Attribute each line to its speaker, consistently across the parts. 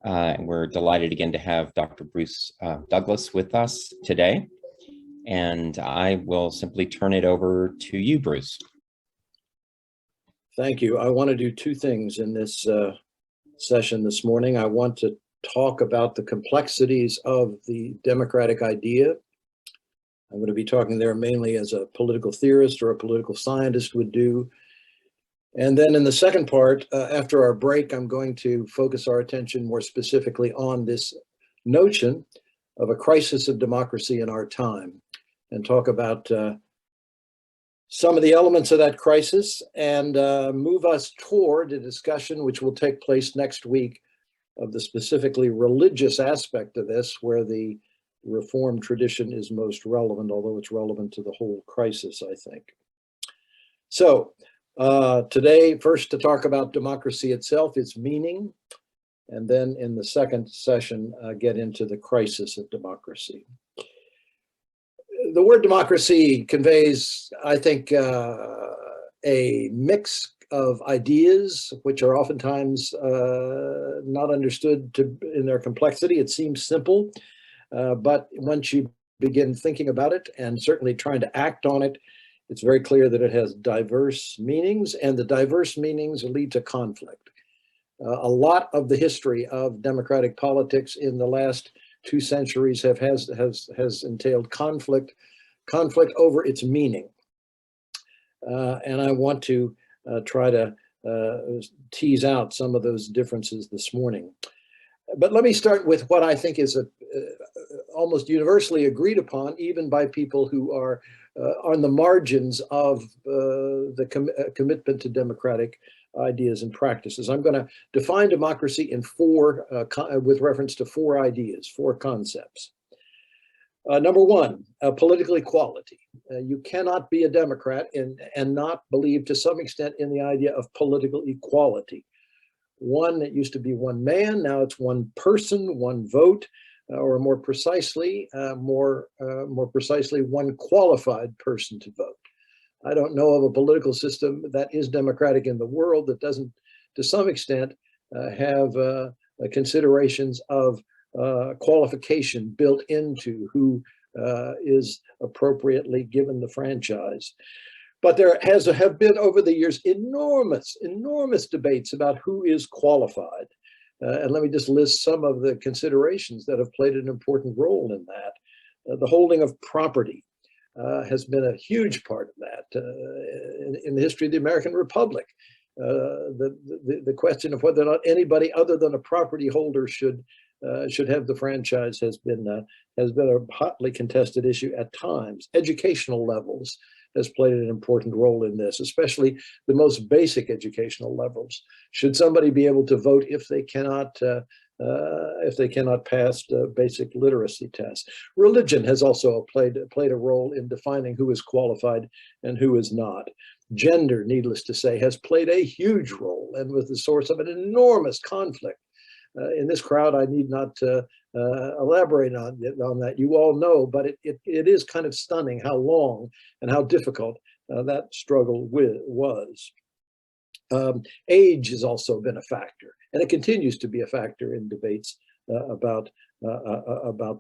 Speaker 1: We're delighted again to have Dr. Bruce Douglas with us today. And I will simply turn it over to you, Bruce.
Speaker 2: Thank you. I want to do two things in this session this morning. I want to talk about the complexities of the democratic idea. I'm going to be talking there mainly as a political theorist or a political scientist would do. And then in the second part, after our break, I'm going to focus our attention more specifically on this notion of a crisis of democracy in our time and talk about some of the elements of that crisis and move us toward a discussion which will take place next week of the specifically religious aspect of this, where the Reformed tradition is most relevant, although it's relevant to the whole crisis, I think. So today, first to talk about democracy itself, its meaning, and then in the second session, get into the crisis of democracy. The word democracy conveys, I think, a mix of ideas which are oftentimes not understood in their complexity. It seems simple, but once you begin thinking about it and certainly trying to act on it, it's very clear that it has diverse meanings, and the diverse meanings lead to conflict. A lot of the history of democratic politics in the last 2 centuries has entailed conflict over its meaning. And I want to try to tease out some of those differences this morning. But let me start with what I think is almost universally agreed upon, even by people who are on the margins of the commitment to democratic ideas and practices. I'm going to define democracy in with reference to 4 ideas, 4 concepts. Number 1, political equality. You cannot be a Democrat and not believe to some extent in the idea of political equality. It used to be one man, now it's one person, one vote, or more precisely, one qualified person to vote. I don't know of a political system that is democratic in the world that doesn't, to some extent, have considerations of qualification built into who is appropriately given the franchise. But there have been over the years enormous debates about who is qualified. And let me just list some of the considerations that have played an important role in that. The holding of property has been a huge part of that in the history of the American Republic. The question of whether or not anybody other than a property holder should have the franchise has been a hotly contested issue at times. Educational levels has played an important role in this, especially the most basic educational levels. Should somebody be able to vote if they cannot pass basic literacy tests? Religion has also played a role in defining who is qualified and who is not. Gender, needless to say, has played a huge role and was the source of an enormous conflict. In this crowd, I need not elaborate on that. You all know, but it is kind of stunning how long and how difficult that struggle was. Age has also been a factor, and it continues to be a factor in debates about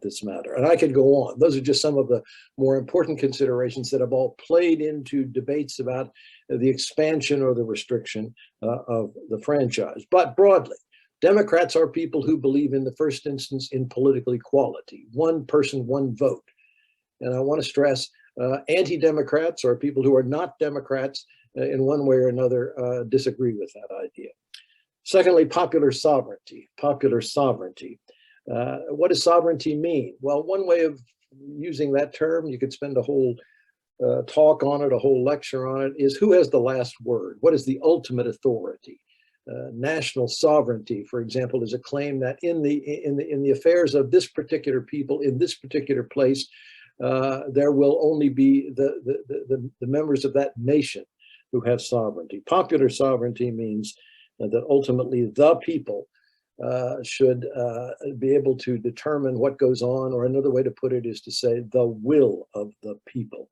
Speaker 2: this matter. And I could go on. Those are just some of the more important considerations that have all played into debates about the expansion or the restriction of the franchise. But broadly, Democrats are people who believe in the first instance in political equality, one person, one vote. And I want to stress anti-Democrats are people who are not Democrats in one way or another disagree with that idea. Secondly, popular sovereignty. Popular sovereignty. What does sovereignty mean? Well, one way of using that term, you could spend a whole talk on it, a whole lecture on it, is who has the last word? What is the ultimate authority? National sovereignty, for example, is a claim that in the affairs of this particular people in this particular place, there will only be the members of that nation who have sovereignty. Popular sovereignty means that ultimately the people should be able to determine what goes on, or another way to put it is to say the will of the people.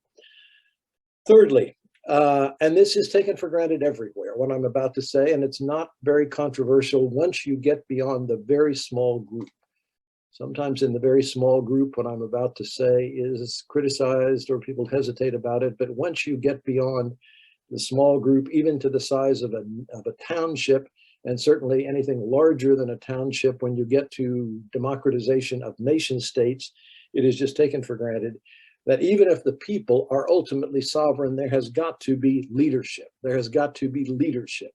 Speaker 2: Thirdly, And this is taken for granted everywhere, what I'm about to say, and it's not very controversial once you get beyond the very small group. Sometimes in the very small group, what I'm about to say is criticized or people hesitate about it, but once you get beyond the small group, even to the size of a township, and certainly anything larger than a township, when you get to democratization of nation states, it is just taken for granted that even if the people are ultimately sovereign, there has got to be leadership. There has got to be leadership.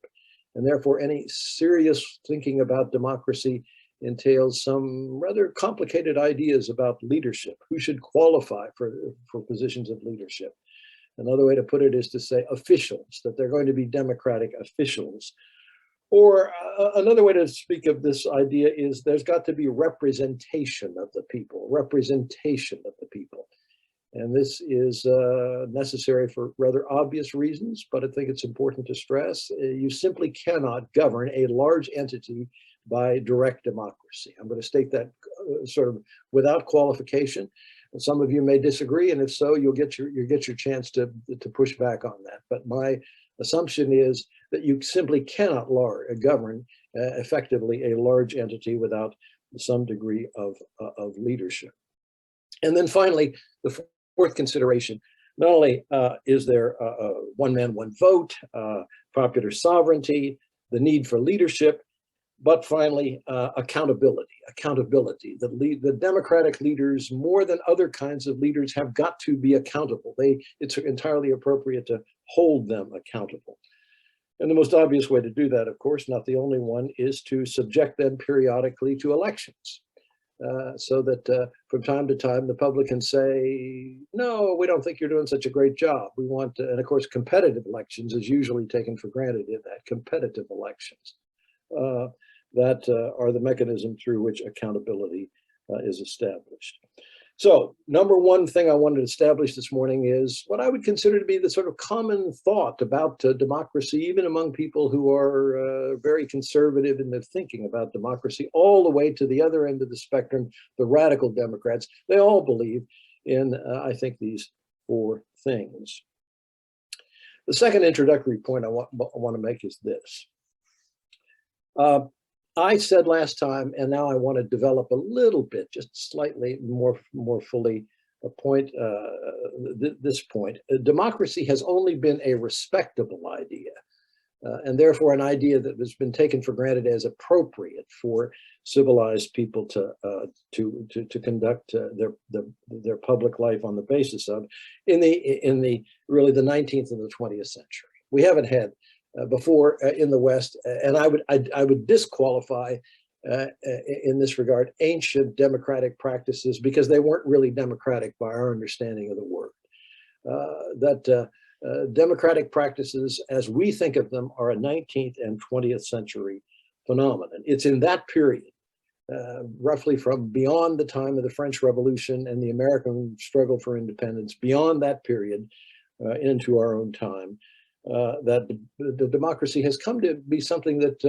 Speaker 2: And therefore, any serious thinking about democracy entails some rather complicated ideas about leadership. Who should qualify for positions of leadership? Another way to put it is to say officials, that they're going to be democratic officials. Or another way to speak of this idea is there's got to be representation of the people, representation of the people. And this is necessary for rather obvious reasons, but I think it's important to stress. You simply cannot govern a large entity by direct democracy. I'm going to state that sort of without qualification. And some of you may disagree, and if so, you'll get your chance to push back on that. But my assumption is that you simply cannot govern effectively a large entity without some degree of leadership. And then finally, the fourth consideration, not only is there one man, one vote, popular sovereignty, the need for leadership, but finally, accountability. The democratic leaders, more than other kinds of leaders, have got to be accountable. It's entirely appropriate to hold them accountable. And the most obvious way to do that, of course, not the only one, is to subject them periodically to elections. So that from time to time, the public can say, no, we don't think you're doing such a great job. We want, and of course, competitive elections is usually taken for granted in that, competitive elections. That are the mechanism through which accountability is established. So, number one thing I wanted to establish this morning is what I would consider to be the sort of common thought about democracy, even among people who are very conservative in their thinking about democracy, all the way to the other end of the spectrum, the radical Democrats. They all believe in, I think, these four things. The second introductory point I want to make is this. I said last time, and now I want to develop a little bit, just slightly more fully, this point. Democracy has only been a respectable idea, and therefore an idea that has been taken for granted as appropriate for civilized people to conduct their public life on the basis of in the really the 19th and the 20th century. We haven't had before in the West, and I would disqualify in this regard ancient democratic practices because they weren't really democratic by our understanding of the word. Democratic practices, as we think of them, are a 19th and 20th century phenomenon. It's in that period, roughly from beyond the time of the French Revolution and the American struggle for independence, beyond that period into our own time, that the democracy has come to be something that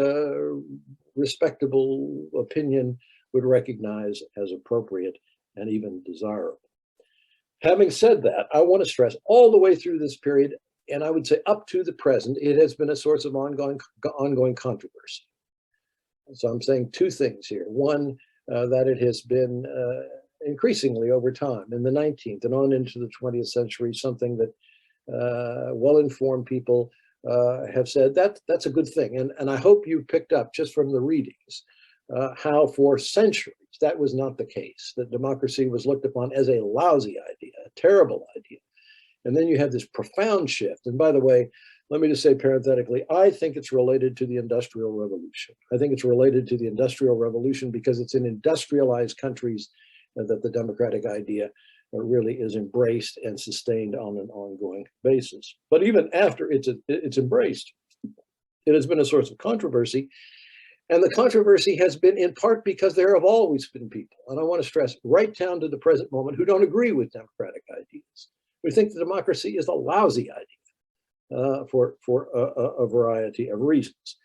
Speaker 2: respectable opinion would recognize as appropriate and even desirable. Having said that, I want to stress all the way through this period, and I would say up to the present, it has been a source of ongoing controversy. So I'm saying two things here. One, that it has been increasingly over time in the 19th and on into the 20th century, something that well-informed people have said that's a good thing. And I hope you picked up just from the readings how for centuries that was not the case, that democracy was looked upon as a lousy idea, a terrible idea. And then you have this profound shift. And by the way, let me just say parenthetically, I think it's related to the Industrial Revolution. I think it's related to the Industrial Revolution because it's in industrialized countries that the democratic idea really is embraced and sustained on an ongoing basis. But even after it's embraced, it has been a source of controversy. And the controversy has been in part because there have always been people, and I want to stress right down to the present moment, who don't agree with democratic ideas. We think that democracy is a lousy idea for a variety of reasons.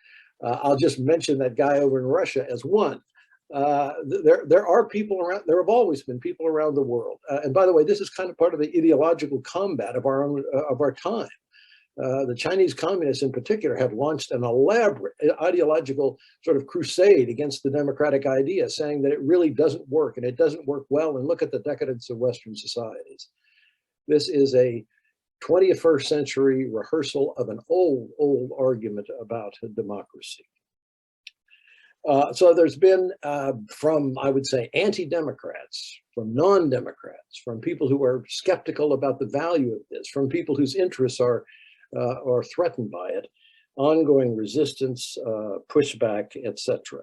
Speaker 2: I'll just mention that guy over in Russia as one. There are people around, there have always been people around the world. And by the way, this is kind of part of the ideological combat of our time. the Chinese communists in particular have launched an elaborate ideological sort of crusade against the democratic idea, saying that it really doesn't work and it doesn't work well, and look at the decadence of Western societies. This is a 21st century rehearsal of an old argument about democracy. So there's been from, I would say, anti-democrats, from non-democrats, from people who are skeptical about the value of this, from people whose interests are threatened by it, ongoing resistance, pushback, etc.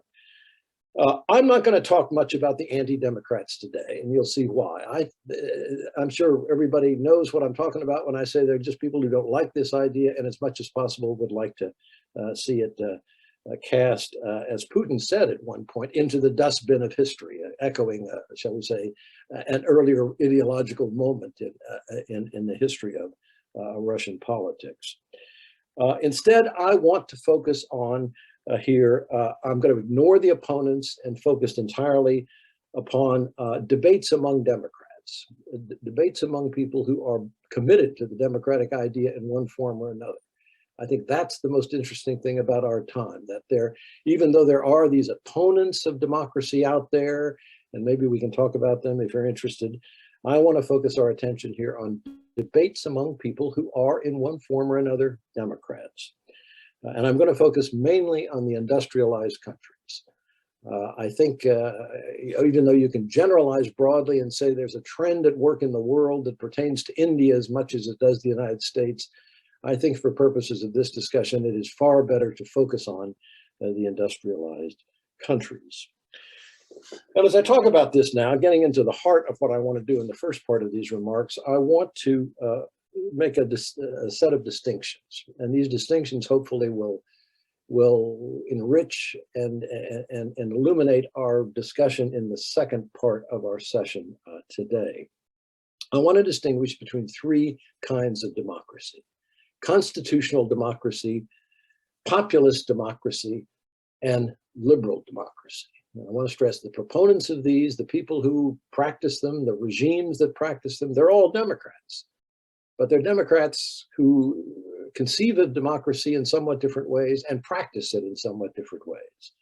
Speaker 2: I'm not going to talk much about the anti-democrats today, and you'll see why. I'm sure everybody knows what I'm talking about when I say they're just people who don't like this idea, and as much as possible would like to see it cast, as Putin said at one point, into the dustbin of history, echoing, shall we say, an earlier ideological moment in the history of Russian politics. Instead, I want to focus on here, I'm going to ignore the opponents and focus entirely upon debates among Democrats, debates among people who are committed to the democratic idea in one form or another. I think that's the most interesting thing about our time, that even though there are these opponents of democracy out there, and maybe we can talk about them if you're interested, I want to focus our attention here on debates among people who are in one form or another Democrats. And I'm going to focus mainly on the industrialized countries. I think even though you can generalize broadly and say there's a trend at work in the world that pertains to India as much as it does the United States, I think for purposes of this discussion, it is far better to focus on the industrialized countries. And as I talk about this now, getting into the heart of what I want to do in the first part of these remarks, I want to make a set of distinctions. And these distinctions hopefully will enrich and illuminate our discussion in the second part of our session today. I want to distinguish between three kinds of democracy: constitutional democracy, populist democracy, and liberal democracy. I want to stress the proponents of these, the people who practice them, the regimes that practice them, they're all Democrats. But they're Democrats who conceive of democracy in somewhat different ways and practice it in somewhat different ways.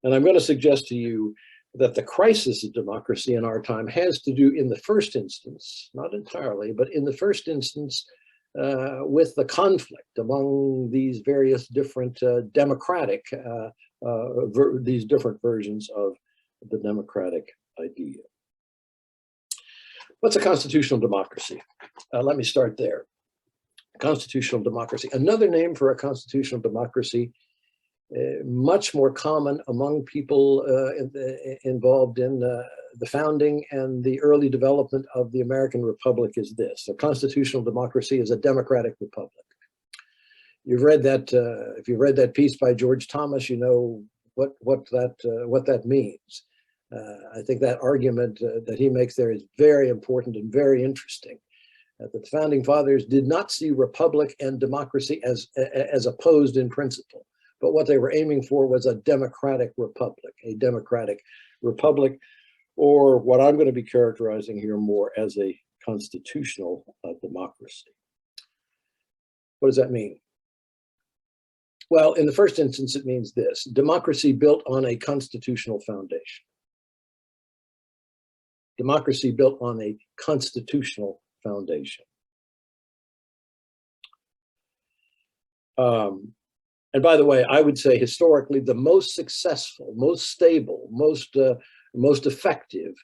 Speaker 2: And I'm going to suggest to you that the crisis of democracy in our time has to do, in the first instance, not entirely, but in the first instance, with the conflict among these various different these different versions of the democratic idea. What's a constitutional democracy? Let me start there. Constitutional democracy. Another name for a constitutional democracy, much more common among people involved in the founding and the early development of the American Republic, is this: a constitutional democracy is a democratic republic. You've read that, if you've read that piece by George Thomas, you know what that means. I think that argument that he makes there is very important and very interesting. The founding fathers did not see republic and democracy as opposed in principle, but what they were aiming for was a democratic republic, or what I'm going to be characterizing here more as a constitutional democracy. What does that mean? Well, in the first instance, it means this: democracy built on a constitutional foundation. Democracy built on a constitutional foundation. And by the way, I would say historically the most successful, most stable, most effective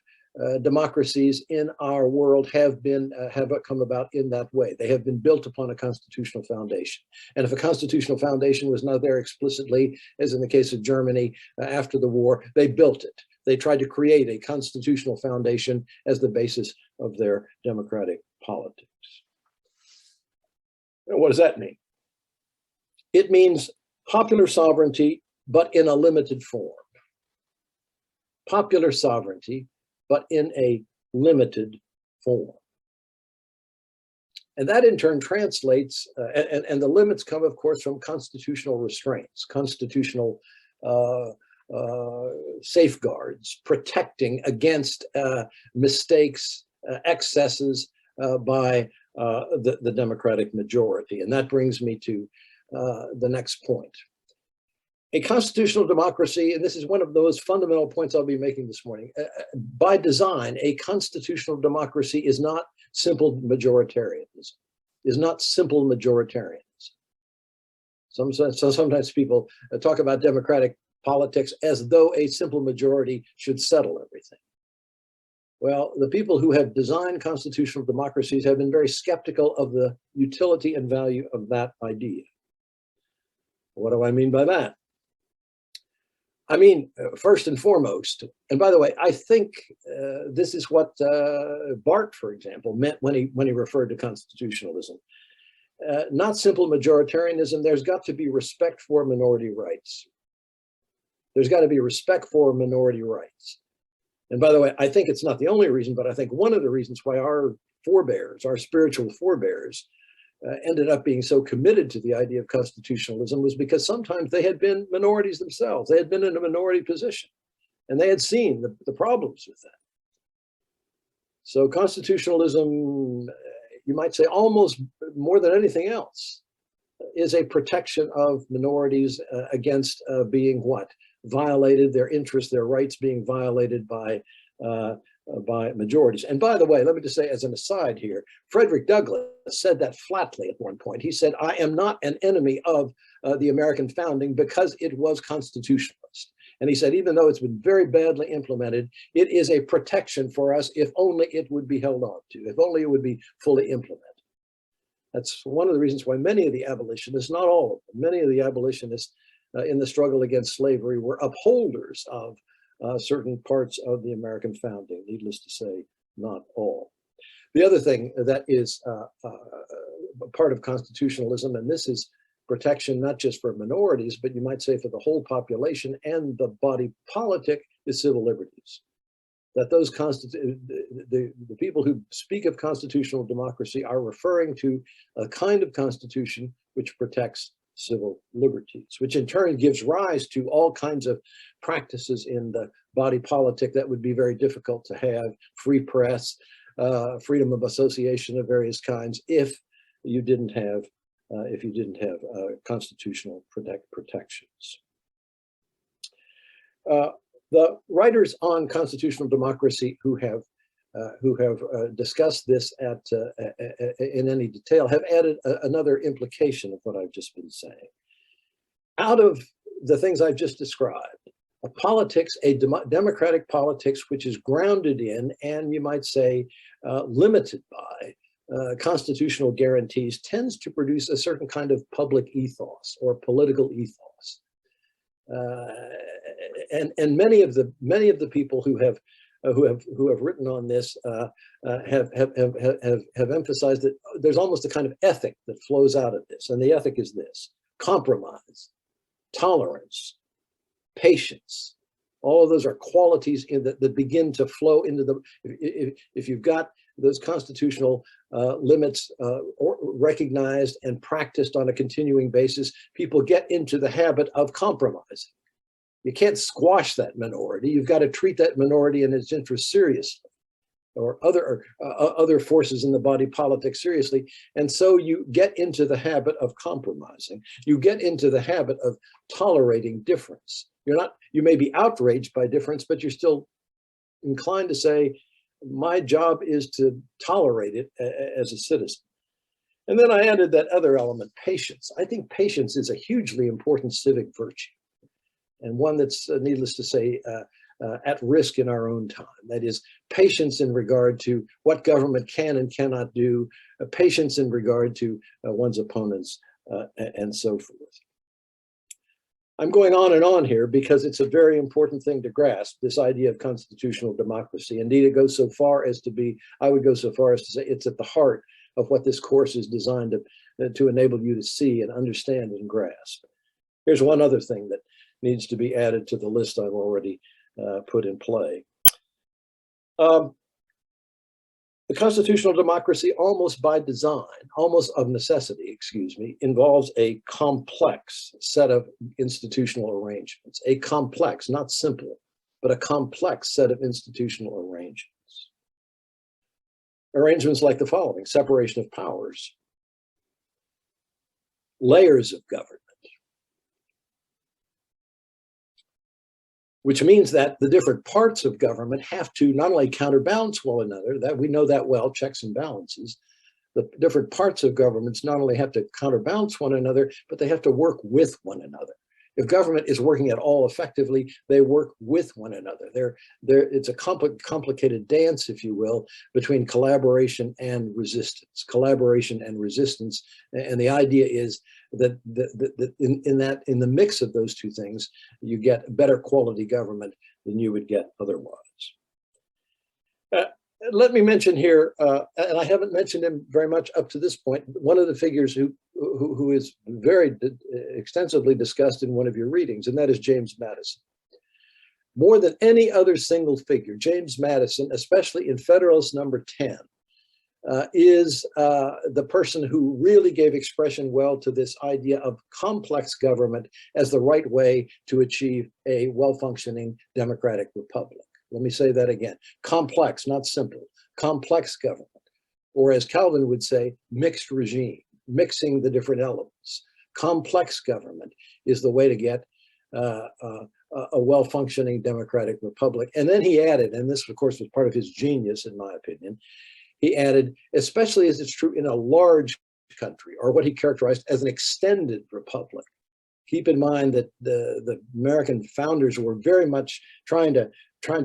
Speaker 2: democracies in our world have come about in that way. They have been built upon a constitutional foundation. And if a constitutional foundation was not there explicitly, as in the case of Germany after the war, they built it. They tried to create a constitutional foundation as the basis of their democratic politics. What does that mean? It means popular sovereignty, but in a limited form. Popular sovereignty, but in a limited form. And that in turn translates, and the limits come, of course, from constitutional restraints, constitutional safeguards, protecting against mistakes, excesses by the Democratic majority. And that brings me to the next point. A constitutional democracy, and this is one of those fundamental points I'll be making this morning, by design, a constitutional democracy is not simple majoritarianism, is not simple majoritarianism. Sometimes people talk about democratic politics as though a simple majority should settle everything. Well, the people who have designed constitutional democracies have been very skeptical of the utility and value of that idea. What do I mean by that? I mean, first and foremost, and by the way, I think this is what Barth, for example, meant when he referred to constitutionalism. Not simple majoritarianism, there's got to be respect for minority rights. There's got to be respect for minority rights. And by the way, I think it's not the only reason, but I think one of the reasons why our forebears, our spiritual forebears, ended up being so committed to the idea of constitutionalism was because sometimes they had been minorities themselves. They had been in a minority position, and they had seen the problems with that. So constitutionalism, you might say almost more than anything else, is a protection of minorities against being what? Violated, their interests, their rights being violated by majorities. And by the way, let me just say as an aside here, Frederick Douglass said that flatly at one point. He said, I am not an enemy of the American founding because it was constitutionalist. And he said, even though it's been very badly implemented, it is a protection for us if only it would be held on to, if only it would be fully implemented. That's one of the reasons why many of the abolitionists, not all of them, many of the abolitionists in the struggle against slavery were upholders of certain parts of the American founding, needless to say, not all. The other thing that is part of constitutionalism, and this is protection not just for minorities, but you might say for the whole population and the body politic, is civil liberties. That those the people who speak of constitutional democracy are referring to a kind of constitution which protects civil liberties, which in turn gives rise to all kinds of practices in the body politic that would be very difficult to have: free press, freedom of association of various kinds, if you didn't have constitutional protections. The writers on constitutional democracy who have discussed this in any detail have added another implication of what I've just been saying. Out of the things I've just described, a politics, a democratic politics, which is grounded in, and you might say limited by, constitutional guarantees, tends to produce a certain kind of public ethos or political ethos. And many of the people who have written on this have emphasized that there's almost a kind of ethic that flows out of this, and the ethic is this: compromise, tolerance, patience. All of those are qualities that begin to flow into the. If you've got those constitutional limits recognized and practiced on a continuing basis, people get into the habit of compromising. You can't squash that minority. You've got to treat that minority and its interests seriously, or other forces in the body politic seriously. And so you get into the habit of compromising. You get into the habit of tolerating difference. You may be outraged by difference, but you're still inclined to say, my job is to tolerate it as a citizen. And then I added that other element, patience. I think patience is a hugely important civic virtue, and one that's, needless to say, at risk in our own time. That is, patience in regard to what government can and cannot do, patience in regard to one's opponents, and so forth. I'm going on and on here because it's a very important thing to grasp, this idea of constitutional democracy. Indeed, it goes so far as to be, I would go so far as to say, it's at the heart of what this course is designed to enable you to see and understand and grasp. Here's one other thing that needs to be added to the list I've already put in play. The constitutional democracy, almost by design, almost of necessity, excuse me, involves a complex set of institutional arrangements. A complex, not simple, but a complex set of institutional arrangements. arrangements like the following: separation of powers, layers of government, which means that the different parts of government have to not only counterbalance one another, that we know that well, checks and balances. The different parts of governments not only have to counterbalance one another, but they have to work with one another. If government is working at all effectively, they work with one another. It's a complicated dance, if you will, between collaboration and resistance. Collaboration and resistance, and the idea is that in the mix of those two things, you get better quality government than you would get otherwise. Let me mention here, and I haven't mentioned him very much up to this point, one of the figures who is very extensively discussed in one of your readings, and that is James Madison. More than any other single figure, James Madison, especially in Federalist number 10, is the person who really gave expression well to this idea of complex government as the right way to achieve a well-functioning democratic republic. Let me say that again: complex, not simple, complex government, or as Calvin would say, mixed regime, mixing the different elements. Complex government is the way to get a well-functioning democratic republic. And then he added, and this of course was part of his genius in my opinion, he added, especially as it's true in a large country, or what he characterized as an extended republic. Keep in mind that the American founders were very much trying to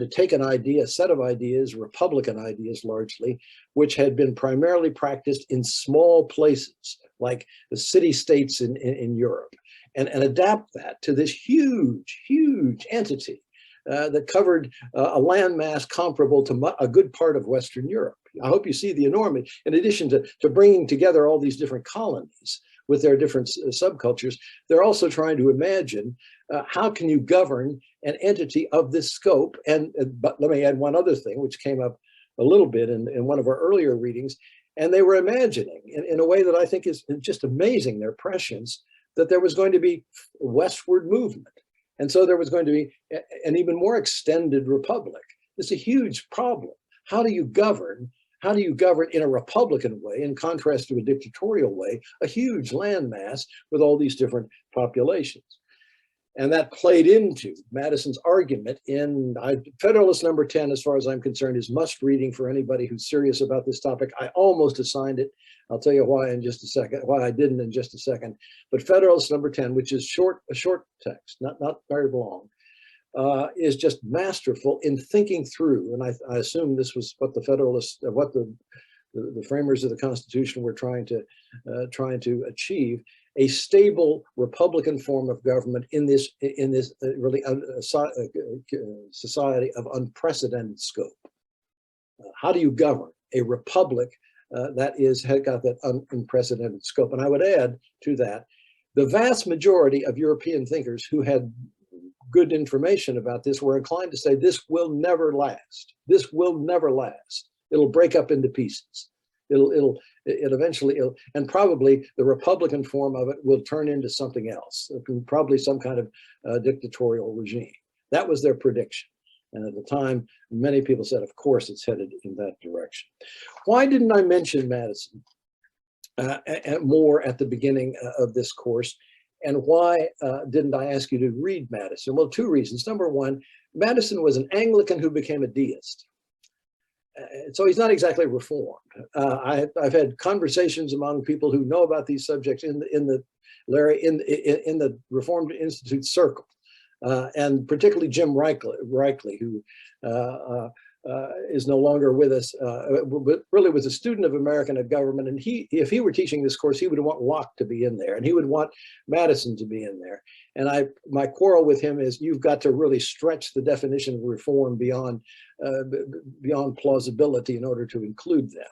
Speaker 2: take an idea, a set of ideas, Republican ideas largely, which had been primarily practiced in small places, like the city-states in Europe, and adapt that to this huge, huge entity that covered a landmass comparable to a good part of Western Europe. I hope you see the enormity. In addition to bringing together all these different colonies with their different subcultures, they're also trying to imagine how can you govern an entity of this scope. But let me add one other thing, which came up a little bit in one of our earlier readings, and they were imagining in a way that I think is just amazing, their prescience, that there was going to be westward movement. And so there was going to be an even more extended republic. It's a huge problem. How do you govern? How do you govern in a Republican way, in contrast to a dictatorial way, a huge landmass with all these different populations? And that played into Madison's argument in Federalist number 10, as far as I'm concerned, is must reading for anybody who's serious about this topic. I almost assigned it. I'll tell you why in just a second, why I didn't in just a second. But Federalist number 10, which is a short text, not very long, is just masterful in thinking through. And I assume this was what the Federalists, what the framers of the Constitution were trying to achieve: a stable Republican form of government in this really society of unprecedented scope. How do you govern a republic that had got that unprecedented scope? And I would add to that, the vast majority of European thinkers who had good information about this were inclined to say this will never last. This will never last. It'll break up into pieces. It eventually, and probably the Republican form of it will turn into something else, probably some kind of dictatorial regime. That was their prediction. And at the time, many people said, of course, it's headed in that direction. Why didn't I mention Madison more at the beginning of this course? And why didn't I ask you to read Madison? Well, two reasons. Number one, Madison was an Anglican who became a deist. So he's not exactly reformed. I've had conversations among people who know about these subjects in the Reformed Institute circle, and particularly Jim Reichley, who is no longer with us, but really was a student of American government. And if he were teaching this course, he would want Locke to be in there, and he would want Madison to be in there. And my quarrel with him is you've got to really stretch the definition of reform beyond plausibility in order to include them.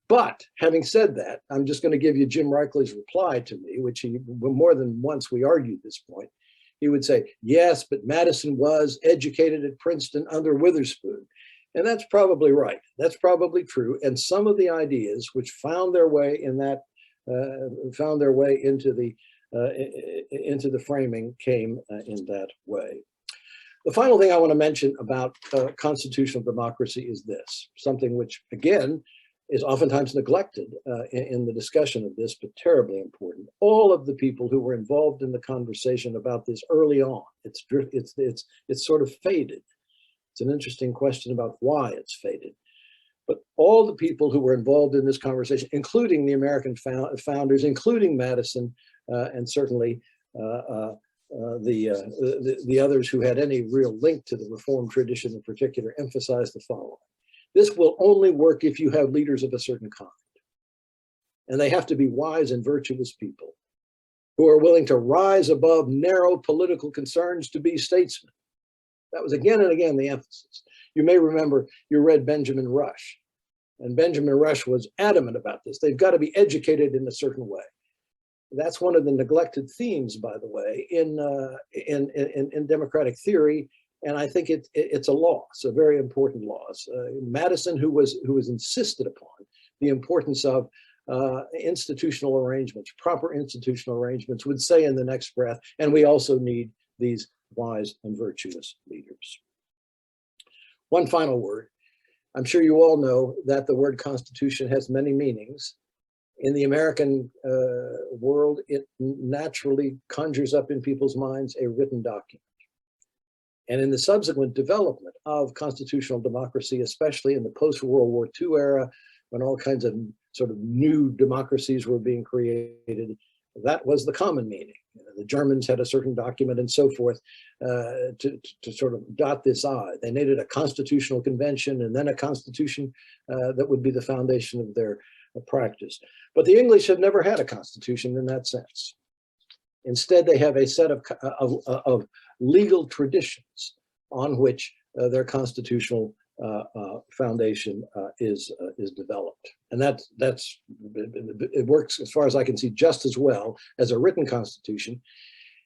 Speaker 2: But having said that, I'm just going to give you Jim Reichley's reply to me, which more than once we argued this point. He would say, yes, but Madison was educated at Princeton under Witherspoon. And that's probably right. That's probably true. And some of the ideas which found their way into the framing came in that way. The final thing I want to mention about constitutional democracy is this, something which, again, is oftentimes neglected in the discussion of this, but terribly important. All of the people who were involved in the conversation about this early on, it's sort of faded. It's an interesting question about why it's faded. But all the people who were involved in this conversation, including the American founders, including Madison, and certainly the others who had any real link to the Reformed tradition in particular, emphasized the following. This will only work if you have leaders of a certain kind. And they have to be wise and virtuous people who are willing to rise above narrow political concerns to be statesmen. That was again and again the emphasis. You may remember you read Benjamin Rush, and Benjamin Rush was adamant about this. They've got to be educated in a certain way. That's one of the neglected themes, by the way, in democratic theory. And I think it's a loss, a very important loss. Madison, who was insisted upon the importance of institutional arrangements, proper institutional arrangements, would say in the next breath, and we also need these wise and virtuous leaders. One final word. I'm sure you all know that the word Constitution has many meanings. In the American world, it naturally conjures up in people's minds a written document. And in the subsequent development of constitutional democracy, especially in the post-World War II era, when all kinds of sort of new democracies were being created, that was the common meaning. The Germans had a certain document and so forth to sort of dot this I. They needed a constitutional convention and then a constitution that would be the foundation of their practice. But the English have never had a constitution in that sense. Instead, they have a set of legal traditions on which their constitutional foundation is developed, and it works, as far as I can see, just as well as a written constitution.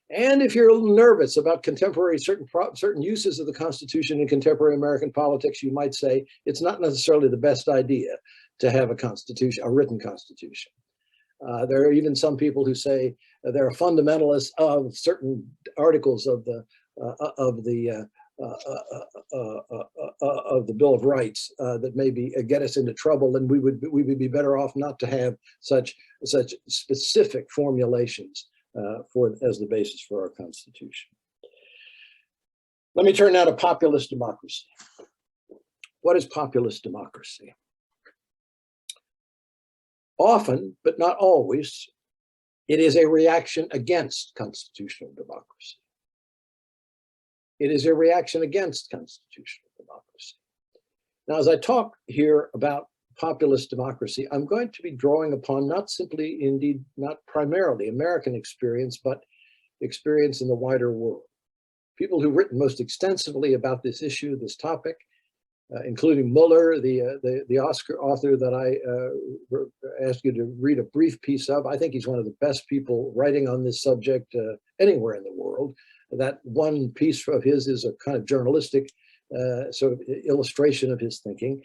Speaker 2: And if you're a little nervous about contemporary certain uses of the Constitution in contemporary American politics, you might say it's not necessarily the best idea to have a constitution, a written constitution. There are even some people who say they're fundamentalists of certain articles of the Bill of Rights that maybe get us into trouble, and we would be better off not to have such specific formulations as the basis for our Constitution. Let me turn now to populist democracy. What is populist democracy? Often, but not always, it is a reaction against constitutional democracy. It is a reaction against constitutional democracy. Now, as I talk here about populist democracy, I'm going to be drawing upon not simply, indeed, not primarily American experience, but experience in the wider world. People who've written most extensively about this issue, this topic, including Muller, the Oscar author that I asked you to read a brief piece of. I think he's one of the best people writing on this subject anywhere in the world. That one piece of his is a kind of journalistic sort of illustration of his thinking.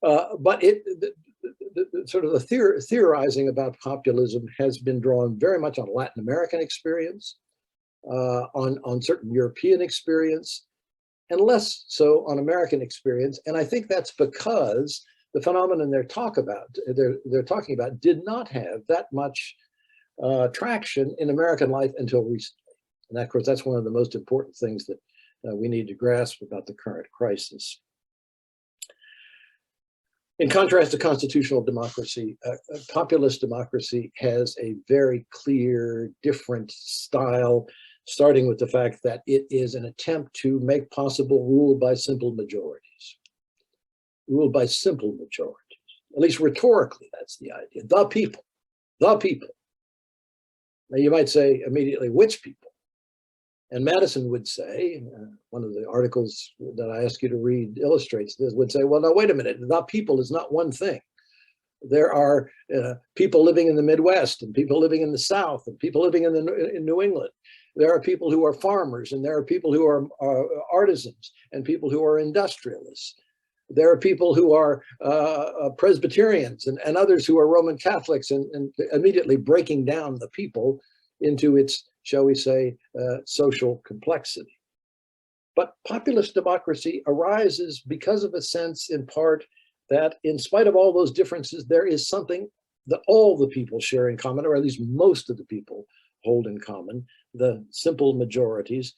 Speaker 2: But the theorizing about populism has been drawn very much on Latin American experience, on certain European experience, and less so on American experience. And I think that's because the phenomenon they're talking about did not have that much traction in American life until recently. And of course, that's one of the most important things that we need to grasp about the current crisis. In contrast to constitutional democracy, populist democracy has a very clear, different style, starting with the fact that it is an attempt to make possible rule by simple majorities. Rule by simple majorities. At least rhetorically, that's the idea. The people. The people. Now you might say immediately, which people? And Madison would say, one of the articles that I ask you to read illustrates this, would say, well, now, wait a minute, the people is not one thing. There are people living in the Midwest, and people living in the South, and people living in New England. There are people who are farmers, and there are people who are artisans, and people who are industrialists. There are people who are Presbyterians, and others who are Roman Catholics, and immediately breaking down the people into its, shall we say, social complexity. But populist democracy arises because of a sense, in part, that in spite of all those differences, there is something that all the people share in common, or at least most of the people hold in common, the simple majorities.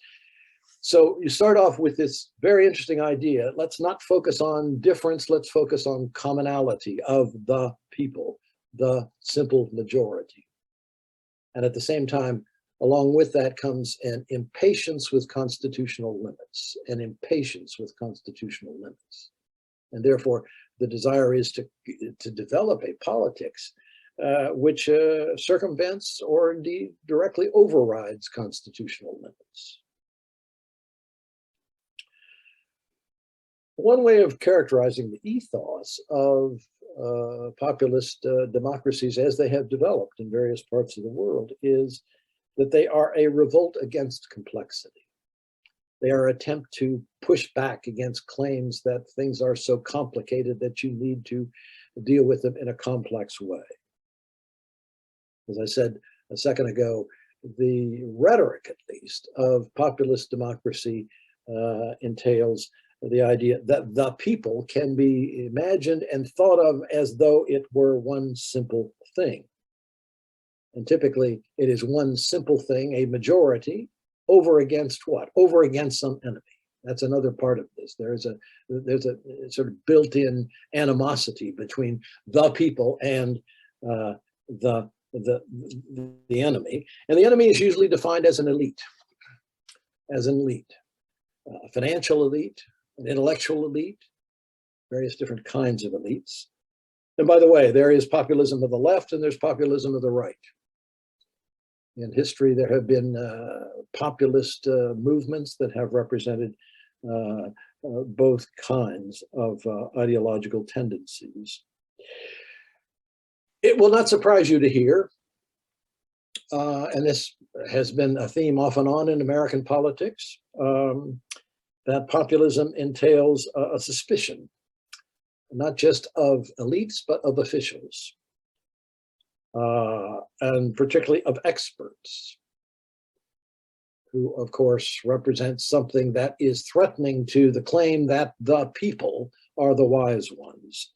Speaker 2: So you start off with this very interesting idea. Let's not focus on difference, let's focus on commonality of the people, the simple majority. And at the same time, along with that comes an impatience with constitutional limits, an impatience with constitutional limits. And therefore, the desire is to develop a politics which circumvents or indeed directly overrides constitutional limits. One way of characterizing the ethos of populist democracies as they have developed in various parts of the world is that they are a revolt against complexity. They are an attempt to push back against claims that things are so complicated that you need to deal with them in a complex way. As I said a second ago, the rhetoric, at least, of populist democracy entails the idea that the people can be imagined and thought of as though it were one simple thing. And typically, it is one simple thing, a majority, over against what? Over against some enemy. That's another part of this. There's a sort of built-in animosity between the people and the enemy. And the enemy is usually defined as an elite, a financial elite, an intellectual elite, various different kinds of elites. And by the way, there is populism of the left and there's populism of the right. In history, there have been populist movements that have represented both kinds of ideological tendencies. It will not surprise you to hear, and this has been a theme off and on in American politics, that populism entails a suspicion, not just of elites, but of officials. And particularly of experts, who, of course, represent something that is threatening to the claim that the people are the wise ones.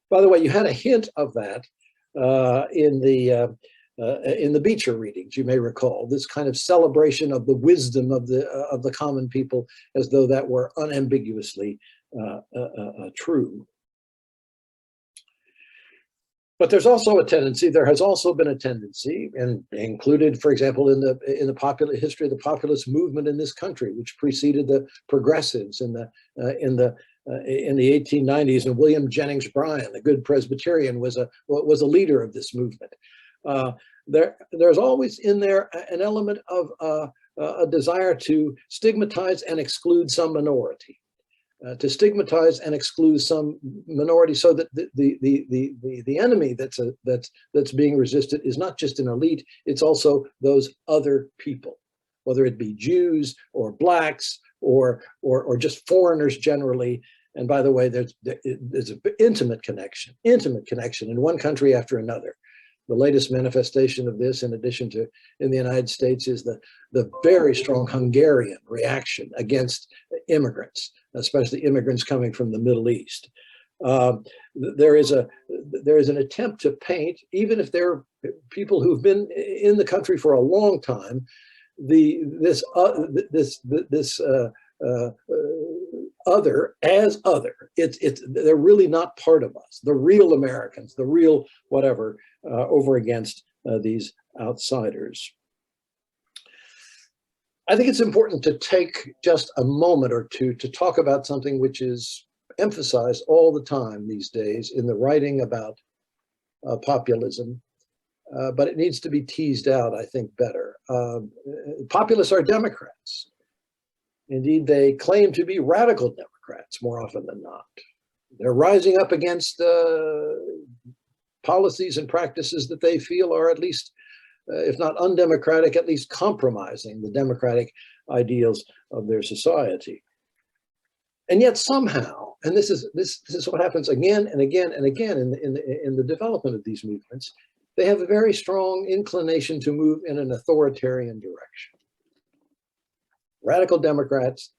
Speaker 2: By the way, you had a hint of that in the Beecher readings, you may recall, this kind of celebration of the wisdom of the common people as though that were unambiguously true. But there's also a tendency, there has also been a tendency, and included, for example, in the popular history of the populist movement in this country, which preceded the progressives in the 1890s, and William Jennings Bryan, the good Presbyterian, was a leader of this movement. There's always in there an element of a desire to stigmatize and exclude some minority. To stigmatize and exclude some minority, so that the enemy that's being resisted is not just an elite, it's also those other people, whether it be Jews or blacks or just foreigners generally. And by the way, there's an intimate connection in one country after another. The latest manifestation of this, in addition to in the United States, is the very strong Hungarian reaction against immigrants, especially immigrants coming from the Middle East. There is an attempt to paint, even if they're people who've been in the country for a long time, this other as other. They're really not part of us. The real Americans, the real whatever, over against these outsiders. I think it's important to take just a moment or two to talk about something which is emphasized all the time these days in the writing about populism, but it needs to be teased out, I think, better. Populists are Democrats. Indeed, they claim to be radical Democrats more often than not. They're rising up against policies and practices that they feel are at least, if not undemocratic, at least compromising the democratic ideals of their society. And yet somehow, and this is what happens again and again and again in the development of these movements, they have a very strong inclination to move in an authoritarian direction. Radical Democrats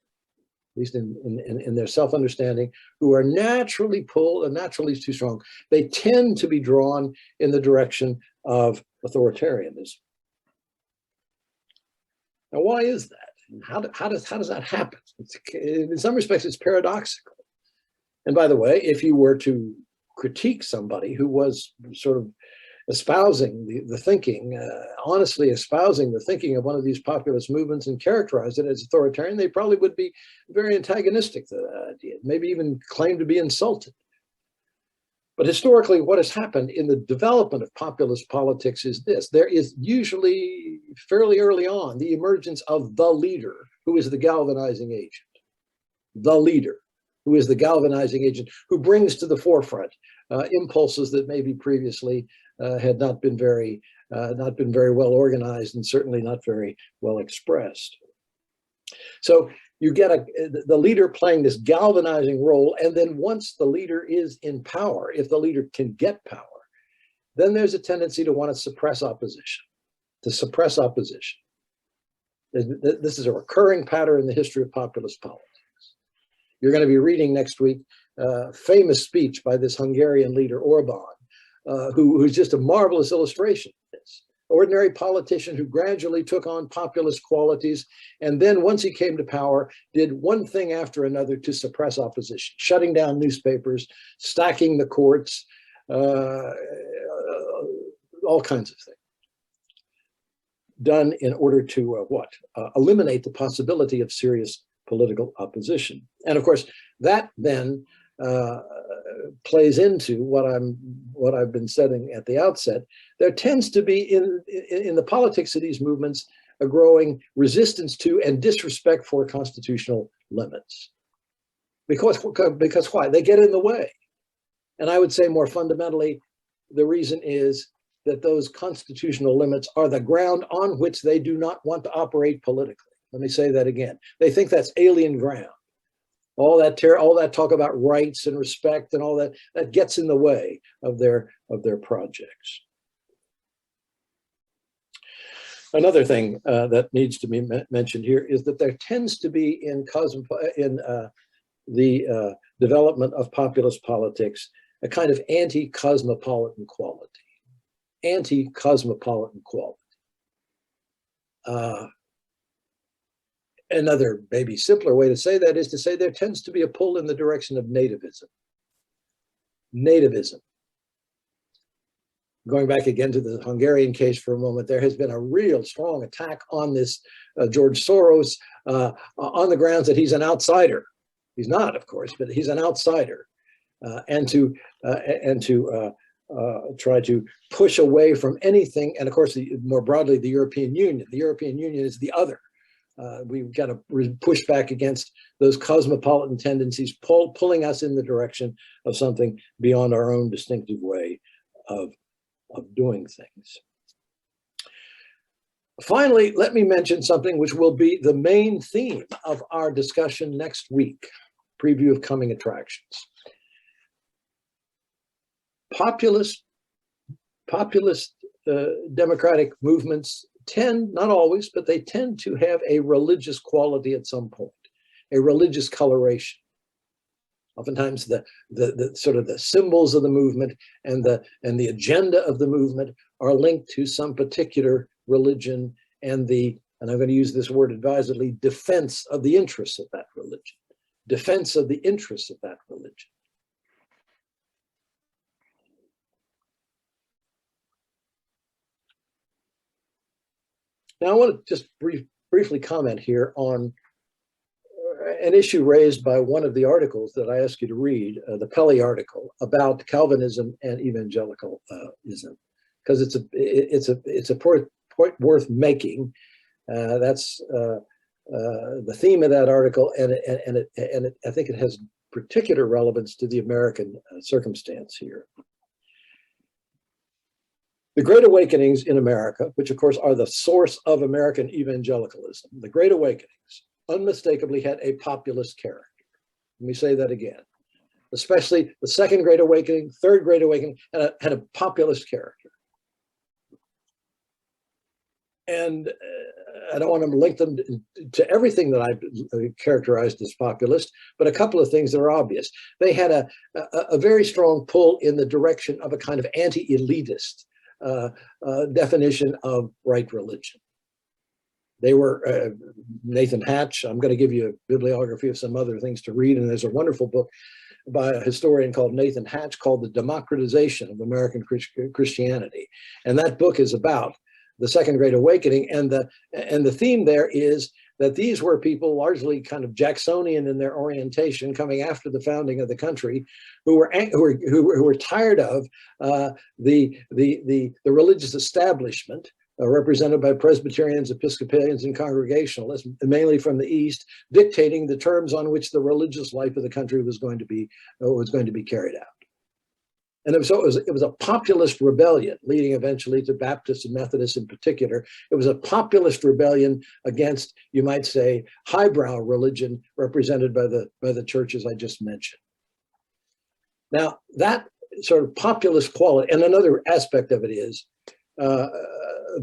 Speaker 2: least in their self-understanding, who are naturally pulled, and naturally too strong, they tend to be drawn in the direction of authoritarianism. Now, why is that? How does that happen? In some respects, it's paradoxical. And by the way, if you were to critique somebody who was sort of espousing the thinking, honestly espousing the thinking of one of these populist movements and characterize it as authoritarian, they probably would be very antagonistic to that idea, maybe even claim to be insulted. But historically, what has happened in the development of populist politics is this. There is usually fairly early on the emergence of the leader, who is the galvanizing agent. The leader, who is the galvanizing agent, who brings to the forefront impulses that maybe previously had not been very well organized and certainly not very well expressed. So you get the leader playing this galvanizing role, and then once the leader is in power, if the leader can get power, then there's a tendency to want to suppress opposition, This is a recurring pattern in the history of populist politics. You're going to be reading next week a famous speech by this Hungarian leader, Orbán, who's just a marvelous illustration of this. Ordinary politician who gradually took on populist qualities, and then once he came to power, did one thing after another to suppress opposition, shutting down newspapers, stacking the courts, all kinds of things, done in order to eliminate the possibility of serious political opposition. And of course, that then plays into what I've been saying at the outset. There tends to be in the politics of these movements a growing resistance to and disrespect for constitutional limits. Because why? They get in the way. And I would say more fundamentally, the reason is that those constitutional limits are the ground on which they do not want to operate politically. Let me say that again. They think that's alien ground. All that talk about rights and respect and all that gets in the way of their projects. Another thing that needs to be mentioned here is that there tends to be in the development of populist politics a kind of anti-cosmopolitan quality. Anti-cosmopolitan quality. Another maybe simpler way to say that is to say there tends to be a pull in the direction of nativism. Nativism. Going back again to the Hungarian case for a moment, there has been a real strong attack on this George Soros on the grounds that he's an outsider. He's not, of course, but he's an outsider, and to try to push away from anything. And of course, more broadly, the European Union. The European Union is the other. We've got to push back against those cosmopolitan tendencies, pulling us in the direction of something beyond our own distinctive way of doing things. Finally, let me mention something which will be the main theme of our discussion next week, preview of coming attractions. Populist democratic movements tend, not always, but they tend to have a religious quality at some point, a religious coloration. Oftentimes the sort of the symbols of the movement and the agenda of the movement are linked to some particular religion and I'm going to use this word advisedly, defense of the interests of that religion. Defense of the interests of that religion. Now, I want to just briefly comment here on an issue raised by one of the articles that I asked you to read, the Pelley article about Calvinism and evangelicalism, because it's a point worth making. That's the theme of that article, and I think it has particular relevance to the American circumstance here. The Great Awakenings in America, which of course are the source of American evangelicalism, the Great Awakenings unmistakably had a populist character. Let me say that again. Especially the Second Great Awakening, Third Great Awakening had a populist character. And I don't want to link them to everything that I've characterized as populist, but a couple of things that are obvious. They had a very strong pull in the direction of a kind of anti-elitist definition of right religion. They were Nathan Hatch. I'm going to give you a bibliography of some other things to read, and there's a wonderful book by a historian called Nathan Hatch called The Democratization of American Christianity. And that book is about the Second Great Awakening, and the theme there is that these were people largely kind of Jacksonian in their orientation, coming after the founding of the country, who were tired of the religious establishment represented by Presbyterians, Episcopalians, and Congregationalists, mainly from the East, dictating the terms on which the religious life of the country was going to be carried out. And it was a populist rebellion, leading eventually to Baptists and Methodists in particular. It was a populist rebellion against, you might say, highbrow religion represented by the churches I just mentioned. Now, that sort of populist quality, and another aspect of it is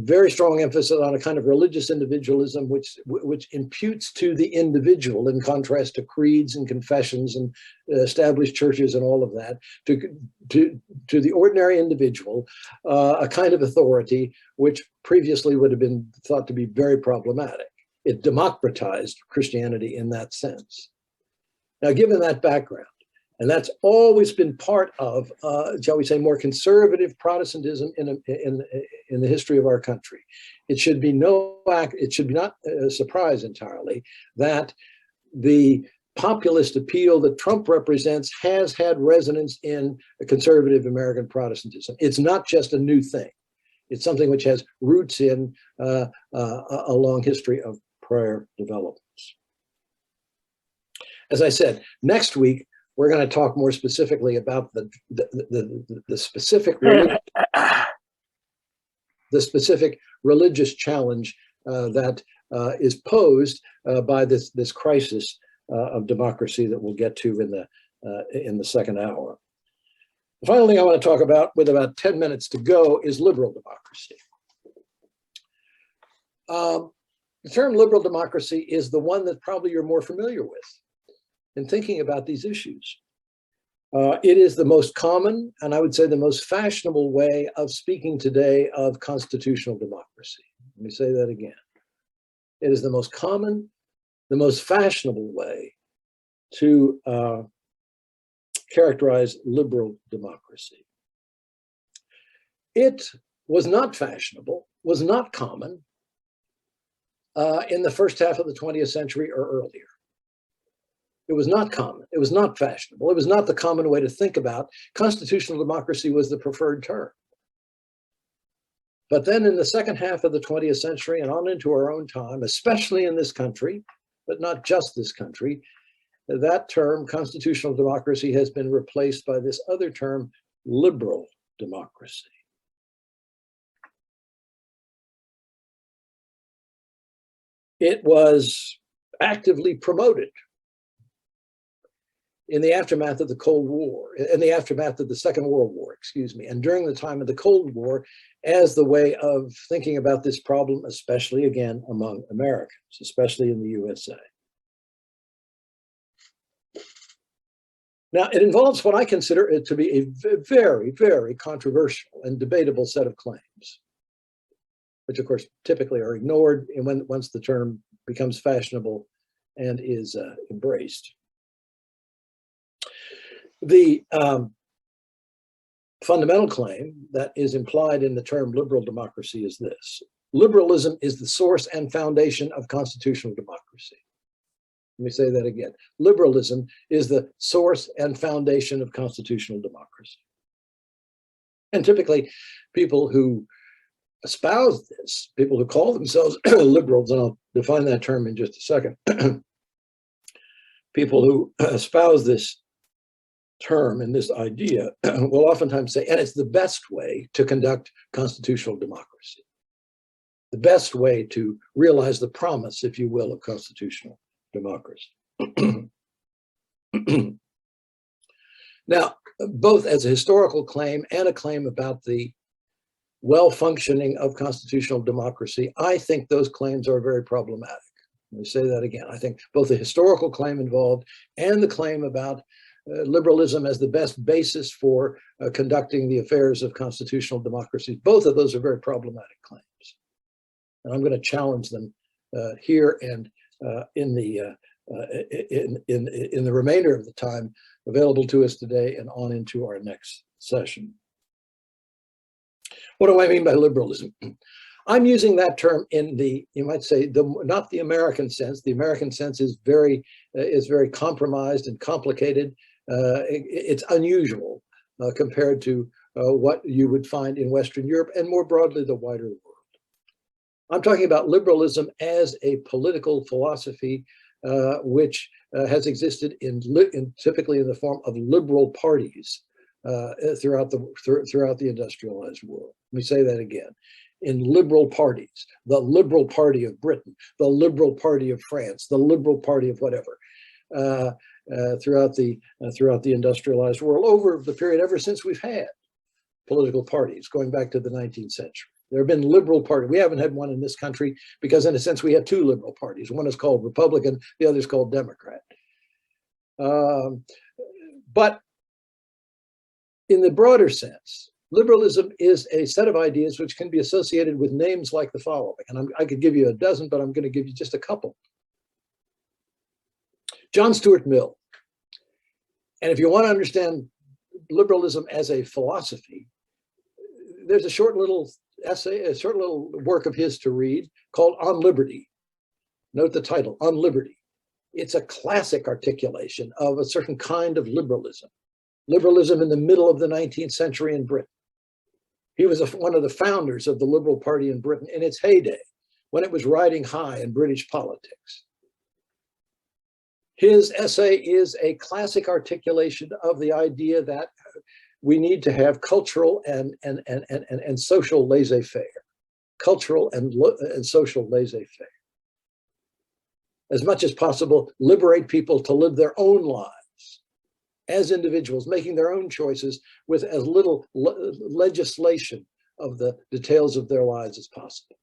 Speaker 2: very strong emphasis on a kind of religious individualism, which imputes to the individual, in contrast to creeds and confessions and established churches and all of that, to the ordinary individual, a kind of authority which previously would have been thought to be very problematic. It democratized Christianity in that sense. Now, given that background, and that's always been part of, shall we say, more conservative Protestantism in the history of our country. It should be not a surprise entirely that the populist appeal that Trump represents has had resonance in conservative American Protestantism. It's not just a new thing. It's something which has roots in a long history of prior developments. As I said, next week, we're going to talk more specifically about the specific religious challenge that is posed by this crisis of democracy that we'll get to in the second hour. The final thing I want to talk about, with about 10 minutes to go, is liberal democracy. The term liberal democracy is the one that probably you're more familiar with in thinking about these issues. It is the most common, and I would say the most fashionable way of speaking today of constitutional democracy. Let me say that again. It is the most common, the most fashionable way to characterize liberal democracy. It was not fashionable, was not common in the first half of the 20th century or earlier. It was not common. It was not fashionable. It was not the common way to think about. Constitutional democracy was the preferred term. But then in the second half of the 20th century and on into our own time, especially in this country, but not just this country, that term, constitutional democracy, has been replaced by this other term, liberal democracy. It was actively promoted in the aftermath of the Cold War, in the aftermath of the Second World War, excuse me, and during the time of the Cold War, as the way of thinking about this problem, especially again among Americans, especially in the USA. Now, it involves what I consider it to be a very, very controversial and debatable set of claims, which of course typically are ignored once the term becomes fashionable and is embraced. The fundamental claim that is implied in the term liberal democracy is this: liberalism is the source and foundation of constitutional democracy. Let me say that again. Liberalism is the source and foundation of constitutional democracy. And typically, people who espouse this, people who call themselves liberals, and I'll define that term in just a second, people who espouse this term and this idea will oftentimes say, and it's the best way to conduct constitutional democracy, the best way to realize the promise, if you will, of constitutional democracy. Now, both as a historical claim and a claim about the well-functioning of constitutional democracy, I think those claims are very problematic. Let me say that again. I think both the historical claim involved and the claim about liberalism as the best basis for conducting the affairs of constitutional democracies, both of those are very problematic claims. And I'm going to challenge them here and in the remainder of the time available to us today and on into our next session. What do I mean by liberalism? I'm using that term in the, you might say, not the American sense. The American sense is very compromised and complicated. It's unusual compared to what you would find in Western Europe and more broadly the wider world. I'm talking about liberalism as a political philosophy which has existed typically in the form of liberal parties throughout the industrialized world. Let me say that again. In liberal parties, the Liberal Party of Britain, the Liberal Party of France, the Liberal Party of whatever, throughout the industrialized world over the period ever since we've had political parties going back to the 19th century. There have been liberal parties. We haven't had one in this country because in a sense we have two liberal parties. One is called Republican, the other is called Democrat. But in the broader sense, liberalism is a set of ideas which can be associated with names like the following. And I could give you a dozen, but I'm going to give you just a couple. John Stuart Mill. And if you want to understand liberalism as a philosophy, there's a short little essay, a short little work of his to read called On Liberty. Note the title, On Liberty. It's a classic articulation of a certain kind of liberalism. Liberalism in the middle of the 19th century in Britain. He was one of the founders of the Liberal Party in Britain in its heyday, when it was riding high in British politics. His essay is a classic articulation of the idea that we need to have cultural and social laissez-faire. Cultural and social laissez-faire. As much as possible, liberate people to live their own lives as individuals, making their own choices with as little legislation of the details of their lives as possible.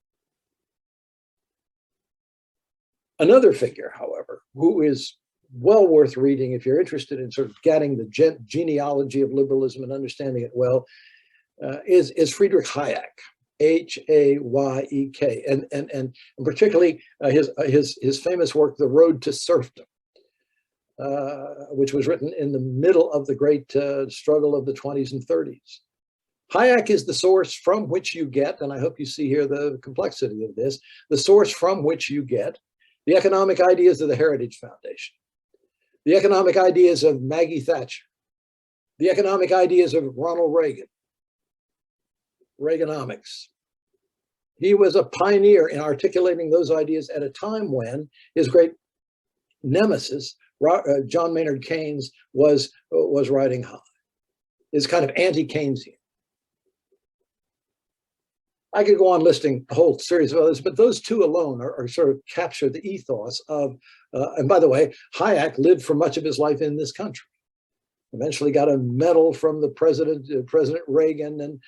Speaker 2: Another figure, however, who is well worth reading if you're interested in sort of getting the genealogy of liberalism and understanding it well, is Friedrich Hayek, H-A-Y-E-K, and particularly his famous work, The Road to Serfdom, which was written in the middle of the great struggle of the 20s and 30s. Hayek is the source from which you get, and I hope you see here the complexity of this, the source from which you get the economic ideas of the Heritage Foundation, the economic ideas of Maggie Thatcher, the economic ideas of Ronald Reagan, Reaganomics. He was a pioneer in articulating those ideas at a time when his great nemesis, John Maynard Keynes, was riding high. Is kind of anti-Keynesian. I could go on listing a whole series of others, but those two alone are sort of capture the ethos of, and by the way, Hayek lived for much of his life in this country. Eventually got a medal from the President Reagan, and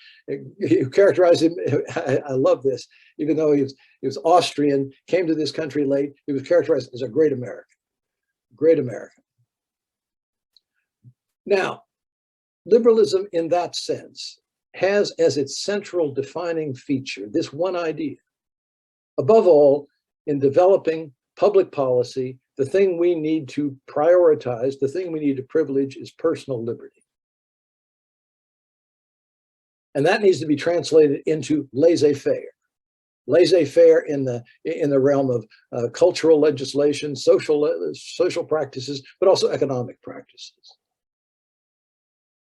Speaker 2: he characterized him, I love this, even though he was Austrian, came to this country late, he was characterized as a great American. Great American. Now, liberalism in that sense has as its central defining feature this one idea. Above all, in developing public policy, the thing we need to prioritize, the thing we need to privilege is personal liberty. And that needs to be translated into laissez-faire. Laissez-faire in the realm of cultural legislation, social practices, but also economic practices.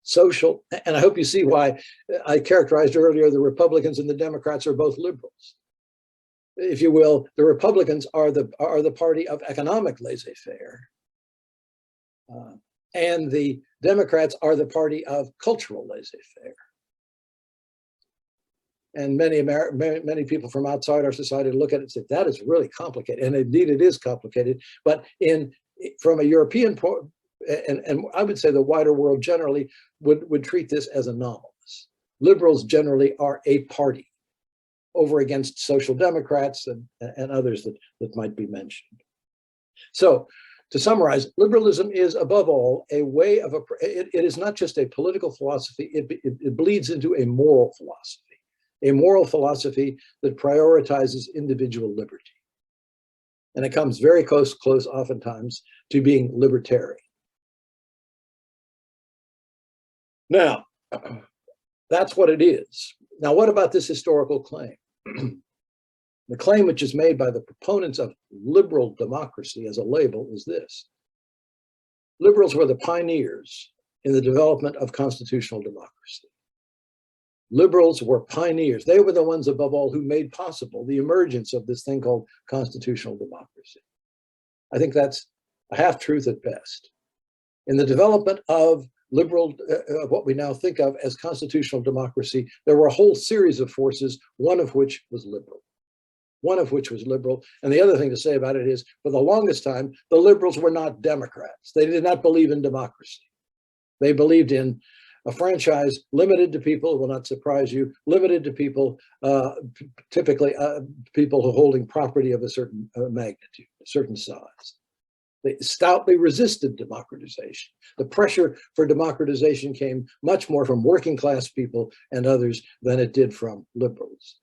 Speaker 2: Social, and I hope you see why I characterized earlier the Republicans and the Democrats are both liberals. If you will, the Republicans are the party of economic laissez-faire, and the Democrats are the party of cultural laissez-faire. And many people from outside our society look at it and say, that is really complicated. And indeed it is complicated, but from a European point, and I would say the wider world generally would treat this as anomalous. liberals generally are a party over against social democrats and others that might be mentioned. So to summarize, liberalism is above all a way of, it is not just a political philosophy, it bleeds into a moral philosophy that prioritizes individual liberty. And it comes very close oftentimes to being libertarian. Now, that's what it is. Now, what about this historical claim? The claim which is made by the proponents of liberal democracy as a label is this: liberals were the pioneers in the development of constitutional democracy. Liberals were pioneers. They were the ones above all who made possible the emergence of this thing called constitutional democracy. I think that's a half-truth at best. In the development of what we now think of as constitutional democracy, there were a whole series of forces, one of which was liberal. And the other thing to say about it is, for the longest time, the liberals were not Democrats. They did not believe in democracy. They believed in a franchise limited to people, it will not surprise you, limited to people, typically people who are holding property of a certain magnitude, a certain size. They stoutly resisted democratization. The pressure for democratization came much more from working class people and others than it did from liberals.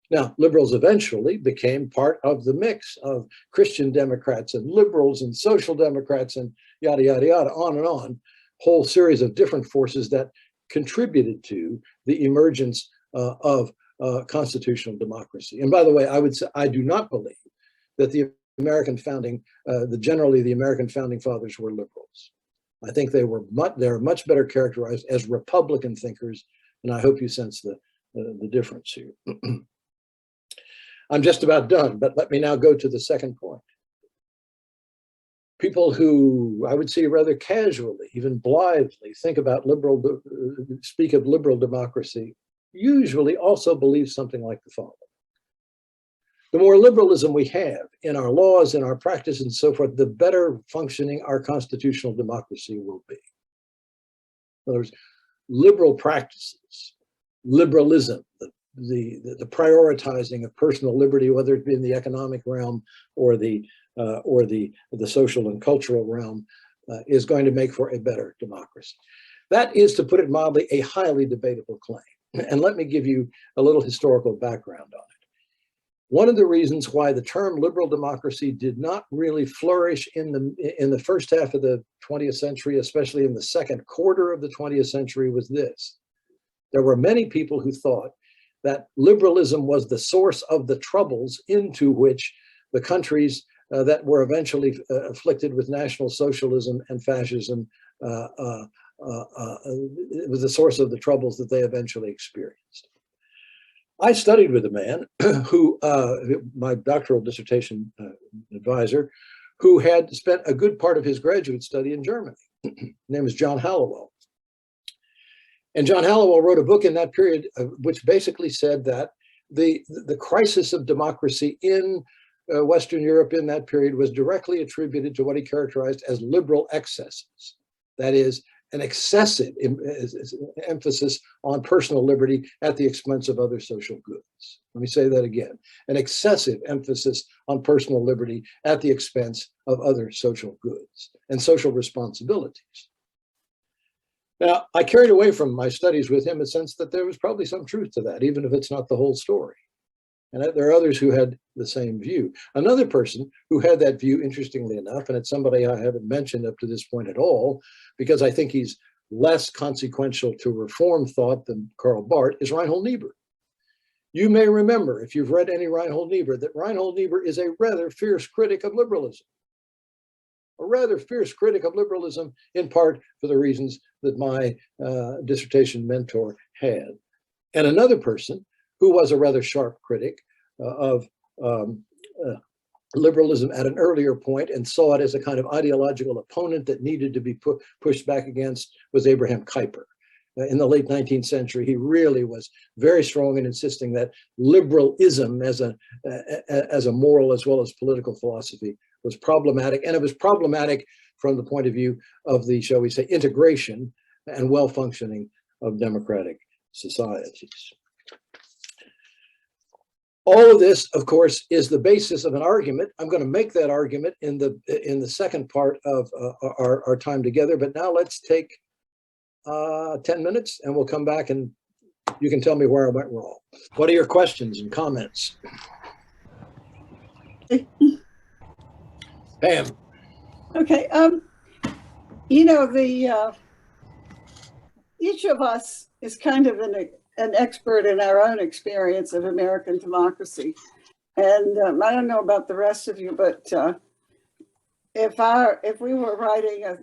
Speaker 2: Now, liberals eventually became part of the mix of Christian Democrats and liberals and social democrats and yada, yada, yada, on and on, whole series of different forces that contributed to the emergence of constitutional democracy. And by the way, I would say, I do not believe that the American founding, generally the American founding fathers were liberals. I think they're much better characterized as Republican thinkers, and I hope you sense the difference here. I'm just about done, but let me now go to the second point. People who, I would say rather casually, even blithely, speak of liberal democracy, usually also believe something like the following. The more liberalism we have in our laws, in our practice, and so forth, the better functioning our constitutional democracy will be. In other words, liberal practices, liberalism, the prioritizing of personal liberty, whether it be in the economic realm or the social and cultural realm, is going to make for a better democracy. That is, to put it mildly, a highly debatable claim. And let me give you a little historical background on it. One of the reasons why the term liberal democracy did not really flourish in the first half of the 20th century, especially in the second quarter of the 20th century, was this. There were many people who thought that liberalism was the source of the troubles into which the countries that were eventually afflicted with National Socialism and fascism it was the source of the troubles that they eventually experienced. I studied with a man who, my doctoral dissertation advisor, who had spent a good part of his graduate study in Germany. His name is John Hallowell. And John Hallowell wrote a book in that period which basically said that the crisis of democracy in Western Europe in that period was directly attributed to what he characterized as liberal excesses. That is, an excessive emphasis on personal liberty at the expense of other social goods. Let me say that again. An excessive emphasis on personal liberty at the expense of other social goods and social responsibilities. Now, I carried away from my studies with him a sense that there was probably some truth to that, even if it's not the whole story. And there are others who had the same view. Another person who had that view, interestingly enough, and it's somebody I haven't mentioned up to this point at all, because I think he's less consequential to reform thought than Karl Barth, is Reinhold Niebuhr. You may remember, if you've read any Reinhold Niebuhr, that Reinhold Niebuhr is a rather fierce critic of liberalism. A rather fierce critic of liberalism, in part for the reasons that my dissertation mentor had. And another person who was a rather sharp critic of liberalism at an earlier point and saw it as a kind of ideological opponent that needed to be pushed back against was Abraham Kuyper. In the late 19th century, he really was very strong in insisting that liberalism as a moral as well as political philosophy was problematic. And it was problematic from the point of view of the, shall we say, integration and well-functioning of democratic societies. All of this, of course, is the basis of an argument. I'm going to make that argument in the second part of our time together. But now let's take 10 minutes, and we'll come back and you can tell me where I went wrong. What are your questions and comments? Pam.
Speaker 3: Okay. You know, each of us is kind of an expert in our own experience of American democracy. And I don't know about the rest of you, but if we were writing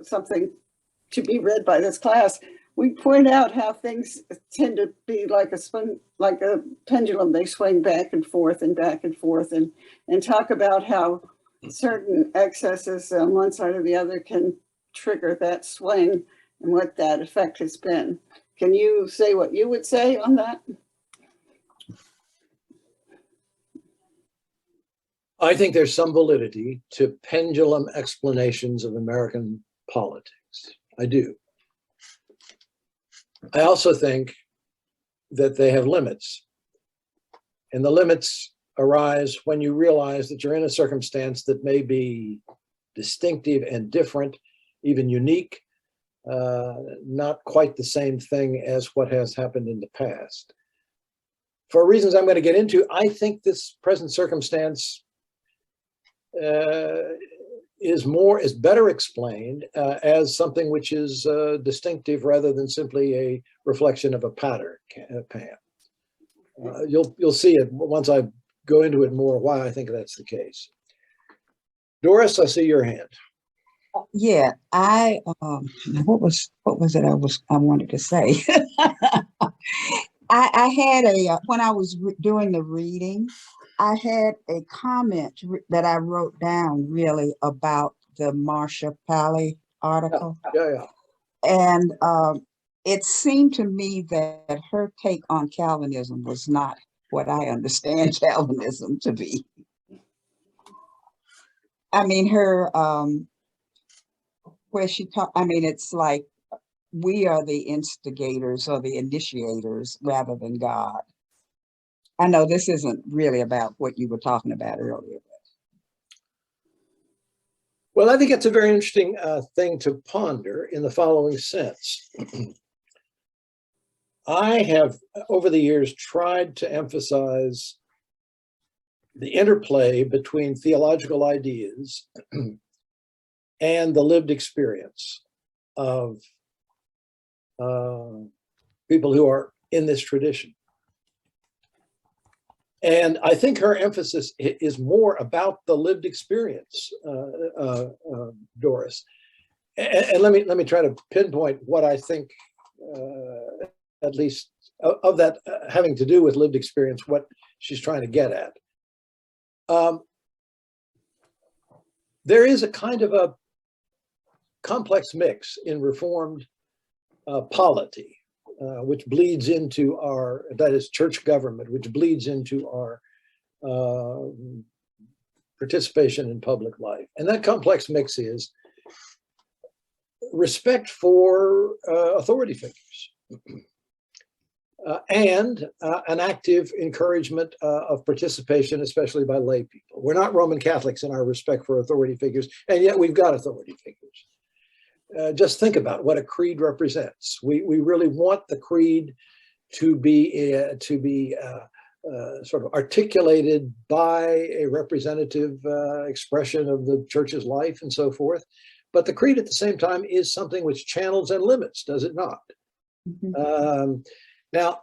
Speaker 3: something to be read by this class, we point out how things tend to be like a pendulum. They swing back and forth and back and forth, and talk about how certain excesses on one side or the other can trigger that swing and what that effect has been. Can you say what you would say on that?
Speaker 2: I think there's some validity to pendulum explanations of American politics. I do. I also think that they have limits. And the limits arise when you realize that you're in a circumstance that may be distinctive and different, even unique, not quite the same thing as what has happened in the past. For reasons I'm going to get into, I think this present circumstance is better explained as something which is distinctive rather than simply a reflection of a pattern, Pam. You'll see it once I go into it more why I think that's the case. Doris, I see your hand.
Speaker 4: Yeah, what was it I wanted to say? I had when I was doing the reading, I had a comment that I wrote down really about the Marsha Pally article.
Speaker 2: Yeah.
Speaker 4: And it seemed to me that her take on Calvinism was not what I understand Calvinism to be. I mean, her, where she talked, I mean, it's like we are the instigators or the initiators rather than God. I know this isn't really about what you were talking about earlier.
Speaker 2: Well, I think it's a very interesting thing to ponder in the following sense. I have, over the years, tried to emphasize the interplay between theological ideas and the lived experience of people who are in this tradition. And I think her emphasis is more about the lived experience, Doris. And let me try to pinpoint what I think, at least of that having to do with lived experience, what she's trying to get at. There is a kind of a complex mix in Reformed polity, which bleeds into our, that is church government, which bleeds into our participation in public life. And that complex mix is respect for authority figures and an active encouragement of participation, especially by lay people. We're not Roman Catholics in our respect for authority figures, and yet we've got authority figures. Just think about what a creed represents. We really want the creed to be sort of articulated by a representative expression of the church's life and so forth. But the creed at the same time is something which channels and limits, does it not? Mm-hmm. Now,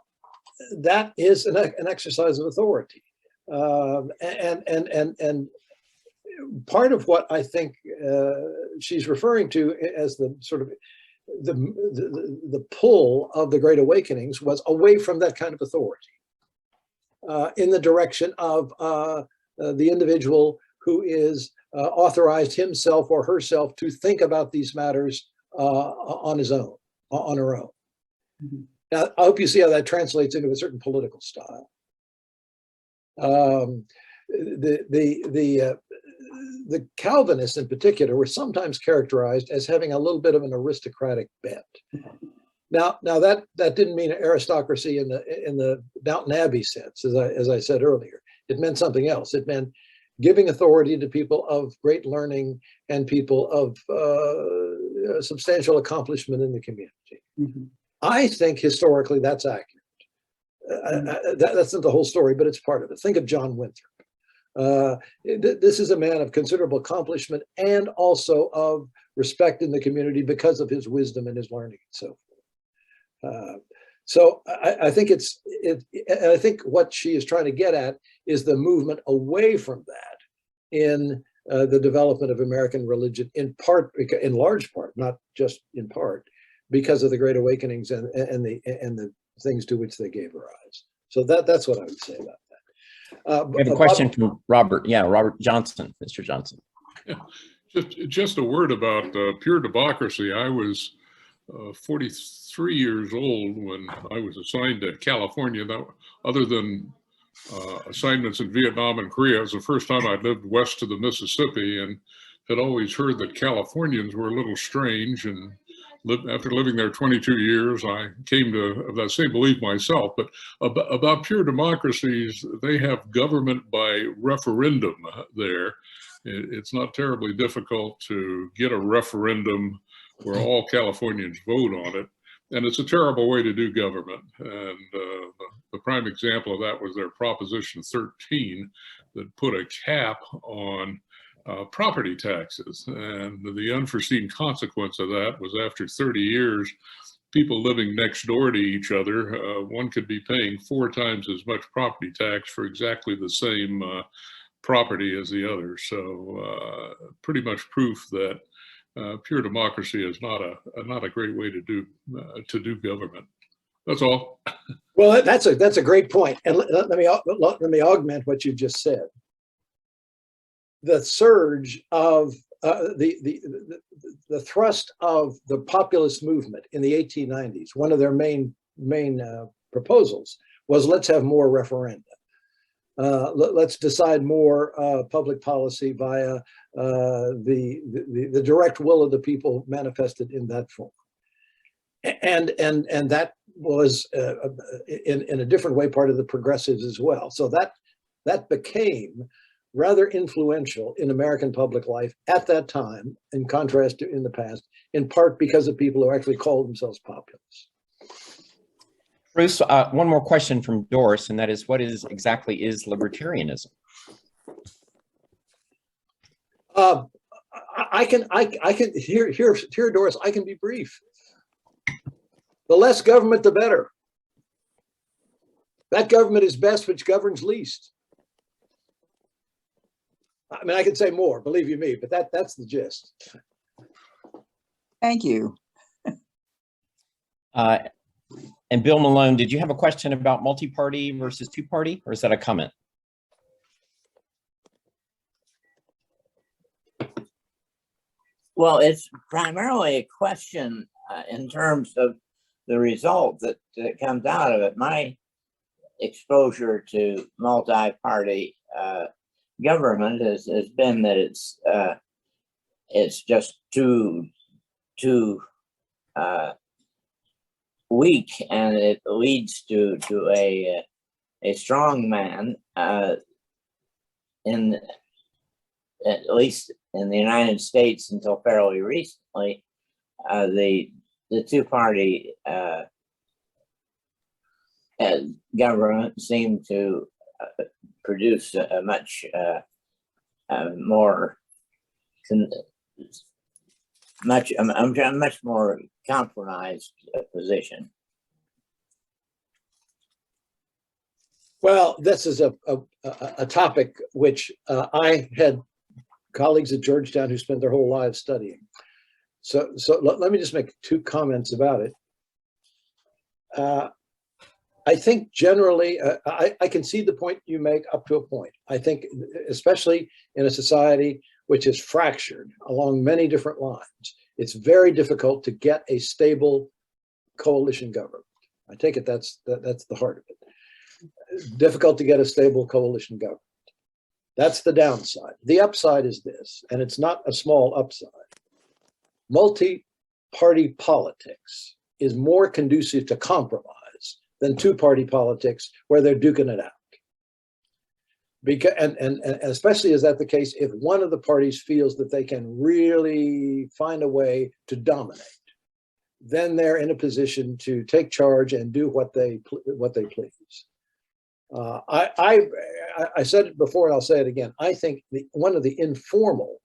Speaker 2: that is an exercise of authority. And part of what I think she's referring to as the sort of the pull of the Great Awakenings was away from that kind of authority in the direction of the individual who is authorized himself or herself to think about these matters on his own, on her own. Mm-hmm. Now, I hope you see how that translates into a certain political style. The Calvinists in particular were sometimes characterized as having a little bit of an aristocratic bent. Now that didn't mean aristocracy in the Downton Abbey sense, as I said earlier. It meant something else. It meant giving authority to people of great learning and people of substantial accomplishment in the community.
Speaker 4: Mm-hmm.
Speaker 2: I think historically that's accurate. That's not the whole story, but it's part of it. Think of John Winthrop. This is a man of considerable accomplishment and also of respect in the community because of his wisdom and his learning and so forth. So I think I think what she is trying to get at is the movement away from that in the development of American religion, in large part, not just in part, because of the Great Awakenings and the things to which they gave rise. So that's what I would say about that.
Speaker 1: We have a question from Robert. Yeah, Robert Johnson, Mr. Johnson.
Speaker 5: Yeah, just a word about pure democracy. I was 43 years old when I was assigned to California. That, other than assignments in Vietnam and Korea, it was the first time I'd lived west of the Mississippi, and had always heard that Californians were a little strange. And after living there 22 years, I came to that same belief myself. But about pure democracies, they have government by referendum there. It's not terribly difficult to get a referendum where all Californians vote on it. And it's a terrible way to do government. And the prime example of that was their Proposition 13 that put a cap on property taxes. And the unforeseen consequence of that was after 30 years, people living next door to each other, one could be paying 4 times as much property tax for exactly the same property as the other. So pretty much proof that pure democracy is not a great way to do government. That's all.
Speaker 2: Well, that's a great point. And let me augment what you just said. The surge of the thrust of the populist movement in the 1890s, one of their main proposals was, let's have more referenda. Let's decide more public policy via the direct will of the people manifested in that form. And that was in a different way part of the progressives as well. So that became rather influential in American public life at that time, in contrast to in the past, in part because of people who actually called themselves populists.
Speaker 1: Bruce, one more question from Doris, and that is, what exactly is libertarianism?
Speaker 2: I can here, Doris, I can be brief. The less government, the better. That government is best which governs least. I mean, I could say more, believe you me, but that's the gist.
Speaker 4: Thank you.
Speaker 1: And Bill Malone, did you have a question about multi-party versus two-party, or is that a comment?
Speaker 6: Well, it's primarily a question in terms of the result that comes out of it. My exposure to multi-party government has been that it's just too weak, and it leads to a strong man in, at least in the United States until fairly recently. The two-party government seemed to produce a much more much more compromised position.
Speaker 2: Well, this is a topic which I had colleagues at Georgetown who spent their whole lives studying. So let me just make 2 comments about it. I think generally, I can see the point you make up to a point. I think especially in a society which is fractured along many different lines, it's very difficult to get a stable coalition government. I take it that's the heart of it. Difficult to get a stable coalition government. That's the downside. The upside is this, and it's not a small upside. Multi-party politics is more conducive to compromise than two-party politics where they're duking it out. Because, and especially is that the case if one of the parties feels that they can really find a way to dominate, then they're in a position to take charge and do what they please. I said it before and I'll say it again. I think one of the informal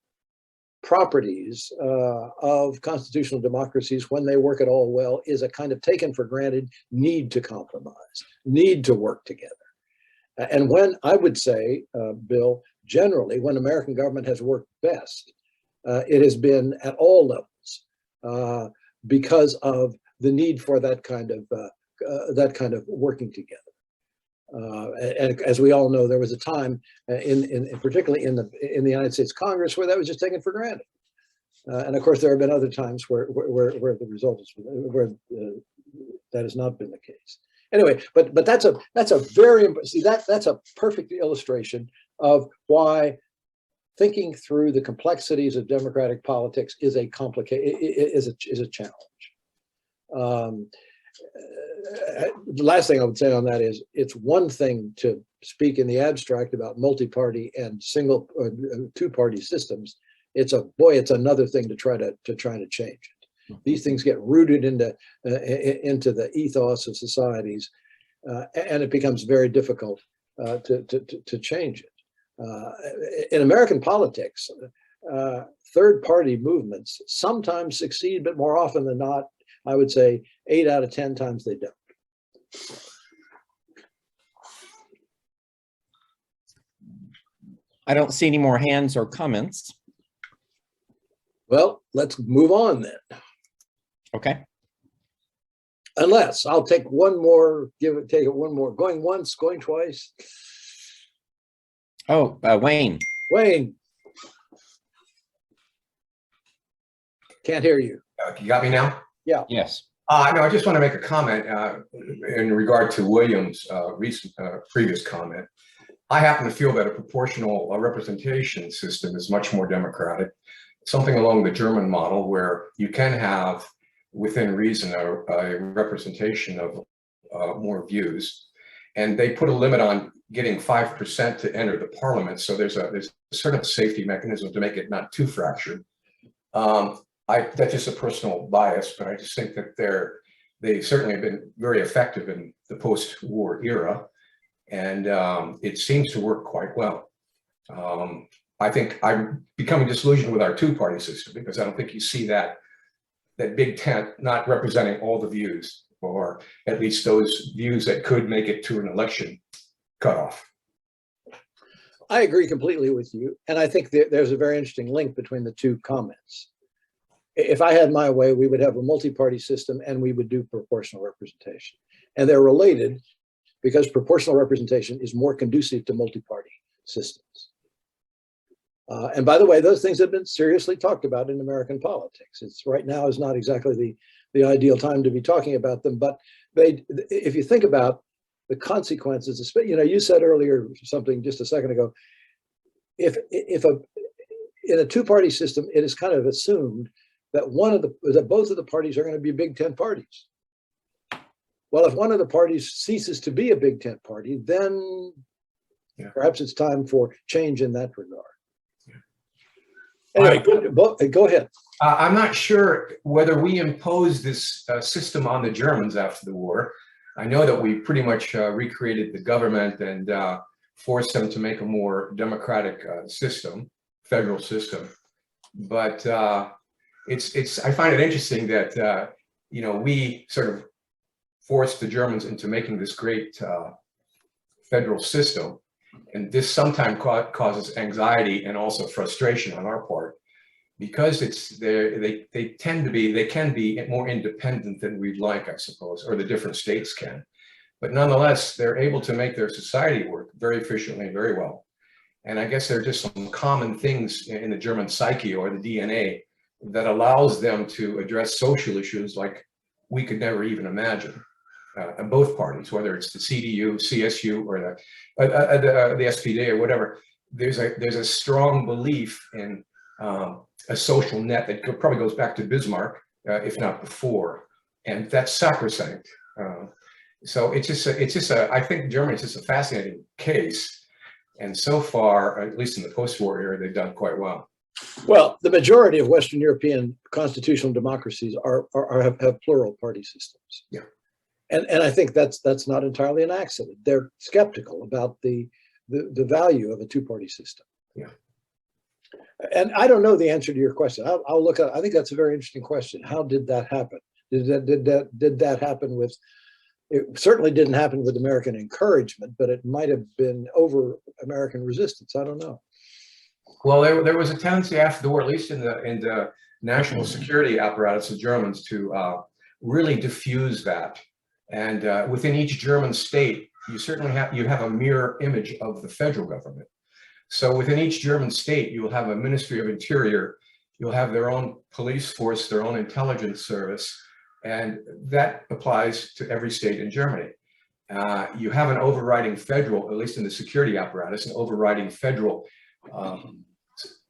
Speaker 2: properties of constitutional democracies, when they work at all well, is a kind of taken for granted need to compromise, need to work together. And when I would say, Bill, generally, when American government has worked best, it has been at all levels because of the need for that kind of working together. And as we all know, there was a time, particularly in the United States Congress, where that was just taken for granted. And of course, there have been other times where the result is where that has not been the case. Anyway, but that's a very that's a perfect illustration of why thinking through the complexities of democratic politics is a challenge. The last thing I would say on that is it's one thing to speak in the abstract about multi-party and single or two-party systems. It's another thing to try to change it. These things get rooted into the ethos of societies, and it becomes very difficult to change it. In American politics, third-party movements sometimes succeed, but more often than not, I would say 8 out of 10 times they don't.
Speaker 1: I don't see any more hands or comments.
Speaker 2: Well, let's move on then.
Speaker 1: Okay.
Speaker 2: Unless I'll take one more, take it one more. Going once, going twice.
Speaker 1: Oh, Wayne.
Speaker 2: Wayne. Can't hear you.
Speaker 7: You got me now?
Speaker 2: Yeah.
Speaker 1: Yes.
Speaker 7: No, I just want to make a comment in regard to William's previous comment. I happen to feel that a proportional representation system is much more democratic, something along the German model where you can have, within reason, a representation of more views. And they put a limit on getting 5% to enter the parliament. So there's a sort of safety mechanism to make it not too fractured. That's just a personal bias, but I just think that they certainly have been very effective in the post-war era, and it seems to work quite well. I think I'm becoming disillusioned with our two-party system because I don't think you see that big tent not representing all the views, or at least those views that could make it to an election cutoff.
Speaker 2: I agree completely with you, and I think there's a very interesting link between the two comments. If I had my way, we would have a multi-party system and we would do proportional representation. And they're related because proportional representation is more conducive to multi-party systems. And by the way, those things have been seriously talked about in American politics. It's right now is not exactly the ideal time to be talking about them, but if you think about the consequences, you said earlier something just a second ago, in a two-party system, it is kind of assumed that both of the parties are going to be Big Tent parties. Well, if one of the parties ceases to be a Big Tent party, then perhaps it's time for change in that regard. Anyway, go ahead.
Speaker 7: I'm not sure whether we imposed this system on the Germans after the war. I know that we pretty much recreated the government and forced them to make a more democratic system, federal system. But I find it interesting that we sort of forced the Germans into making this great federal system, and this sometimes causes anxiety and also frustration on our part because they can be more independent than we'd like, I suppose, or the different states can, but nonetheless they're able to make their society work very efficiently, very well. And I guess there are just some common things in the German psyche or the DNA that allows them to address social issues like we could never even imagine. In both parties, whether it's the CDU, CSU, or the SPD or whatever, there's a strong belief in a social net that probably goes back to Bismarck, if not before. and that's sacrosanct. So I think Germany is just a fascinating case. And so far, at least in the post-war era, they've done quite well.
Speaker 2: Well, the majority of Western European constitutional democracies have plural party systems.
Speaker 7: Yeah.
Speaker 2: And I think that's not entirely an accident. They're skeptical about the value of a two-party system.
Speaker 7: Yeah.
Speaker 2: And I don't know the answer to your question. I'll look at. I think that's a very interesting question. How did that happen? Did that happen with? It certainly didn't happen with American encouragement, but it might have been over American resistance. I don't know.
Speaker 7: Well, there was a tendency after the war, at least in the national security apparatus of Germans, to really diffuse that. And within each German state, you certainly have a mirror image of the federal government. So within each German state, you'll have a Ministry of Interior, you'll have their own police force, their own intelligence service, and that applies to every state in Germany. You have an overriding federal, at least in the security apparatus, an overriding federal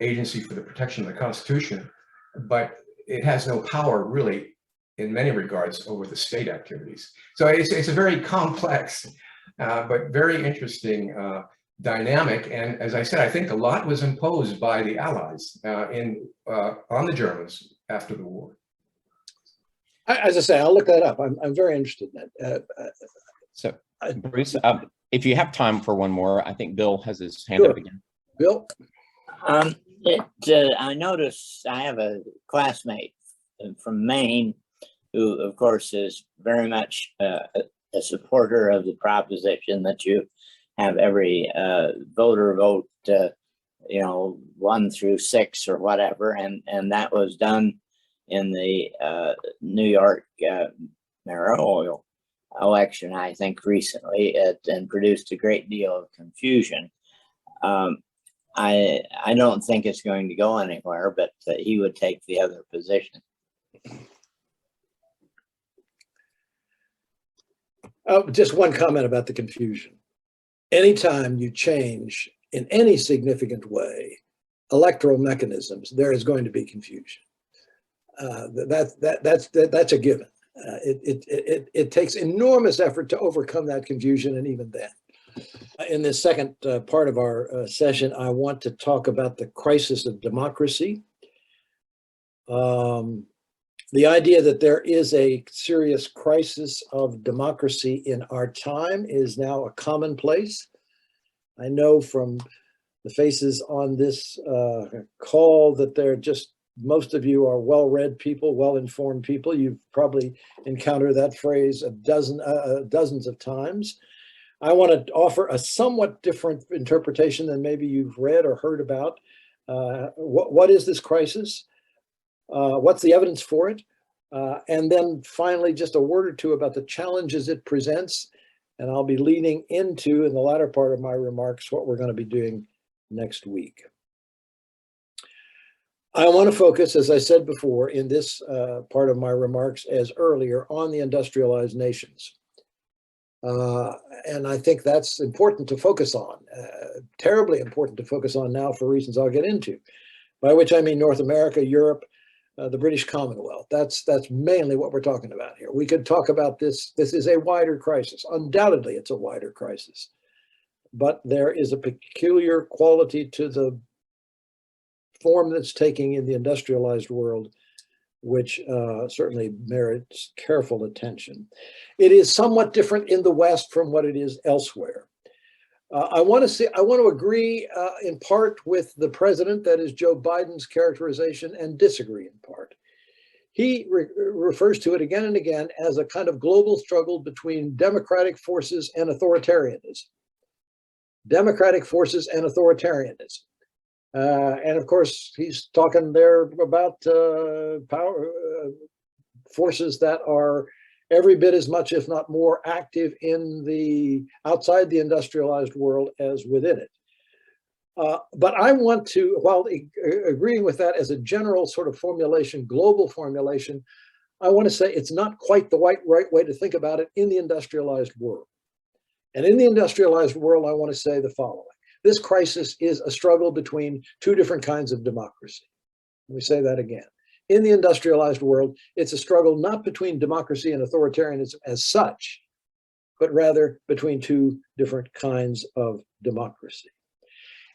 Speaker 7: agency for the protection of the Constitution, but it has no power really in many regards over the state activities. So it's a very complex but very interesting dynamic. And as I said, I think a lot was imposed by the Allies on the Germans after the war.
Speaker 2: As I say, I'll look that up. I'm very interested in that.
Speaker 1: So, Bruce, if you have time for one more, I think Bill has his hand
Speaker 2: Sure.
Speaker 1: up again.
Speaker 2: Bill?
Speaker 6: I noticed I have a classmate from Maine who, of course, is very much a supporter of the proposition that you have every voter vote, 1 through 6 or whatever, and that was done in the New York mayoral election, I think, recently, and produced a great deal of confusion. I don't think it's going to go anywhere, but he would take the other position.
Speaker 2: Just one comment about the confusion. Anytime you change in any significant way electoral mechanisms, there is going to be confusion. That's a given. It takes enormous effort to overcome that confusion, and even then. In this second part of our session, I want to talk about the crisis of democracy. The idea that there is a serious crisis of democracy in our time is now a commonplace. I know from the faces on this call that they're just, most of you are well-read people, well-informed people. You've probably encountered that phrase dozens of times. I want to offer a somewhat different interpretation than maybe you've read or heard about. What is this crisis? What's the evidence for it? And then finally, just a word or two about the challenges it presents. And I'll be leading into, in the latter part of my remarks, what we're going to be doing next week. I want to focus, as I said before, in this part of my remarks as earlier, on the industrialized nations. And I think that's important to focus on, terribly important to focus on now for reasons I'll get into, by which I mean North America, Europe, the British Commonwealth. That's mainly what we're talking about here. We could talk about this. This is a wider crisis. Undoubtedly, it's a wider crisis. But there is a peculiar quality to the form that's taking in the industrialized world, which certainly merits careful attention. It is somewhat different in the West from what it is elsewhere. I want to agree in part with the president, that is Joe Biden's characterization, and disagree in part. He refers to it again and again as a kind of global struggle between democratic forces and authoritarianism. Democratic forces and authoritarianism. And of course, he's talking there about power forces that are every bit as much, if not more, active in the outside the industrialized world as within it. But I want to, while agreeing with that as a general sort of formulation, global formulation, I want to say it's not quite the right way to think about it in the industrialized world. And in the industrialized world, I want to say the following. This crisis is a struggle between two different kinds of democracy. Let me say that again. In the industrialized world, it's a struggle not between democracy and authoritarianism as such, but rather between two different kinds of democracy.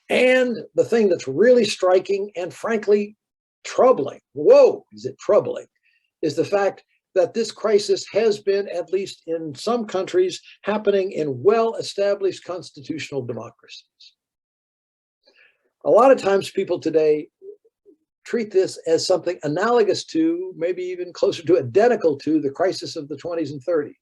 Speaker 2: And the thing that's really striking and frankly troubling, whoa, is it troubling, is the fact that this crisis has been, at least in some countries, happening in well-established constitutional democracies. A lot of times people today treat this as something analogous to, maybe even closer to, identical to the crisis of the 20s and 30s.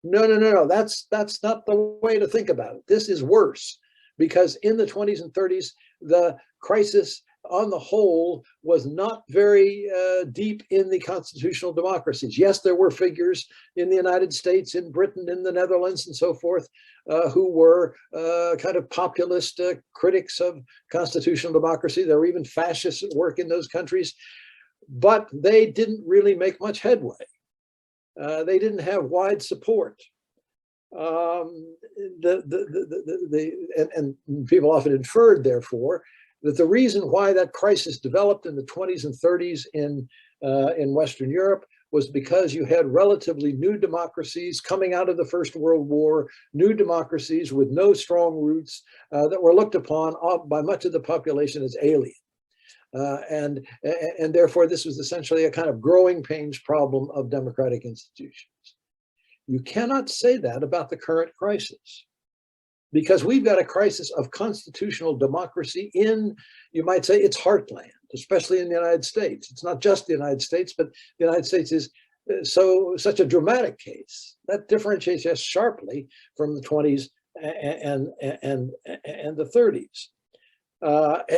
Speaker 2: No, that's not the way to think about it. This is worse, because in the 20s and 30s, the crisis on the whole was not very deep in the constitutional democracies. Yes, there were figures in the United States, in Britain, in the Netherlands, and so forth, who were kind of populist critics of constitutional democracy. There were even fascists at work in those countries, but they didn't really make much headway. They didn't have wide support. And people often inferred, therefore, that the reason why that crisis developed in the 20s and 30s in Western Europe was because you had relatively new democracies coming out of the First World War, new democracies with no strong roots that were looked upon by much of the population as alien. And therefore, this was essentially a kind of growing pains problem of democratic institutions. You cannot say that about the current crisis, because we've got a crisis of constitutional democracy in, you might say, its heartland, especially in the United States. It's not just the United States, but the United States is such a dramatic case. That differentiates us sharply from the 20s and the 30s.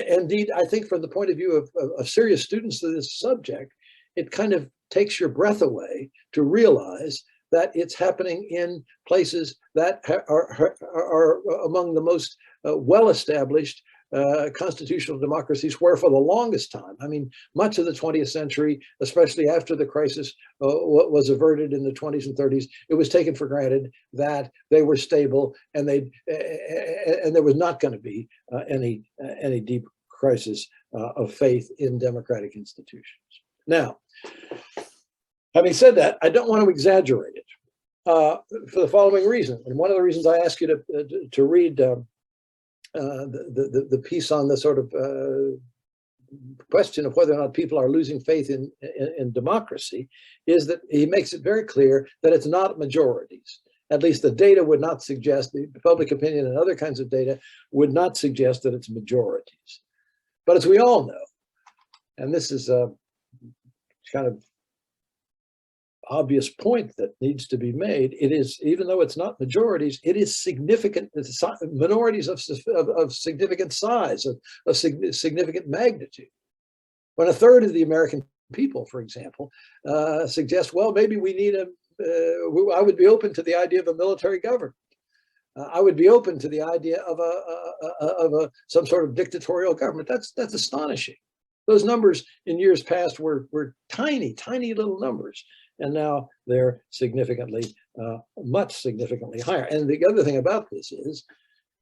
Speaker 2: Indeed, I think from the point of view of serious students of this subject, it kind of takes your breath away to realize that it's happening in places that are among the most well-established constitutional democracies, where for the longest time, I mean, much of the 20th century, especially after the crisis was averted in the 20s and 30s, it was taken for granted that they were stable, and and there was not going to be any deep crisis of faith in democratic institutions. Now, having said that, I don't want to exaggerate it for the following reason. And one of the reasons I ask you to read the piece on the sort of question of whether or not people are losing faith in democracy is that he makes it very clear that it's not majorities. At least the data would not suggest, the public opinion and other kinds of data would not suggest that it's majorities. But as we all know, and this is a kind of obvious point that needs to be made, it is, even though it's not majorities, it is significant, minorities of significant size, of significant magnitude. When a third of the American people, for example, suggest, well, maybe we need I would be open to the idea of a military government. I would be open to the idea of some sort of dictatorial government. That's astonishing. Those numbers in years past were tiny, tiny little numbers. And now they're significantly, much significantly higher. And the other thing about this is,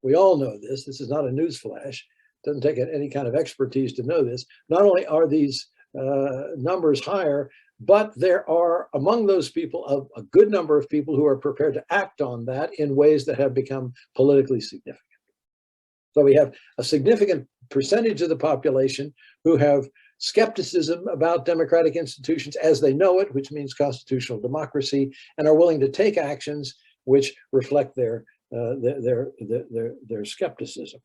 Speaker 2: we all know this. This is not a news flash. It doesn't take any kind of expertise to know this. Not only are these numbers higher, but there are among those people a good number of people who are prepared to act on that in ways that have become politically significant. So we have a significant percentage of the population who have skepticism about democratic institutions as they know it, which means constitutional democracy, and are willing to take actions which reflect their skepticism.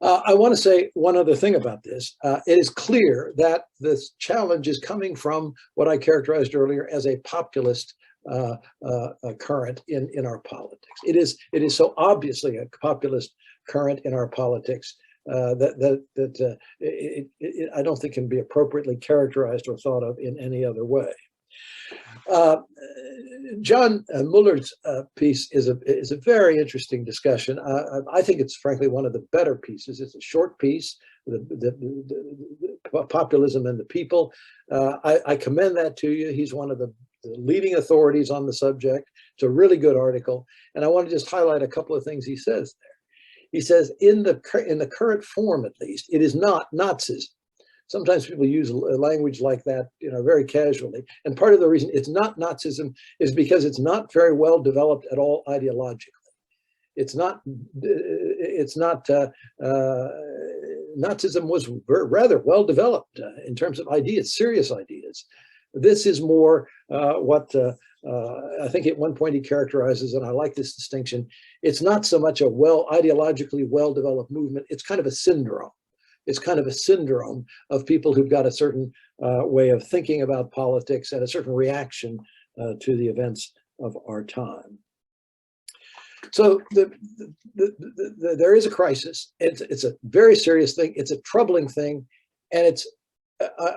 Speaker 2: I want to say one other thing about this. It is clear that this challenge is coming from what I characterized earlier as a populist current in our politics. It is so obviously a populist current in our politics that I don't think can be appropriately characterized or thought of in any other way. John Muller's piece is a very interesting discussion. I think it's frankly one of the better pieces. It's a short piece, the populism and the people. I commend that to you. He's one of the leading authorities on the subject. It's a really good article, and I want to just highlight a couple of things he says there. He says, in the current form, at least, it is not Nazism. Sometimes people use language like that, very casually. And part of the reason it's not Nazism is because it's not very well developed at all ideologically. Nazism was rather well developed in terms of ideas, serious ideas. This is more what I think at one point he characterizes, and I like this distinction, it's not so much a ideologically well-developed movement, it's kind of a syndrome. It's kind of a syndrome of people who've got a certain way of thinking about politics and a certain reaction to the events of our time. So there is a crisis. It's a very serious thing. It's a troubling thing. And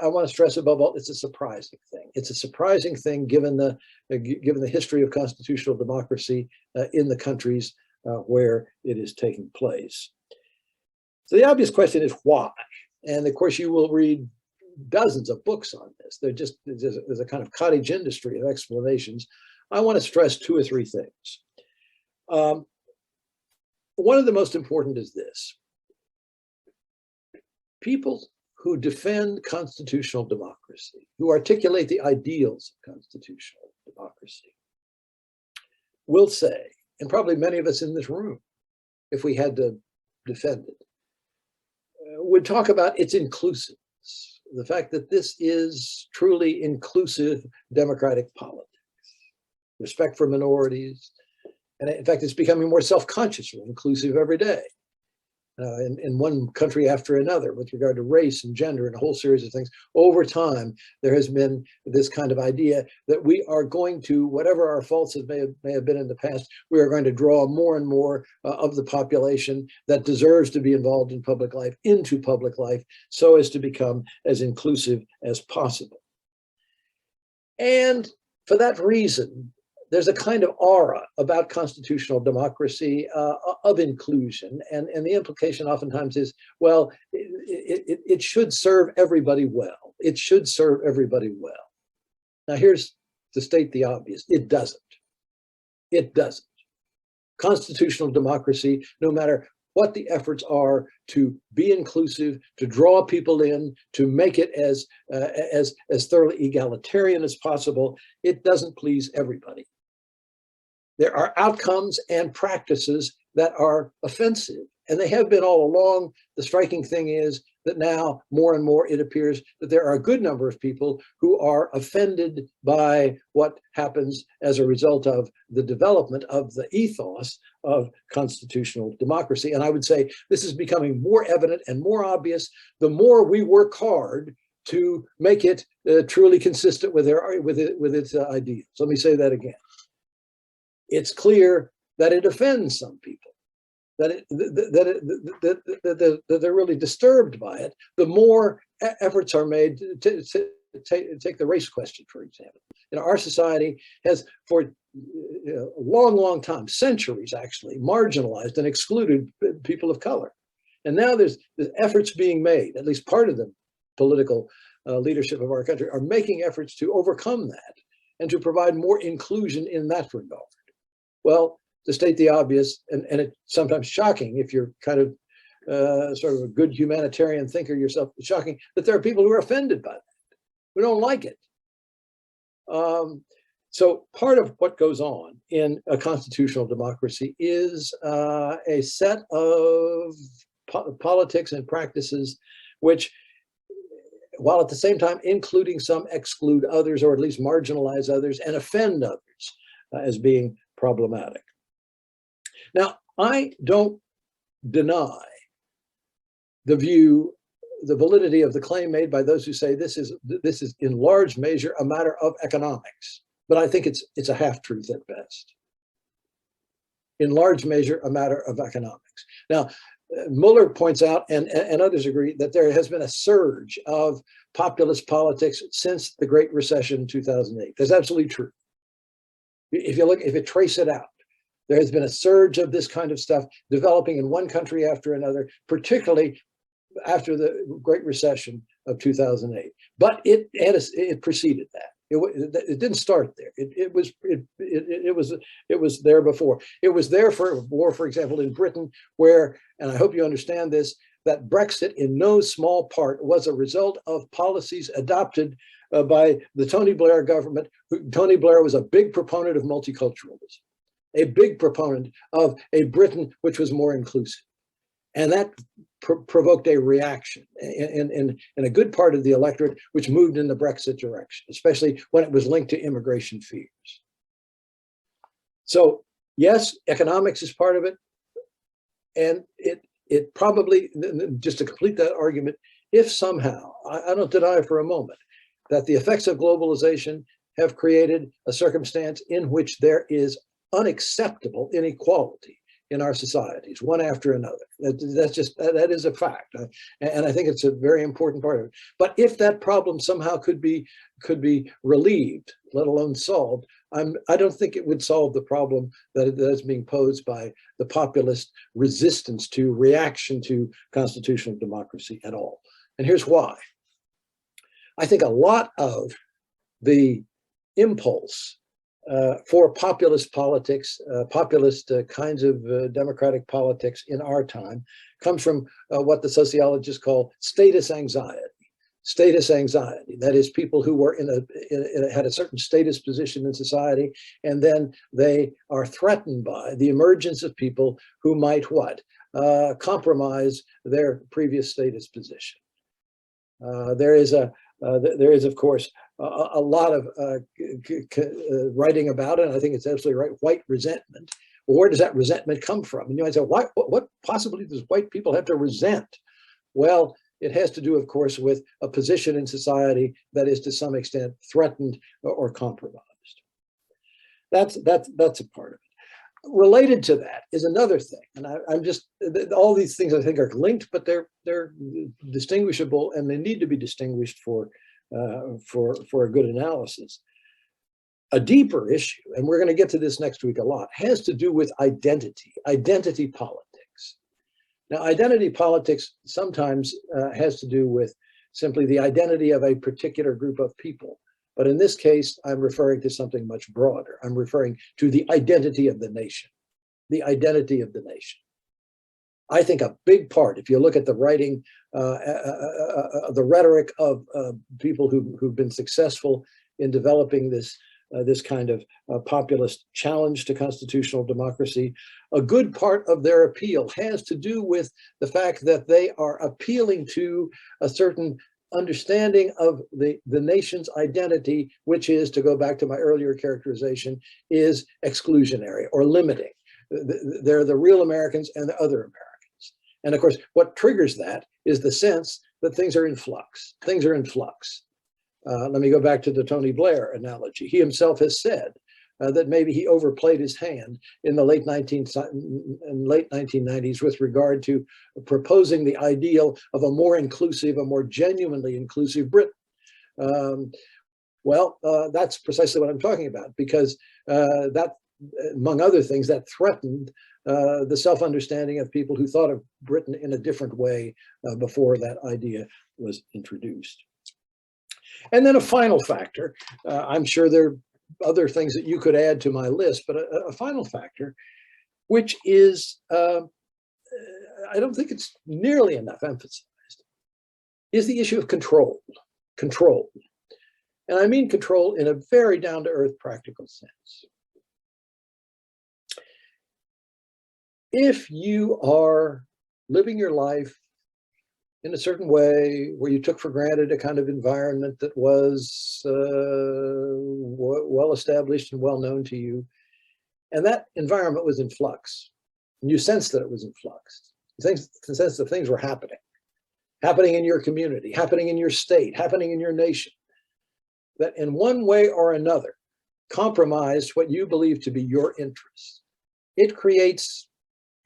Speaker 2: I want to stress above all, it's a surprising thing. It's a surprising thing given the history of constitutional democracy in the countries where it is taking place. So the obvious question is why? And of course, you will read dozens of books on this. There's a kind of cottage industry of explanations. I want to stress two or three things. One of the most important is this. People who defend constitutional democracy, who articulate the ideals of constitutional democracy, will say, and probably many of us in this room, if we had to defend it, would talk about its inclusiveness, the fact that this is truly inclusive democratic politics, respect for minorities, and in fact, it's becoming more self-conscious and inclusive every day. In one country after another, with regard to race and gender and a whole series of things, over time, there has been this kind of idea that we are going to, whatever our faults may have been in the past, we are going to draw more and more of the population that deserves to be involved in public life into public life so as to become as inclusive as possible. And for that reason, there's a kind of aura about constitutional democracy of inclusion. And the implication oftentimes is, well, it should serve everybody well. It should serve everybody well. Now, here's to state the obvious. It doesn't. It doesn't. Constitutional democracy, no matter what the efforts are to be inclusive, to draw people in, to make it as thoroughly egalitarian as possible, it doesn't please everybody. There are outcomes and practices that are offensive, and they have been all along. The striking thing is that now more and more it appears that there are a good number of people who are offended by what happens as a result of the development of the ethos of constitutional democracy. And I would say this is becoming more evident and more obvious the more we work hard to make it truly consistent with its ideals. Let me say that again. It's clear that it offends some people, that they're really disturbed by it. The more efforts are made to take the race question, for example. Our society has for a long time, centuries actually, marginalized and excluded people of color. And now there's efforts being made, at least part of the political leadership of our country are making efforts to overcome that and to provide more inclusion in that regard. Well, to state the obvious, and it's sometimes shocking if you're kind of sort of a good humanitarian thinker yourself, it's shocking that there are people who are offended by that, who don't like it. So part of what goes on in a constitutional democracy is a set of politics and practices which, while at the same time including some, exclude others, or at least marginalize others and offend others as being problematic. Now, I don't deny the validity of the claim made by those who say this is in large measure a matter of economics, but I think it's a half-truth at best. In large measure, a matter of economics. Now, Muller points out, and others agree, that there has been a surge of populist politics since the Great Recession in 2008. That's absolutely true. If you trace it out, there has been a surge of this kind of stuff developing in one country after another, particularly after the Great Recession of 2008. But it preceded that. It didn't start there. It was there before. It was there for example, in Britain, where, and I hope you understand this, that Brexit in no small part was a result of policies adopted by the Tony Blair government. Tony Blair was a big proponent of multiculturalism, a big proponent of a Britain which was more inclusive. And that provoked a reaction in a good part of the electorate, which moved in the Brexit direction, especially when it was linked to immigration fears. So yes, economics is part of it. And it probably, just to complete that argument, if somehow, I don't deny for a moment, that the effects of globalization have created a circumstance in which there is unacceptable inequality in our societies, one after another. That is a fact. And I think it's a very important part of it. But if that problem somehow could be relieved, let alone solved, I don't think it would solve the problem that is being posed by the populist resistance to, reaction to constitutional democracy at all. And here's why. I think a lot of the impulse for populist politics, populist kinds of democratic politics in our time comes from what the sociologists call status anxiety. Status anxiety, that is, people who were had a certain status position in society, and then they are threatened by the emergence of people who might what? Compromise their previous status position. There is, of course, a lot of writing about it, and I think it's absolutely right, white resentment. Well, where does that resentment come from? And you might say, what possibly does white people have to resent? Well, it has to do, of course, with a position in society that is to some extent threatened or compromised. That's a part of it. Related to that is another thing, and I'm just, all these things I think are linked, but they're distinguishable, and they need to be distinguished for a good analysis. A deeper issue, and we're going to get to this next week a lot, has to do with identity politics. Now, identity politics sometimes has to do with simply the identity of a particular group of people. But in this case, I'm referring to something much broader. I'm referring to the identity of the nation, the identity of the nation. I think a big part, if you look at the writing, the rhetoric of people who've been successful in developing this kind of populist challenge to constitutional democracy, a good part of their appeal has to do with the fact that they are appealing to a certain understanding of the nation's identity, which is, to go back to my earlier characterization, is exclusionary or limiting. They're the real Americans and the other Americans. And of course, what triggers that is the sense that things are in flux. Things are in flux. Let me go back to the Tony Blair analogy. He himself has said that maybe he overplayed his hand in the late 1990s with regard to proposing the ideal of a more inclusive, a more genuinely inclusive Britain. That's precisely what I'm talking about, because that, among other things, that threatened the self-understanding of people who thought of Britain in a different way before that idea was introduced. And then a final factor, I'm sure there are other things that you could add to my list, but a final factor, which is, I don't think it's nearly enough emphasized, is the issue of control. Control. And I mean control in a very down-to-earth practical sense. If you are living your life in a certain way where you took for granted a kind of environment that was well established and well known to you, and that environment was in flux, and you sensed that it was in flux, you sensed that things were happening in your community, happening in your state, happening in your nation, that in one way or another compromised what you believe to be your interests. It creates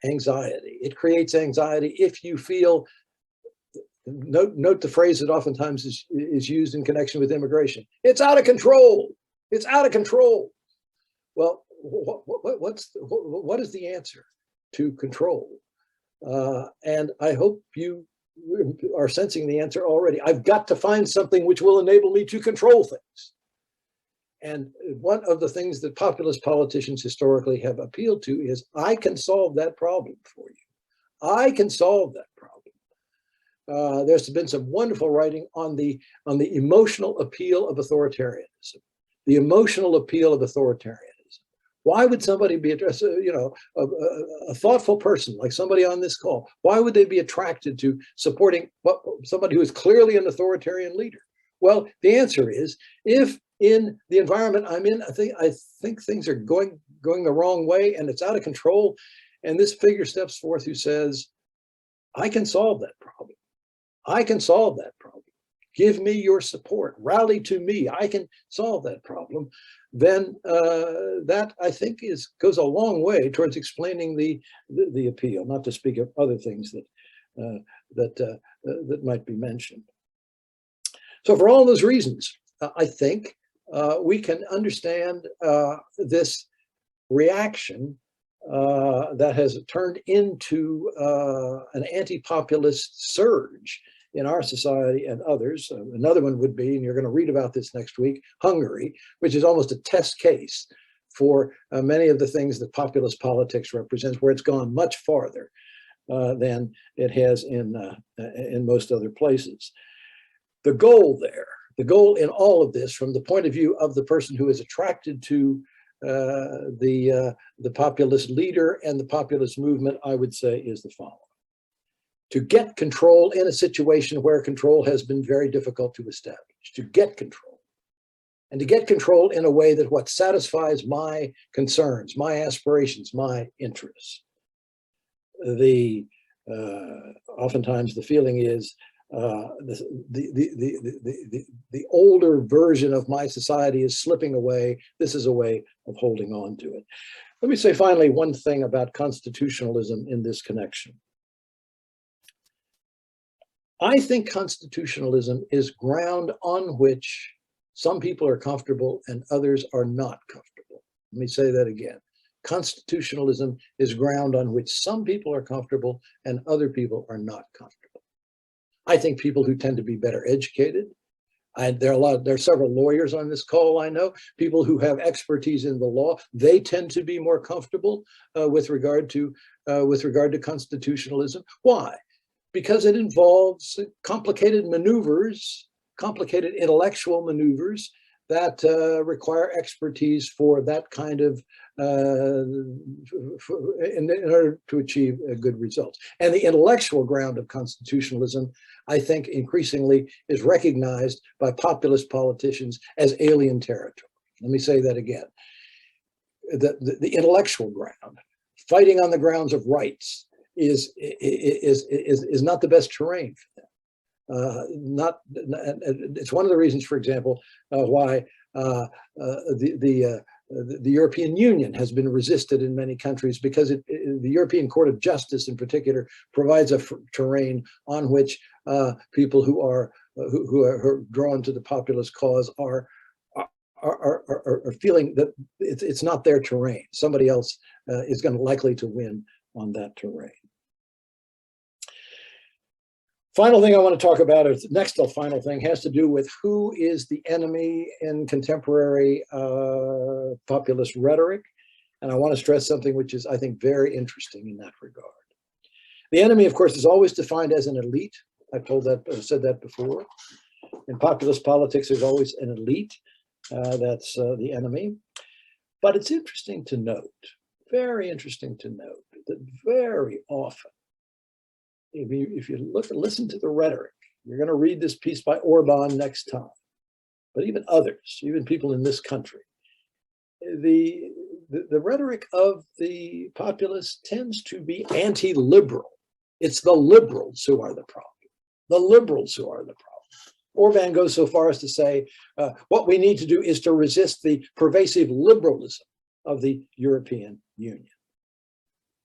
Speaker 2: anxiety. It creates anxiety if you feel, note the phrase that oftentimes is used in connection with immigration. It's out of control. It's out of control. Well, what is the answer to control? And I hope you are sensing the answer already. I've got to find something which will enable me to control things. And one of the things that populist politicians historically have appealed to is, I can solve that problem for you. I can solve that problem. there's been some wonderful writing on the emotional appeal of authoritarianism, the emotional appeal of authoritarianism. Why would somebody be, a thoughtful person like somebody on this call, why would they be attracted to supporting somebody who is clearly an authoritarian leader? Well, the answer is, if in the environment I'm in, I think things are going the wrong way and it's out of control, and this figure steps forth who says, I can solve that problem. I can solve that problem. Give me your support. Rally to me. I can solve that problem. Then that, I think, goes a long way towards explaining the appeal. Not to speak of other things that might be mentioned. So, for all those reasons, I think we can understand this reaction that has turned into an anti-populist surge in our society and others. Another one would be, and you're going to read about this next week, Hungary, which is almost a test case for many of the things that populist politics represents, where it's gone much farther than it has in most other places. The goal in all of this, from the point of view of the person who is attracted to the populist leader and the populist movement, I would say, is the following: to get control in a situation where control has been very difficult to establish, to get control, and to get control in a way that what satisfies my concerns, my aspirations, my interests. Oftentimes the feeling is the older version of my society is slipping away. This is a way of holding on to it. Let me say finally one thing about constitutionalism in this connection. I think constitutionalism is ground on which some people are comfortable and others are not comfortable. Let me say that again. Constitutionalism is ground on which some people are comfortable and other people are not comfortable. I think people who tend to be better educated, there are several lawyers on this call, I know, people who have expertise in the law, they tend to be more comfortable with regard to constitutionalism. Why? Because it involves complicated maneuvers, complicated intellectual maneuvers that require expertise for that kind of, in order to achieve good results. And the intellectual ground of constitutionalism, I think, increasingly is recognized by populist politicians as alien territory. Let me say that again. The intellectual ground, fighting on the grounds of rights, is not the best terrain for them. It's one of the reasons, for example, why the European Union has been resisted in many countries, because the European Court of Justice, in particular, provides a terrain on which people who are drawn to the populist cause are feeling that it's not their terrain. Somebody else is likely to win on that terrain. Final thing I want to talk about, or next final thing, has to do with who is the enemy in contemporary populist rhetoric. And I want to stress something which is, I think, very interesting in that regard. The enemy, of course, is always defined as an elite. I've said that before. In populist politics, there's always an elite that's the enemy. But it's interesting to note, very interesting to note, that very often, if you listen to the rhetoric, you're going to read this piece by Orban next time, but even others, even people in this country, the rhetoric of the populists tends to be anti-liberal. It's the liberals who are the problem. The liberals who are the problem. Orban goes so far as to say, what we need to do is to resist the pervasive liberalism of the European Union.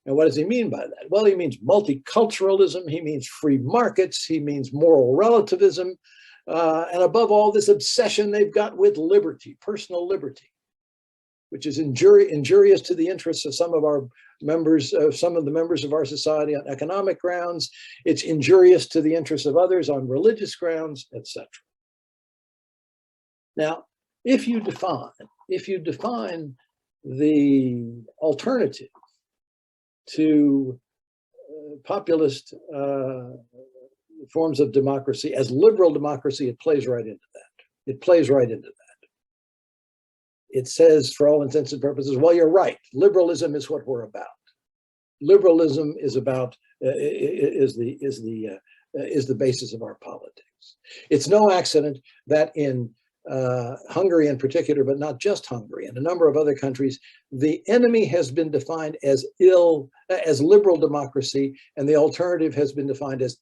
Speaker 2: And what does he mean by that? Well, he means multiculturalism, he means free markets, he means moral relativism, and above all, this obsession they've got with liberty, personal liberty, which is injurious to the interests of some of the members of our society on economic grounds. It's injurious to the interests of others on religious grounds, etc. Now, if you define the alternative to populist forms of democracy as liberal democracy, it plays right into that. It plays right into that. It says, for all intents and purposes, well, you're right. Liberalism is what we're about. Liberalism is about is the basis of our politics. It's no accident that in Hungary in particular, but not just Hungary, and a number of other countries, the enemy has been defined as liberal democracy, and the alternative has been defined as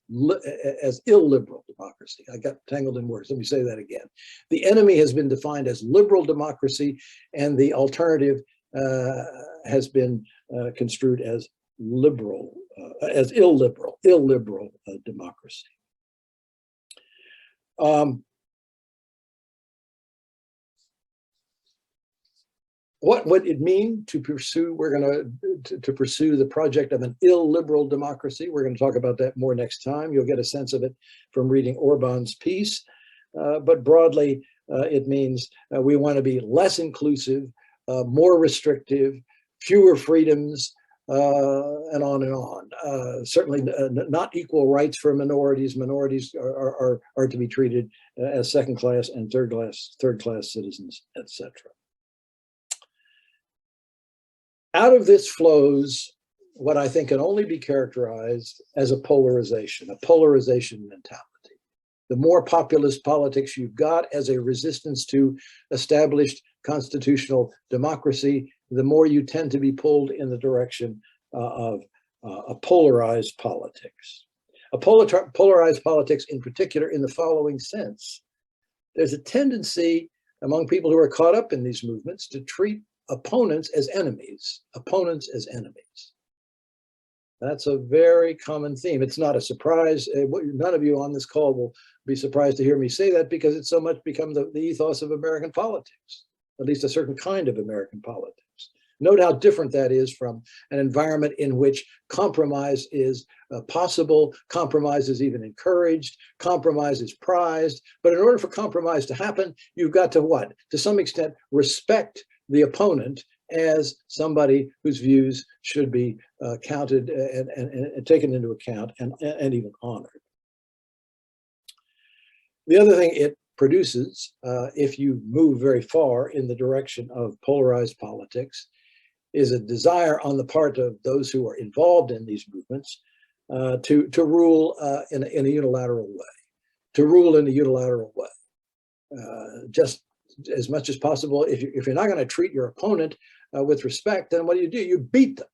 Speaker 2: illiberal democracy. I got tangled in words. Let me say that again. The enemy has been defined as liberal democracy, and the alternative has been construed as illiberal democracy. What would it mean to pursue? We're going to pursue the project of an illiberal democracy. We're going to talk about that more next time. You'll get a sense of it from reading Orban's piece. But broadly, it means we want to be less inclusive, more restrictive, fewer freedoms, and on and on. Certainly not equal rights for minorities. Minorities are to be treated as second class and third class citizens, etc. Out of this flows what I think can only be characterized as a polarization mentality. The more populist politics you've got as a resistance to established constitutional democracy, the more you tend to be pulled in the direction of a polarized politics. A polarized politics in particular in the following sense. There's a tendency among people who are caught up in these movements to treat opponents as enemies, That's a very common theme. It's not a surprise. None of you on this call will be surprised to hear me say that because it's so much become the ethos of American politics, at least a certain kind of American politics. Note how different that is from an environment in which compromise is possible, compromise is even encouraged, compromise is prized. But in order for compromise to happen, you've got to what? To some extent, respect the opponent as somebody whose views should be counted and taken into account and even honored. The other thing it produces, if you move very far in the direction of polarized politics, is a desire on the part of those who are involved in these movements to rule in a unilateral way. Just as much as possible. If you're not going to treat your opponent with respect, then what do? You beat them.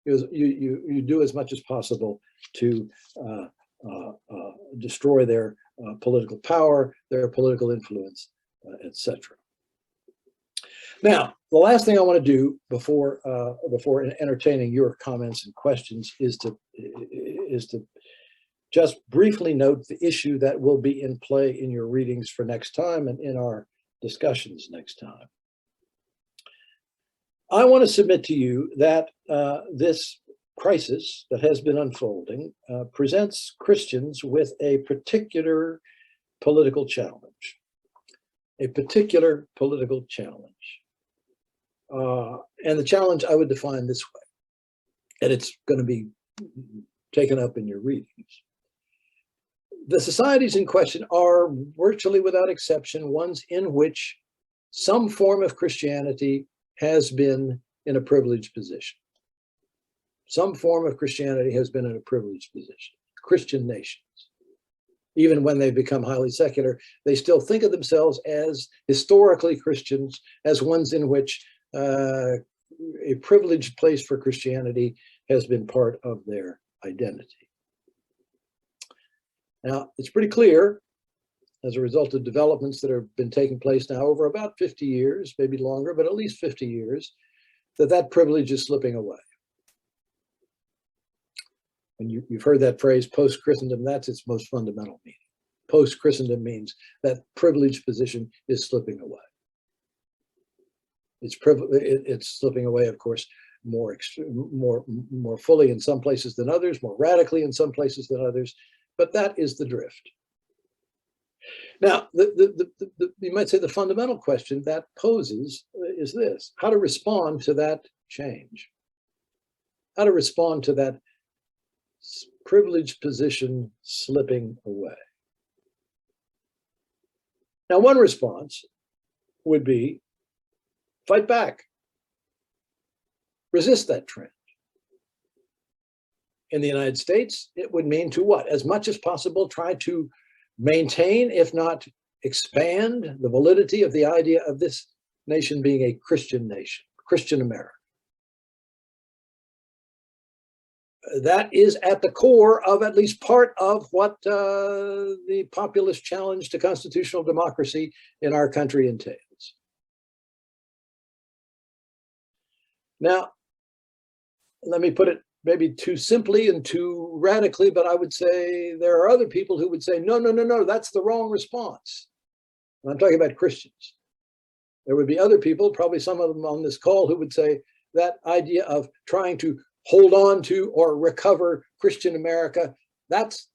Speaker 2: You do as much as possible to destroy their political power, their political influence, etc. Now, the last thing I want to do before entertaining your comments and questions is to just briefly note the issue that will be in play in your readings for next time and in our discussions next time. I want to submit to you that this crisis that has been unfolding presents Christians with a particular political challenge. And the challenge I would define this way, and it's going to be taken up in your readings. The societies in question are virtually without exception ones in which some form of Christianity has been in a privileged position. Christian nations, even when they become highly secular, they still think of themselves as historically Christians, as ones in which a privileged place for Christianity has been part of their identity. Now, it's pretty clear, as a result of developments that have been taking place now over about 50 years, maybe longer, but at least 50 years, that privilege is slipping away. And you've heard that phrase, post-Christendom, that's its most fundamental meaning. Post-Christendom means that privileged position is slipping away. It's slipping away, of course, more fully in some places than others, more radically in some places than others, but that is the drift. Now, you might say the fundamental question that poses is this: how to respond to that change? How to respond to that privileged position slipping away. Now, one response would be fight back, resist that trend. In the United States, it would mean to what? As much as possible, try to maintain, if not expand, the validity of the idea of this nation being a Christian nation, Christian America. That is at the core of at least part of what the populist challenge to constitutional democracy in our country entails. Now, let me put it maybe too simply and too radically, but I would say there are other people who would say, no, no, no, no, that's the wrong response. And I'm talking about Christians. There would be other people, probably some of them on this call, who would say that idea of trying to hold on to or recover Christian America, that's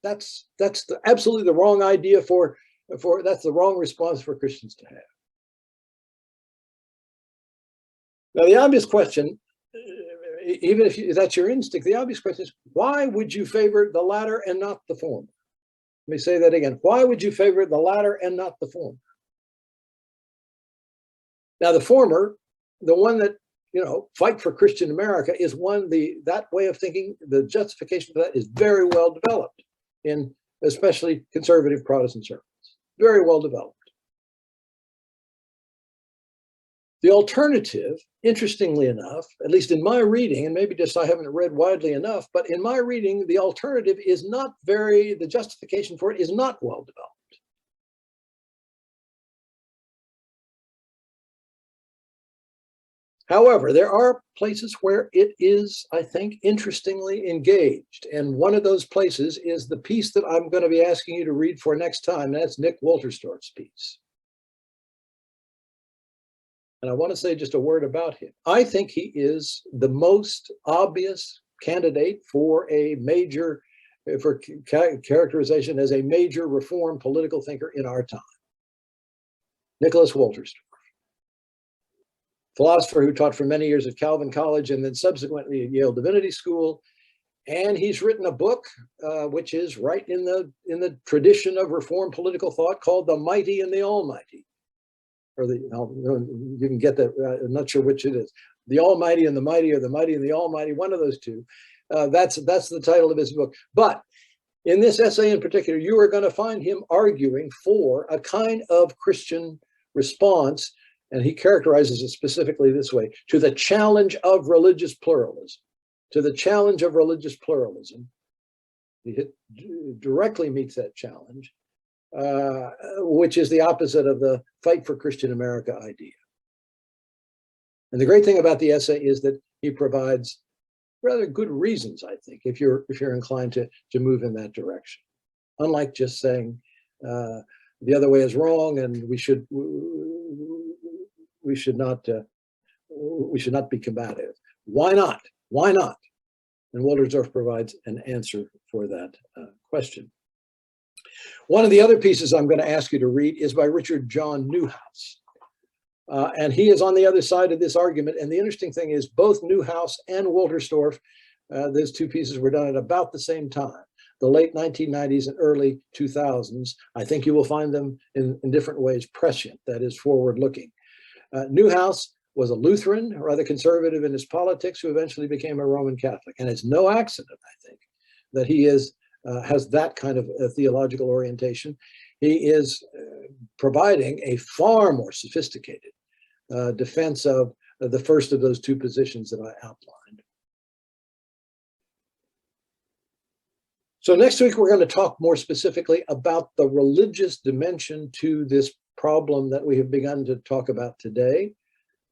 Speaker 2: absolutely the wrong idea that's the wrong response for Christians to have. Now, the obvious question, even if that's your instinct, the obvious question is, why would you favor the latter and not the former? Let me say that again. Why would you favor the latter and not the former? Now, the former, the one that, fight for Christian America, is one, that way of thinking, the justification for that is very well developed in especially conservative Protestant circles. Very well developed. The alternative, interestingly enough, at least in my reading, and maybe just I haven't read widely enough, but in my reading, the alternative is not the justification for it is not well developed. However, there are places where it is, I think, interestingly engaged. And one of those places is the piece that I'm going to be asking you to read for next time. That's Nick Wolterstorff's piece. And I want to say just a word about him. I think he is the most obvious candidate for characterization as a major Reformed political thinker in our time. Nicholas Wolterstorff. Philosopher who taught for many years at Calvin College and then subsequently at Yale Divinity School. And he's written a book, which is right in the tradition of Reformed political thought, called The Mighty and the Almighty. Or you can get that, I'm not sure which it is. The Almighty and the Mighty, or the Mighty and the Almighty, one of those two. That's the title of his book. But in this essay in particular, you are going to find him arguing for a kind of Christian response, and he characterizes it specifically this way: to the challenge of religious pluralism. To the challenge of religious pluralism. He directly meets that challenge, which is the opposite of the fight for Christian America idea. And the great thing about the essay is that he provides rather good reasons, I think, if you're inclined to move in that direction. Unlike just saying the other way is wrong and we should not be combative. Why not? Why not? And Wolterstorff provides an answer for that question. One of the other pieces I'm going to ask you to read is by Richard John Newhouse. And he is on the other side of this argument. And the interesting thing is both Newhouse and Wolterstorff, those two pieces were done at about the same time, the late 1990s and early 2000s. I think you will find them in different ways prescient, that is forward-looking. Newhouse was a Lutheran, rather conservative in his politics, who eventually became a Roman Catholic. And it's no accident, I think, that he has that kind of theological orientation. He is providing a far more sophisticated defense of the first of those two positions that I outlined. So next week, we're going to talk more specifically about the religious dimension to this problem that we have begun to talk about today.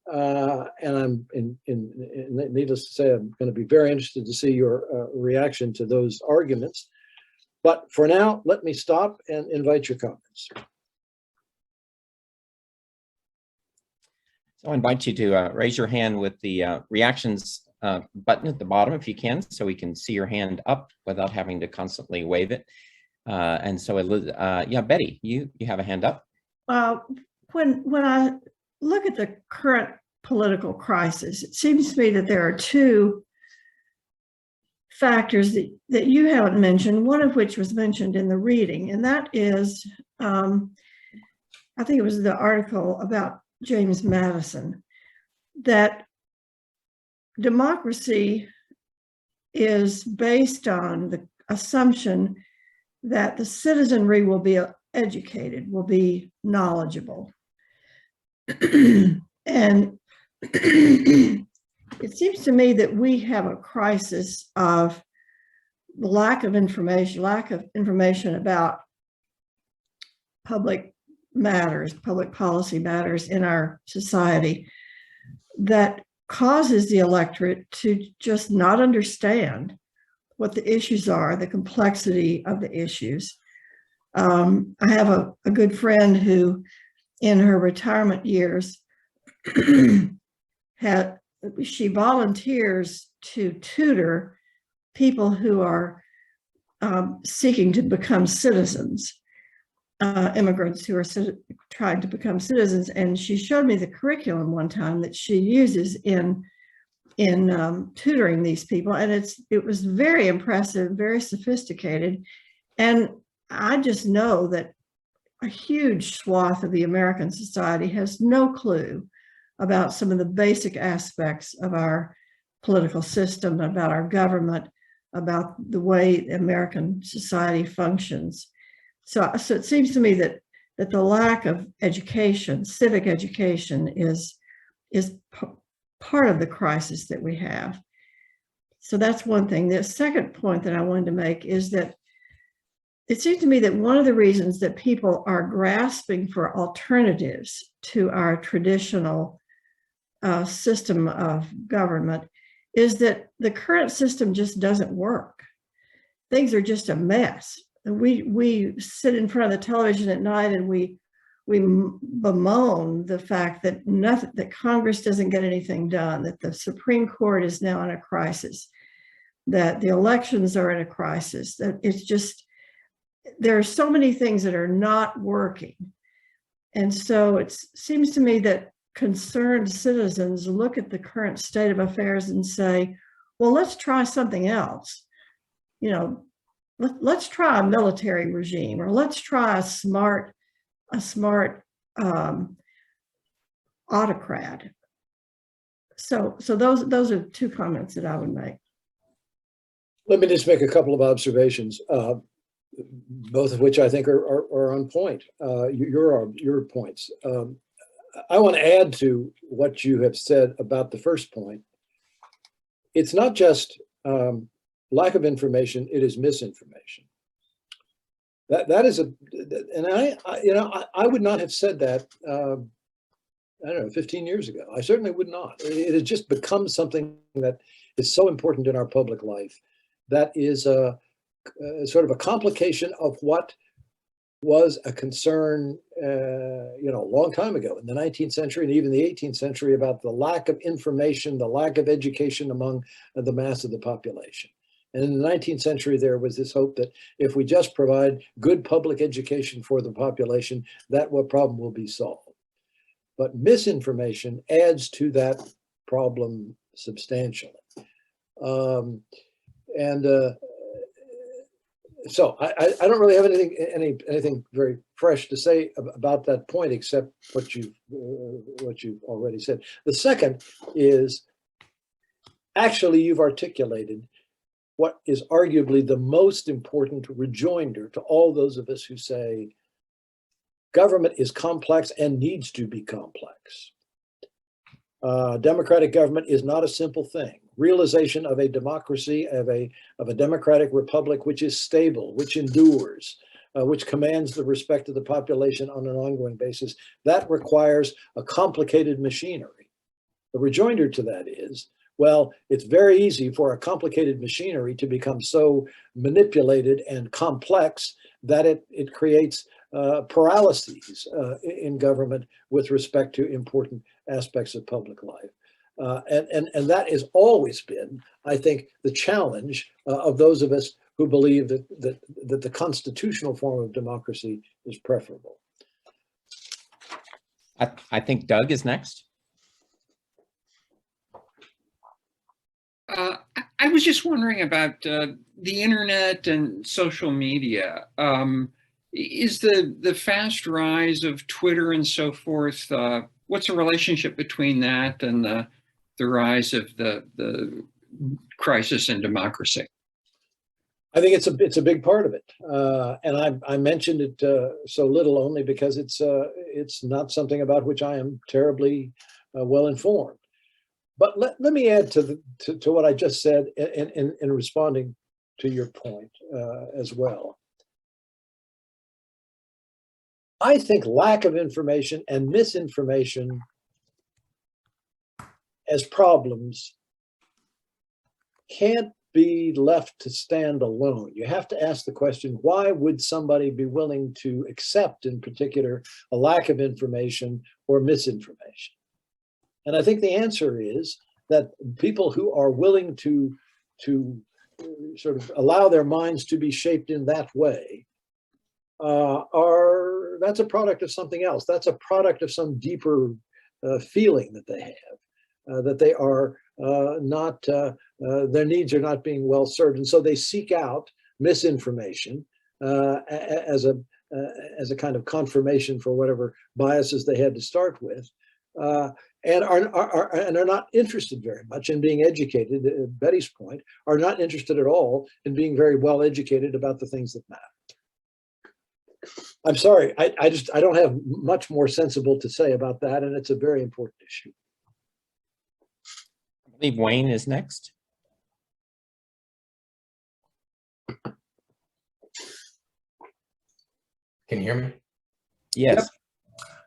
Speaker 2: And needless to say, I'm going to be very interested to see your reaction to those arguments. But for now, let me stop and invite your comments.
Speaker 1: So I invite you to raise your hand with the reactions button at the bottom if you can, so we can see your hand up without having to constantly wave it. And so, yeah, Betty, you have a hand up.
Speaker 3: When I look at the current political crisis, it seems to me that there are two factors that you haven't mentioned, one of which was mentioned in the reading, and that is, I think it was the article about James Madison, that democracy is based on the assumption that the citizenry will be educated, will be knowledgeable. And it seems to me that we have a crisis of lack of information about public matters, public policy matters in our society, that causes the electorate to just not understand what the issues are, the complexity of the issues. I have a good friend who, in her retirement years, she volunteers to tutor people who are seeking to become citizens, immigrants who are trying to become citizens. And she showed me the curriculum one time that she uses in tutoring these people, and it was very impressive, very sophisticated. And I just know that a huge swath of the American society has no clue about some of the basic aspects of our political system, about our government, about the way American society functions. So it seems to me that the lack of education, civic education, is part of the crisis that we have. So that's one thing. The second point that I wanted to make is that it seems to me that one of the reasons that people are grasping for alternatives to our traditional system of government is that the current system just doesn't work. Things are just a mess. We sit in front of the television at night and we bemoan the fact that that Congress doesn't get anything done, that the Supreme Court is now in a crisis, that the elections are in a crisis, that it's just, there are so many things that are not working. And so it seems to me that concerned citizens look at the current state of affairs and say, well, let's try something else. You know, let's try a military regime, or let's try a smart autocrat. So those are two comments that I would make.
Speaker 2: Let me just make a couple of observations, both of which I think are on point. Your points. I want to add to what you have said about the first point. It's not just lack of information; it is misinformation. That is and I would not have said that. I don't know, 15 years ago. I certainly would not. It has just become something that is so important in our public life. That is sort of a complication of what was a concern, a long time ago in the 19th century and even the 18th century, about the lack of information, the lack of education among the mass of the population. And in the 19th century, there was this hope that if we just provide good public education for the population, that problem will be solved. But misinformation adds to that problem substantially. So I don't really have anything very fresh to say about that point, except what you've already said. The second is, actually, you've articulated what is arguably the most important rejoinder to all those of us who say government is complex and needs to be complex. Democratic government is not a simple thing. Realization of a democracy, of a democratic republic which is stable, which endures, which commands the respect of the population on an ongoing basis, that requires a complicated machinery. The rejoinder to that is, well, it's very easy for a complicated machinery to become so manipulated and complex that it creates paralyses in government with respect to important aspects of public life. And that has always been, I think, the challenge of those of us who believe that the constitutional form of democracy is preferable.
Speaker 1: I think Doug is next.
Speaker 8: I was just wondering about the internet and social media. Is the fast rise of Twitter and so forth, what's the relationship between that and the rise of the crisis in democracy?
Speaker 2: I think it's a big part of it, and I mentioned it so little only because it's not something about which I am terribly well informed. But let me add to what I just said in responding to your point as well. I think lack of information and misinformation as problems can't be left to stand alone. You have to ask the question, why would somebody be willing to accept, in particular, a lack of information or misinformation? And I think the answer is that people who are willing to sort of allow their minds to be shaped in that way that's a product of something else. That's a product of some deeper feeling that they have, that they are not, their needs are not being well served. And so they seek out misinformation as a kind of confirmation for whatever biases they had to start with. And are not interested very much in being educated, Betty's point, are not interested at all in being very well educated about the things that matter. I'm sorry, I don't have much more sensible to say about that, and it's a very important issue.
Speaker 1: I believe Wayne is next.
Speaker 7: Can you hear me?
Speaker 1: Yes.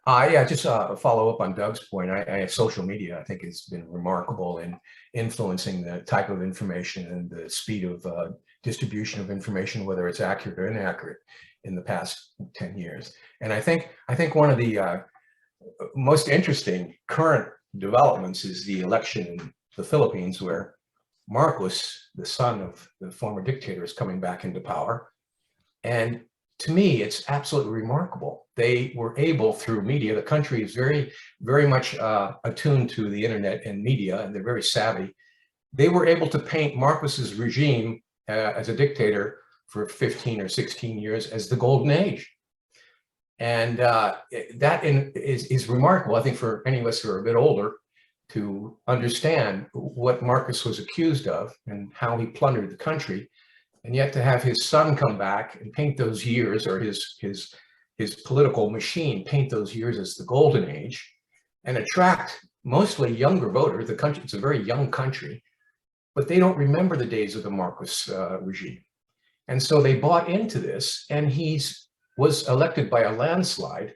Speaker 7: Yeah, just follow up on Doug's point. Social media, I think, has been remarkable in influencing the type of information and the speed of distribution of information, whether it's accurate or inaccurate, in the past 10 years. And I think one of the most interesting current developments is the election in the Philippines, where Marcos, the son of the former dictator, is coming back into power. And to me, it's absolutely remarkable. They were able, through media, the country is very, very much attuned to the internet and media, and they're very savvy. They were able to paint Marcos's regime as a dictator for 15 or 16 years as the golden age. And that is remarkable, I think, for any of us who are a bit older to understand what Marcos was accused of and how he plundered the country. And yet to have his son come back and paint those years, or his political machine paint those years as the golden age, and attract mostly younger voters. The country, it's a very young country, but they don't remember the days of the Marcos regime. And so they bought into this, and he was elected by a landslide.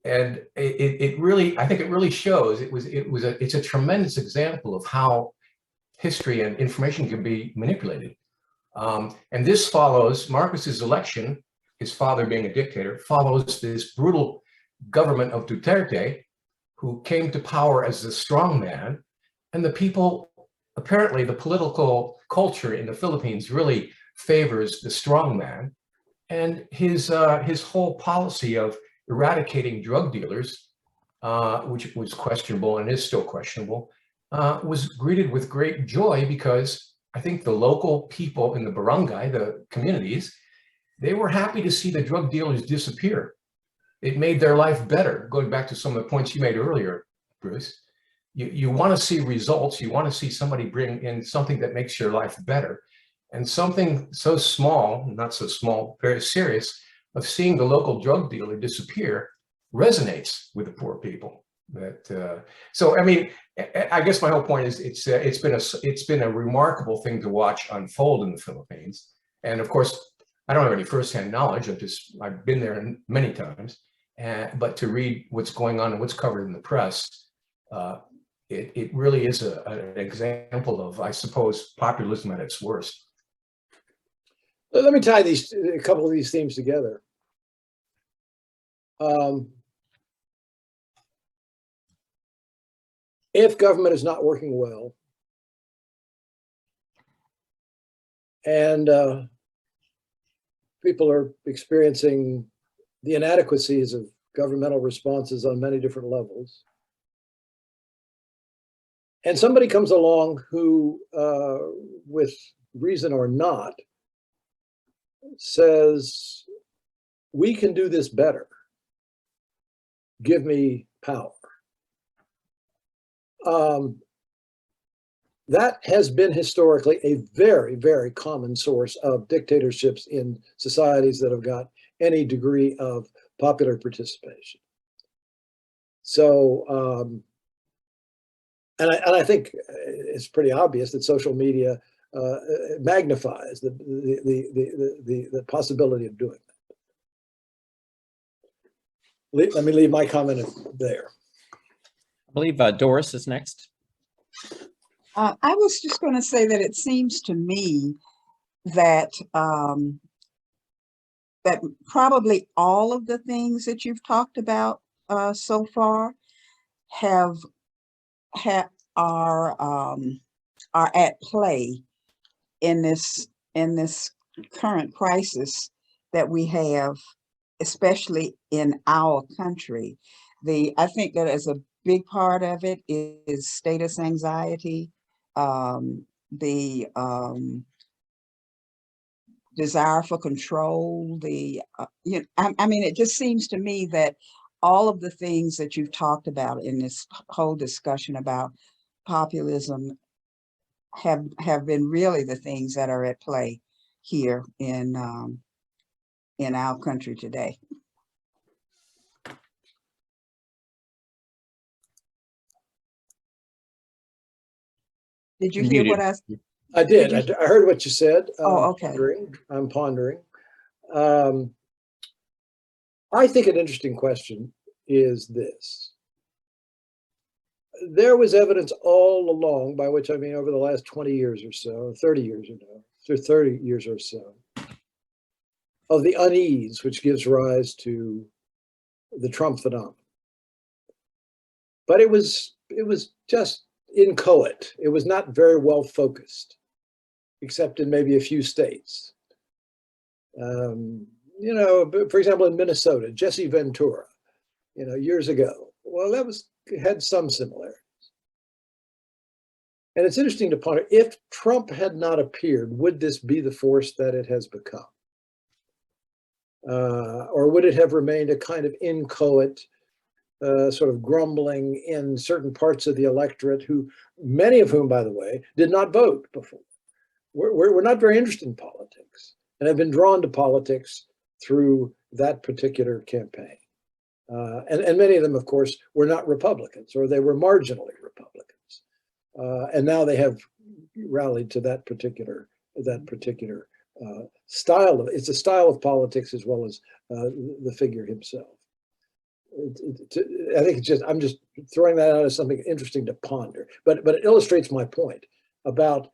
Speaker 7: And it really, I think it really shows, it's a tremendous example of how history and information can be manipulated. And this follows Marcos's election, his father being a dictator, follows this brutal government of Duterte, who came to power as the strong man. And the people, apparently the political culture in the Philippines really favors the strong man. And his whole policy of eradicating drug dealers, which was questionable and is still questionable, was greeted with great joy, because I think the local people in the barangay, the communities, they were happy to see the drug dealers disappear. It made their life better. Going back to some of the points you made earlier, Bruce, you want to see results. You want to see somebody bring in something that makes your life better. And something so small, not so small, very serious, of seeing the local drug dealer disappear resonates with the poor people. So I mean, I guess my whole point is it's been a remarkable thing to watch unfold in the Philippines. And of course, I don't have any firsthand knowledge. I've been there many times, but to read what's going on and what's covered in the press, it really is an example of, I suppose, populism at its worst.
Speaker 2: Let me tie a couple of these themes together. If government is not working well, and people are experiencing the inadequacies of governmental responses on many different levels, And somebody comes along who, with reason or not, says, we can do this better. Give me power. That has been historically a very, very common source of dictatorships in societies that have got any degree of popular participation. So, and I think it's pretty obvious that social media magnifies the possibility of doing that. Let me leave my comment there.
Speaker 1: I believe Doris is next.
Speaker 4: I was just going to say that it seems to me that that probably all of the things that you've talked about so far are at play in this current crisis that we have, especially in our country. I think that as a big part of it is status anxiety, the desire for control, I mean, it just seems to me that all of the things that you've talked about in this whole discussion about populism have been really the things that are at play here in our country today. Did you hear what
Speaker 2: I did. I heard what you said.
Speaker 4: Oh, okay.
Speaker 2: I'm pondering. I think an interesting question is this. There was evidence all along, by which I mean over the last 20 years or so, 30 years or so, of the unease which gives rise to the Trump phenomenon. But it was just inchoate. It was not very well focused, except in maybe a few states. You know, for example, in Minnesota, Jesse Ventura, you know, years ago. Well, had some similarities. And it's interesting to ponder, if Trump had not appeared, would this be the force that it has become? Or would it have remained a kind of inchoate, sort of grumbling in certain parts of the electorate, many of whom, by the way, did not vote before? We're not very interested in politics and have been drawn to politics through that particular campaign. And many of them, of course, were not Republicans, or they were marginally Republicans. And now they have rallied to that particular style. It's a style of politics as well as the figure himself. I think I'm just throwing that out as something interesting to ponder, but it illustrates my point about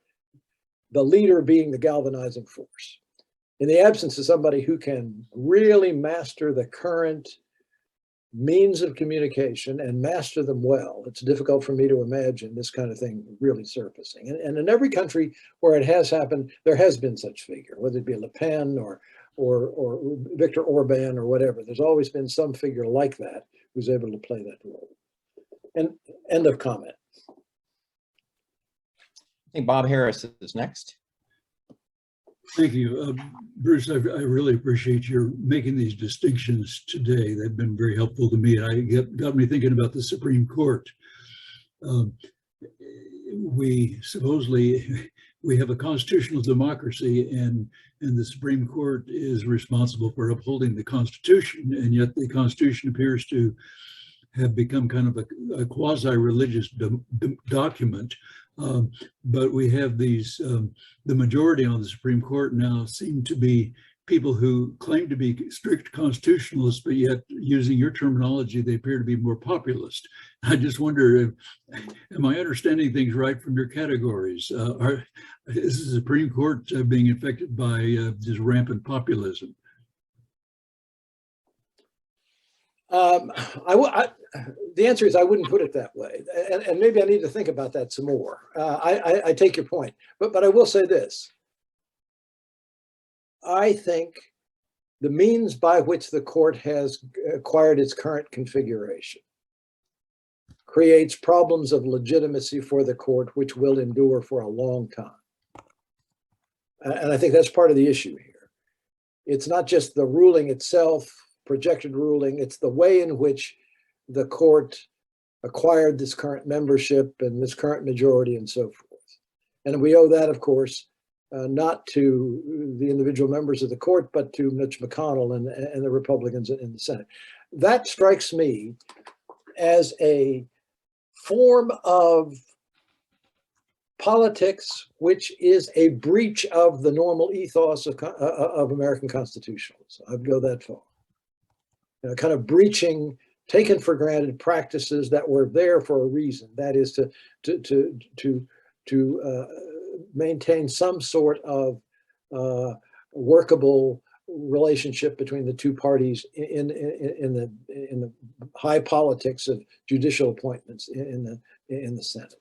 Speaker 2: the leader being the galvanizing force. In the absence of somebody who can really master the current means of communication and master them well, it's difficult for me to imagine this kind of thing really surfacing. And in every country where it has happened, there has been such figure, whether it be Le Pen or Viktor Orban or whatever. There's always been some figure like that who's able to play that role. And end of comment.
Speaker 1: I think Bob Harris is next.
Speaker 9: Thank you. Bruce, I really appreciate your making these distinctions today. They've been very helpful to me. And got me thinking about the Supreme Court. We have a constitutional democracy, and the Supreme Court is responsible for upholding the Constitution, and yet the Constitution appears to have become kind of a quasi-religious document. But we have these, the majority on the Supreme Court now seem to be people who claim to be strict constitutionalists, but yet, using your terminology, they appear to be more populist. I just wonder, am I understanding things right from your categories? Is the Supreme Court being affected by this rampant populism?
Speaker 2: The answer is I wouldn't put it that way, and maybe I need to think about that some more. I take your point, but I will say this. I think the means by which the court has acquired its current configuration, creates problems of legitimacy for the court, which will endure for a long time. And I think that's part of the issue here. It's not just the ruling itself, projected ruling, it's the way in which the court acquired this current membership and this current majority and so forth. And we owe that, of course, not to the individual members of the court, but to Mitch McConnell and the Republicans in the Senate. That strikes me as a form of politics which is a breach of the normal ethos of American constitutionalism. I'd go that far. You know, kind of breaching taken for granted practices that were there for a reason. That is to maintain some sort of workable relationship between the two parties in the high politics of judicial appointments in the Senate.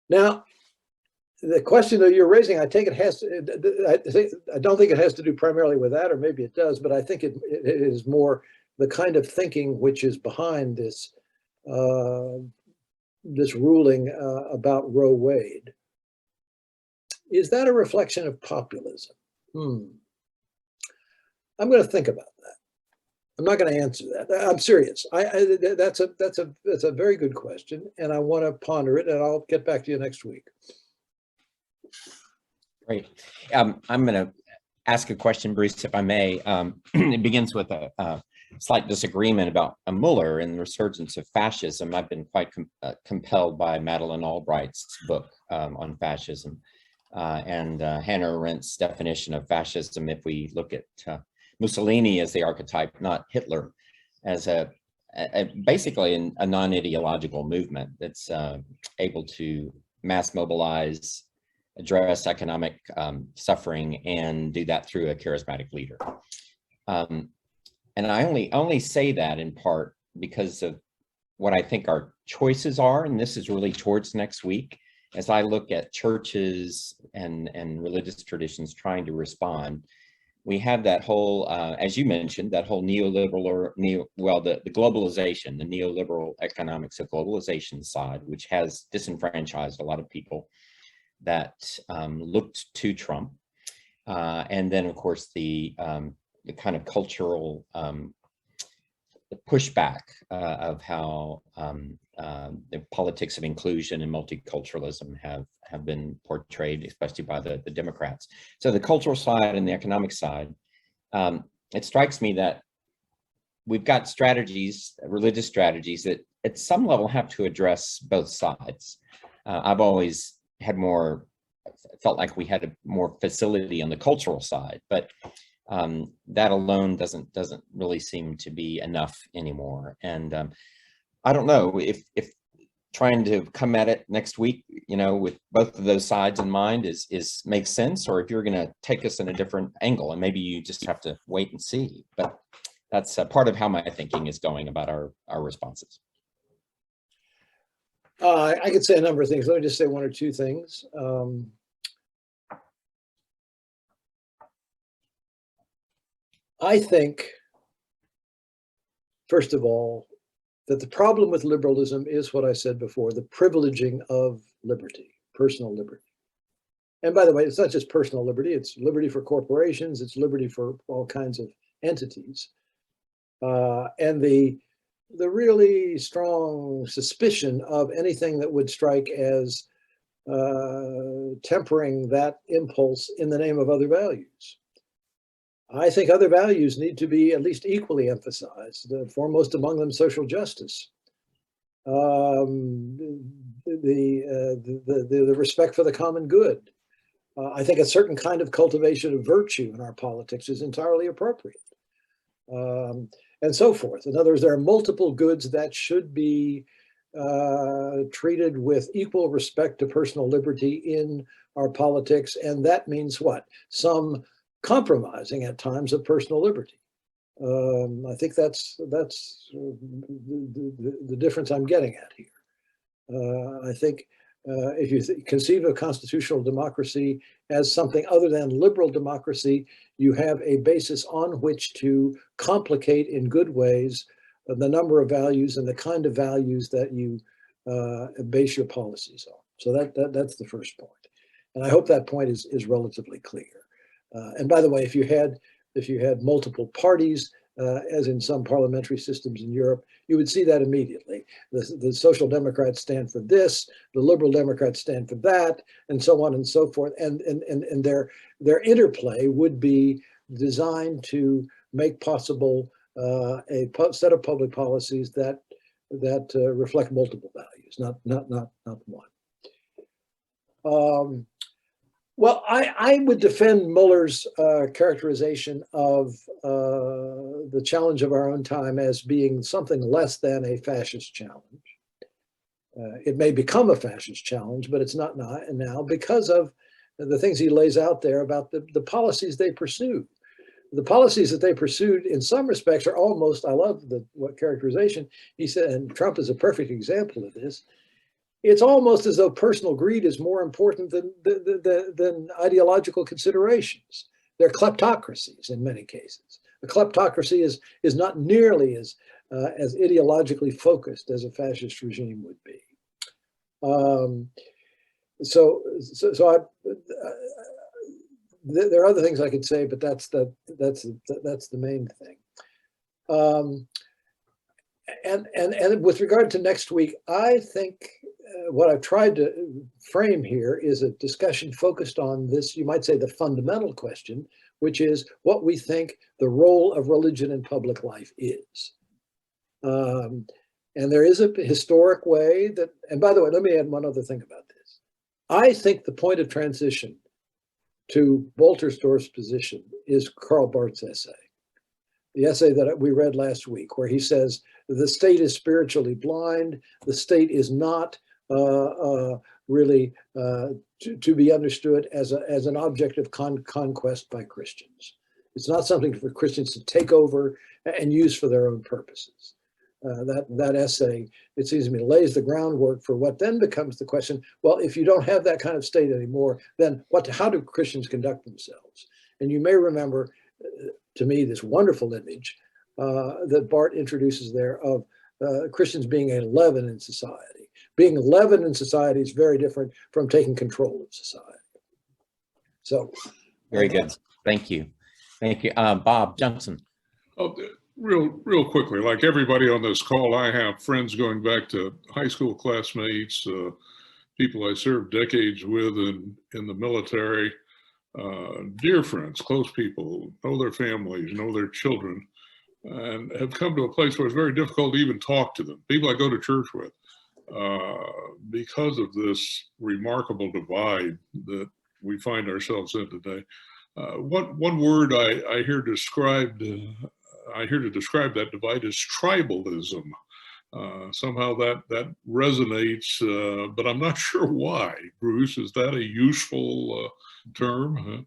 Speaker 2: Now, the question that you're raising, I take it has to, I don't think it has to do primarily with that, or maybe it does, but I think it is more the kind of thinking which is behind this this ruling about Roe Wade. Is that a reflection of populism? I'm going to think about that. I'm not going to answer that. I'm serious. That's a very good question, and I want to ponder it, and I'll get back to you next week.
Speaker 1: Great. I'm going to ask a question, Bruce, if I may. It begins with a slight disagreement about Mueller and the resurgence of fascism. I've been quite compelled by Madeleine Albright's book on fascism and Hannah Arendt's definition of fascism. If we look at Mussolini as the archetype, not Hitler, as basically a non-ideological movement that's able to mass mobilize, address economic suffering, and do that through a charismatic leader. And I only say that in part because of what I think our choices are, and this is really towards next week, as I look at churches and religious traditions trying to respond. We have that whole, as you mentioned, that whole neoliberal or the globalization, the neoliberal economics of globalization side, which has disenfranchised a lot of people that looked to Trump. And then, of course, the kind of cultural pushback of how the politics of inclusion and multiculturalism have been portrayed, especially by the Democrats. So the cultural side and the economic side, it strikes me that we've got strategies, religious strategies, that at some level have to address both sides. I've always felt like we had more facility on the cultural side, but that alone doesn't really seem to be enough anymore. And I don't know if trying to come at it next week, you know, with both of those sides in mind makes sense, or if you're going to take us in a different angle, and maybe you just have to wait and see. But that's part of how my thinking is going about our responses.
Speaker 2: I could say a number of things. Let me just say one or two things. I think, first of all, that the problem with liberalism is what I said before, the privileging of liberty, personal liberty. And by the way, it's not just personal liberty, it's liberty for corporations, it's liberty for all kinds of entities. And the really strong suspicion of anything that would strike as tempering that impulse in the name of other values. I think other values need to be at least equally emphasized, foremost among them social justice, the respect for the common good. I think a certain kind of cultivation of virtue in our politics is entirely appropriate, and so forth. In other words, there are multiple goods that should be treated with equal respect to personal liberty in our politics, and that means what? Some compromising at times of personal liberty. I think that's the difference I'm getting at here. I think if you conceive of constitutional democracy as something other than liberal democracy, you have a basis on which to complicate in good ways the number of values and the kind of values that you base your policies on. So that's the first point. And I hope that point is relatively clear. And by the way, if you had multiple parties, as in some parliamentary systems in Europe, you would see that immediately. The Social Democrats stand for this, the Liberal Democrats stand for that, and so on and so forth. And their interplay would be designed to make possible a set of public policies that reflect multiple values, not one. Well, I would defend Muller's characterization of the challenge of our own time as being something less than a fascist challenge. It may become a fascist challenge, but it's not now because of the things he lays out there about the policies they pursue. The policies that they pursued in some respects are almost, I love what characterization he said, and Trump is a perfect example of this. It's almost as though personal greed is more important than ideological considerations. They're kleptocracies in many cases. A kleptocracy is not nearly as ideologically focused as a fascist regime would be. There are other things I could say, but that's the main thing. And with regard to next week, I think what I've tried to frame here is a discussion focused on this, you might say, the fundamental question, which is what we think the role of religion in public life is. And there is a historic way that, and by the way, let me add one other thing about this. I think the point of transition to Wolterstorff's position is Karl Barth's essay. The essay that we read last week, where he says, the state is spiritually blind, the state is not really to be understood as an object of conquest by Christians. It's not something for Christians to take over and use for their own purposes. That essay, it seems to me, lays the groundwork for what then becomes the question, well, if you don't have that kind of state anymore, then how do Christians conduct themselves? And you may remember, to me, this wonderful image that Barth introduces there of Christians being a leaven in society. Being leaven in society is very different from taking control of society. So,
Speaker 1: very good. Thank you. Thank you. Bob Johnson.
Speaker 5: Oh, real quickly, like everybody on this call, I have friends going back to high school classmates, people I served decades with in the military, dear friends, close people, know their families, know their children, and have come to a place where it's very difficult to even talk to them, people I go to church with, because of this remarkable divide that we find ourselves in today. One word I hear described, I hear to describe that divide is tribalism. Somehow that resonates, but I'm not sure why. Bruce, is that a useful term?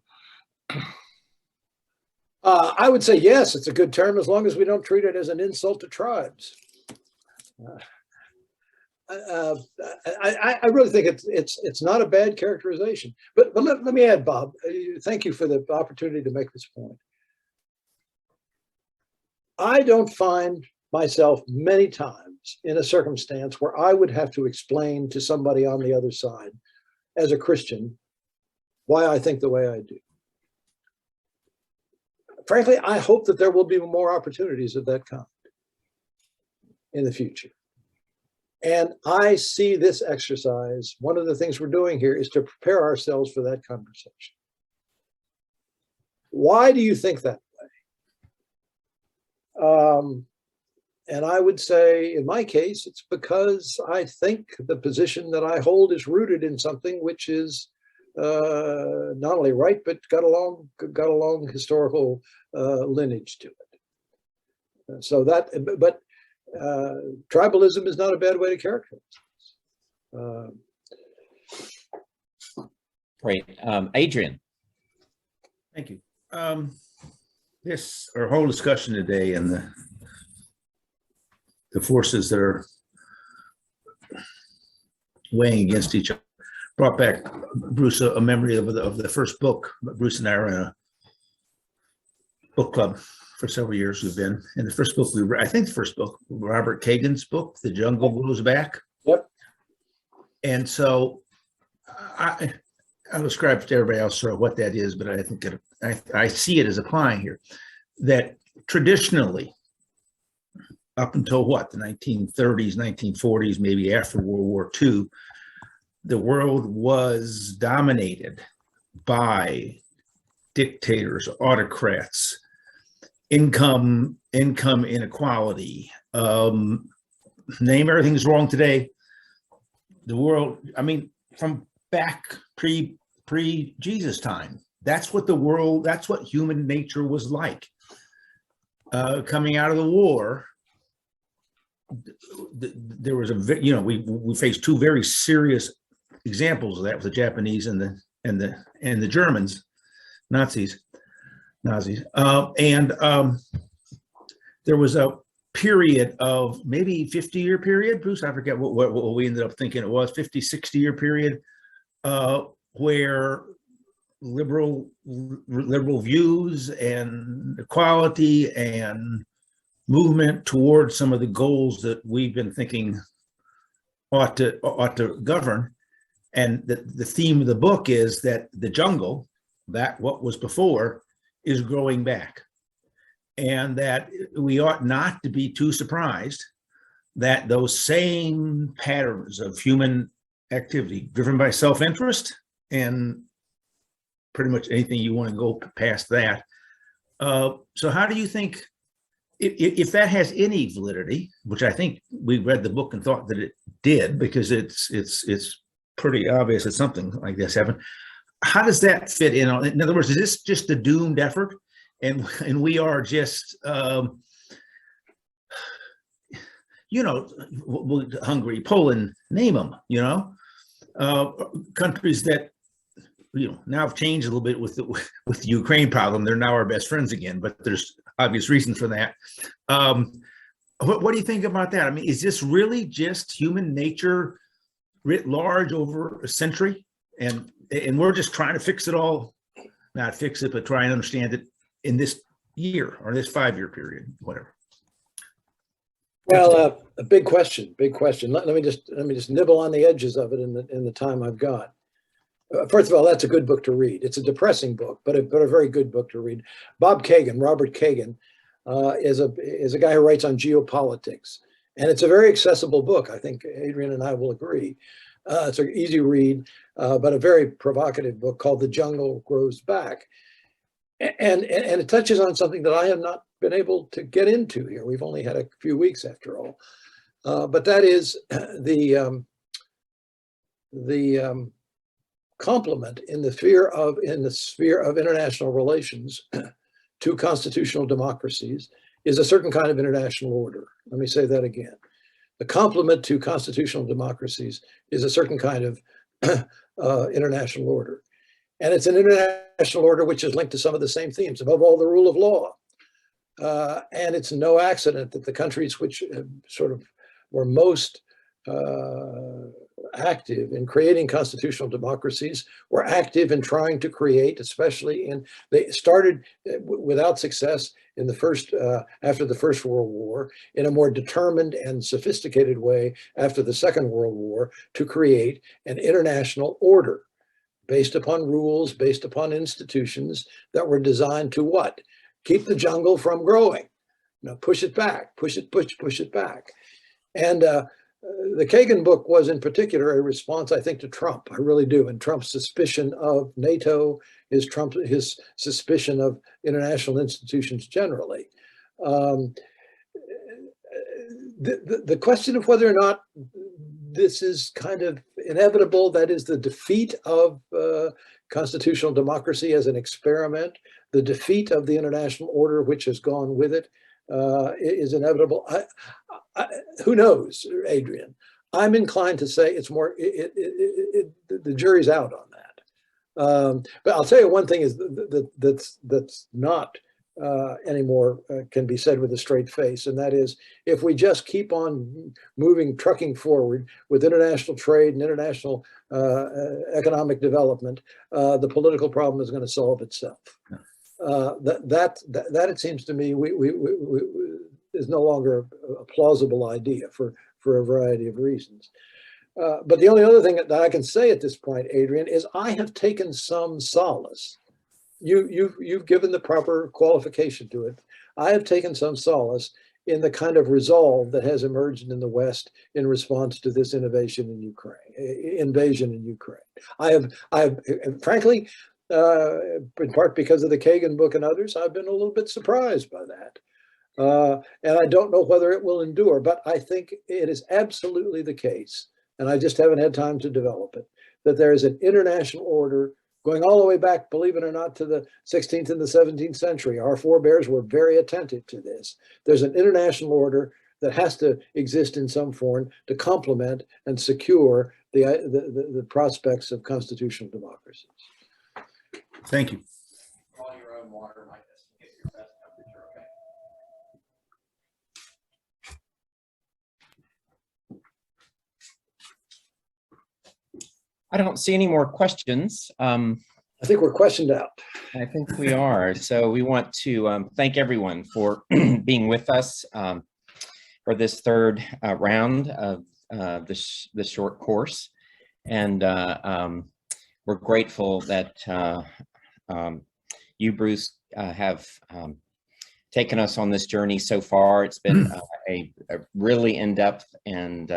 Speaker 2: I would say yes, it's a good term as long as we don't treat it as an insult to tribes. I really think it's not a bad characterization. But let me add, Bob, thank you for the opportunity to make this point. I don't find myself many times in a circumstance where I would have to explain to somebody on the other side, as a Christian, why I think the way I do. Frankly, I hope that there will be more opportunities of that kind in the future. And I see this exercise, one of the things we're doing here is to prepare ourselves for that conversation. Why do you think that way? And I would say, in my case, it's because I think the position that I hold is rooted in something which is not only right, but got a long historical lineage to it. So that, but tribalism is not a bad way to characterize this.
Speaker 1: Great. Adrian.
Speaker 10: Thank you. Our whole discussion today and the forces that are weighing against each other brought back, Bruce, a memory of the first book. Bruce and I were in a book club for several years we've been. And the first book we read, I think the first book, Robert Kagan's book, The Jungle Goes Back.
Speaker 2: Yep.
Speaker 10: And so I'll describe to everybody else sort of what that is, but I think I see it as applying here. That traditionally, up until what, the 1930s, 1940s, maybe after World War II, the world was dominated by dictators, autocrats, income inequality. Name everything's wrong today. The world, I mean, from back pre-Jesus time, that's what the world, that's what human nature was like. Coming out of the war, there was we faced two very serious examples of that with the Japanese and the Germans, Nazis. There was a period of maybe 50-year period, Bruce, I forget what we ended up thinking it was, 50, 60-year period, where liberal views and equality and movement towards some of the goals that we've been thinking ought to govern. And the theme of the book is that the jungle, that what was before, is growing back. And that we ought not to be too surprised that those same patterns of human activity driven by self-interest and pretty much anything you want to go past that. So how do you think, if that has any validity, which I think we read the book and thought that it did, because it's pretty obvious that something like this happened, how does that fit in? In other words, is this just a doomed effort? And we are just, Hungary, Poland, name them, countries that, now have changed a little bit with the Ukraine problem. They're now our best friends again, but there's obvious reasons for that. What do you think about that? I mean, is this really just human nature writ large over a century? And we're just trying to fix it all, not fix it, but try and understand it in this year or this 5-year period, whatever.
Speaker 2: Well, a big question. Let me just nibble on the edges of it in the time I've got. First of all, that's a good book to read. It's a depressing book, but a very good book to read. Robert Kagan, is a guy who writes on geopolitics, and it's a very accessible book. I think Adrian and I will agree. It's an easy read, but a very provocative book called The Jungle Grows Back. And it touches on something that I have not been able to get into here. We've only had a few weeks after all. But that is the complement in the sphere of international relations to constitutional democracies is a certain kind of international order. Let me say that again. The complement to constitutional democracies is a certain kind of international order. And it's an international order which is linked to some of the same themes, above all, the rule of law. And it's no accident that the countries which sort of were most active in creating constitutional democracies were active in trying to create, they started without success in after the First World War, in a more determined and sophisticated way after the Second World War, to create an international order based upon rules, based upon institutions that were designed to what? Keep the jungle from growing. Push it back, push it back. And the Kagan book was in particular a response, I think, to Trump. I really do. And Trump's suspicion of NATO, his suspicion of international institutions generally. The question of whether or not this is kind of inevitable, that is the defeat of constitutional democracy as an experiment, the defeat of the international order which has gone with it, is inevitable. Who knows, Adrian? I'm inclined to say it's more, the jury's out on that. But I'll tell you one thing is that's not anymore can be said with a straight face, and that is, if we just keep on trucking forward with international trade and international economic development, the political problem is going to solve itself. that it seems to me is no longer a plausible idea for a variety of reasons. But the only other thing that I can say at this point, Adrian, is I have taken some solace. You've given the proper qualification to it. I have taken some solace in the kind of resolve that has emerged in the West in response to this invasion in Ukraine. I have frankly, in part because of the Kagan book and others, I've been a little bit surprised by that. And I don't know whether it will endure, but I think it is absolutely the case, and I just haven't had time to develop it, that there is an international order going all the way back, believe it or not, to the 16th and the 17th century. Our forebears were very attentive to this. There's an international order that has to exist in some form to complement and secure the prospects of constitutional democracies.
Speaker 10: Thank you.
Speaker 1: Draw your own water, Mike. Get your best temperature, okay? I don't see any more questions.
Speaker 2: I think we're questioned out.
Speaker 1: I think we are. So we want to thank everyone for being with us for this third round of this short course. And we're grateful that you, Bruce, have taken us on this journey so far. It's been a really in-depth and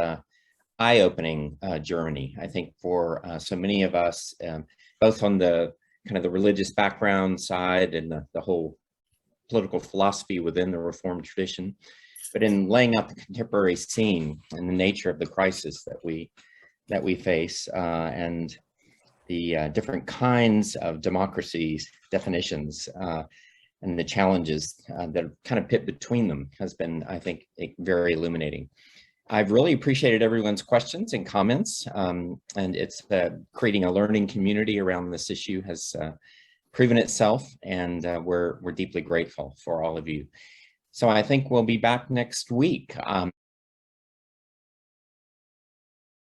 Speaker 1: eye-opening journey, I think, for so many of us, both on the kind of the religious background side and the whole political philosophy within the Reformed tradition, but in laying out the contemporary scene and the nature of the crisis that we face and the different kinds of democracies, definitions, and the challenges that kind of pit between them has been, I think, very illuminating. I've really appreciated everyone's questions and comments, and it's creating a learning community around this issue has proven itself, and we're deeply grateful for all of you. So I think we'll be back next week.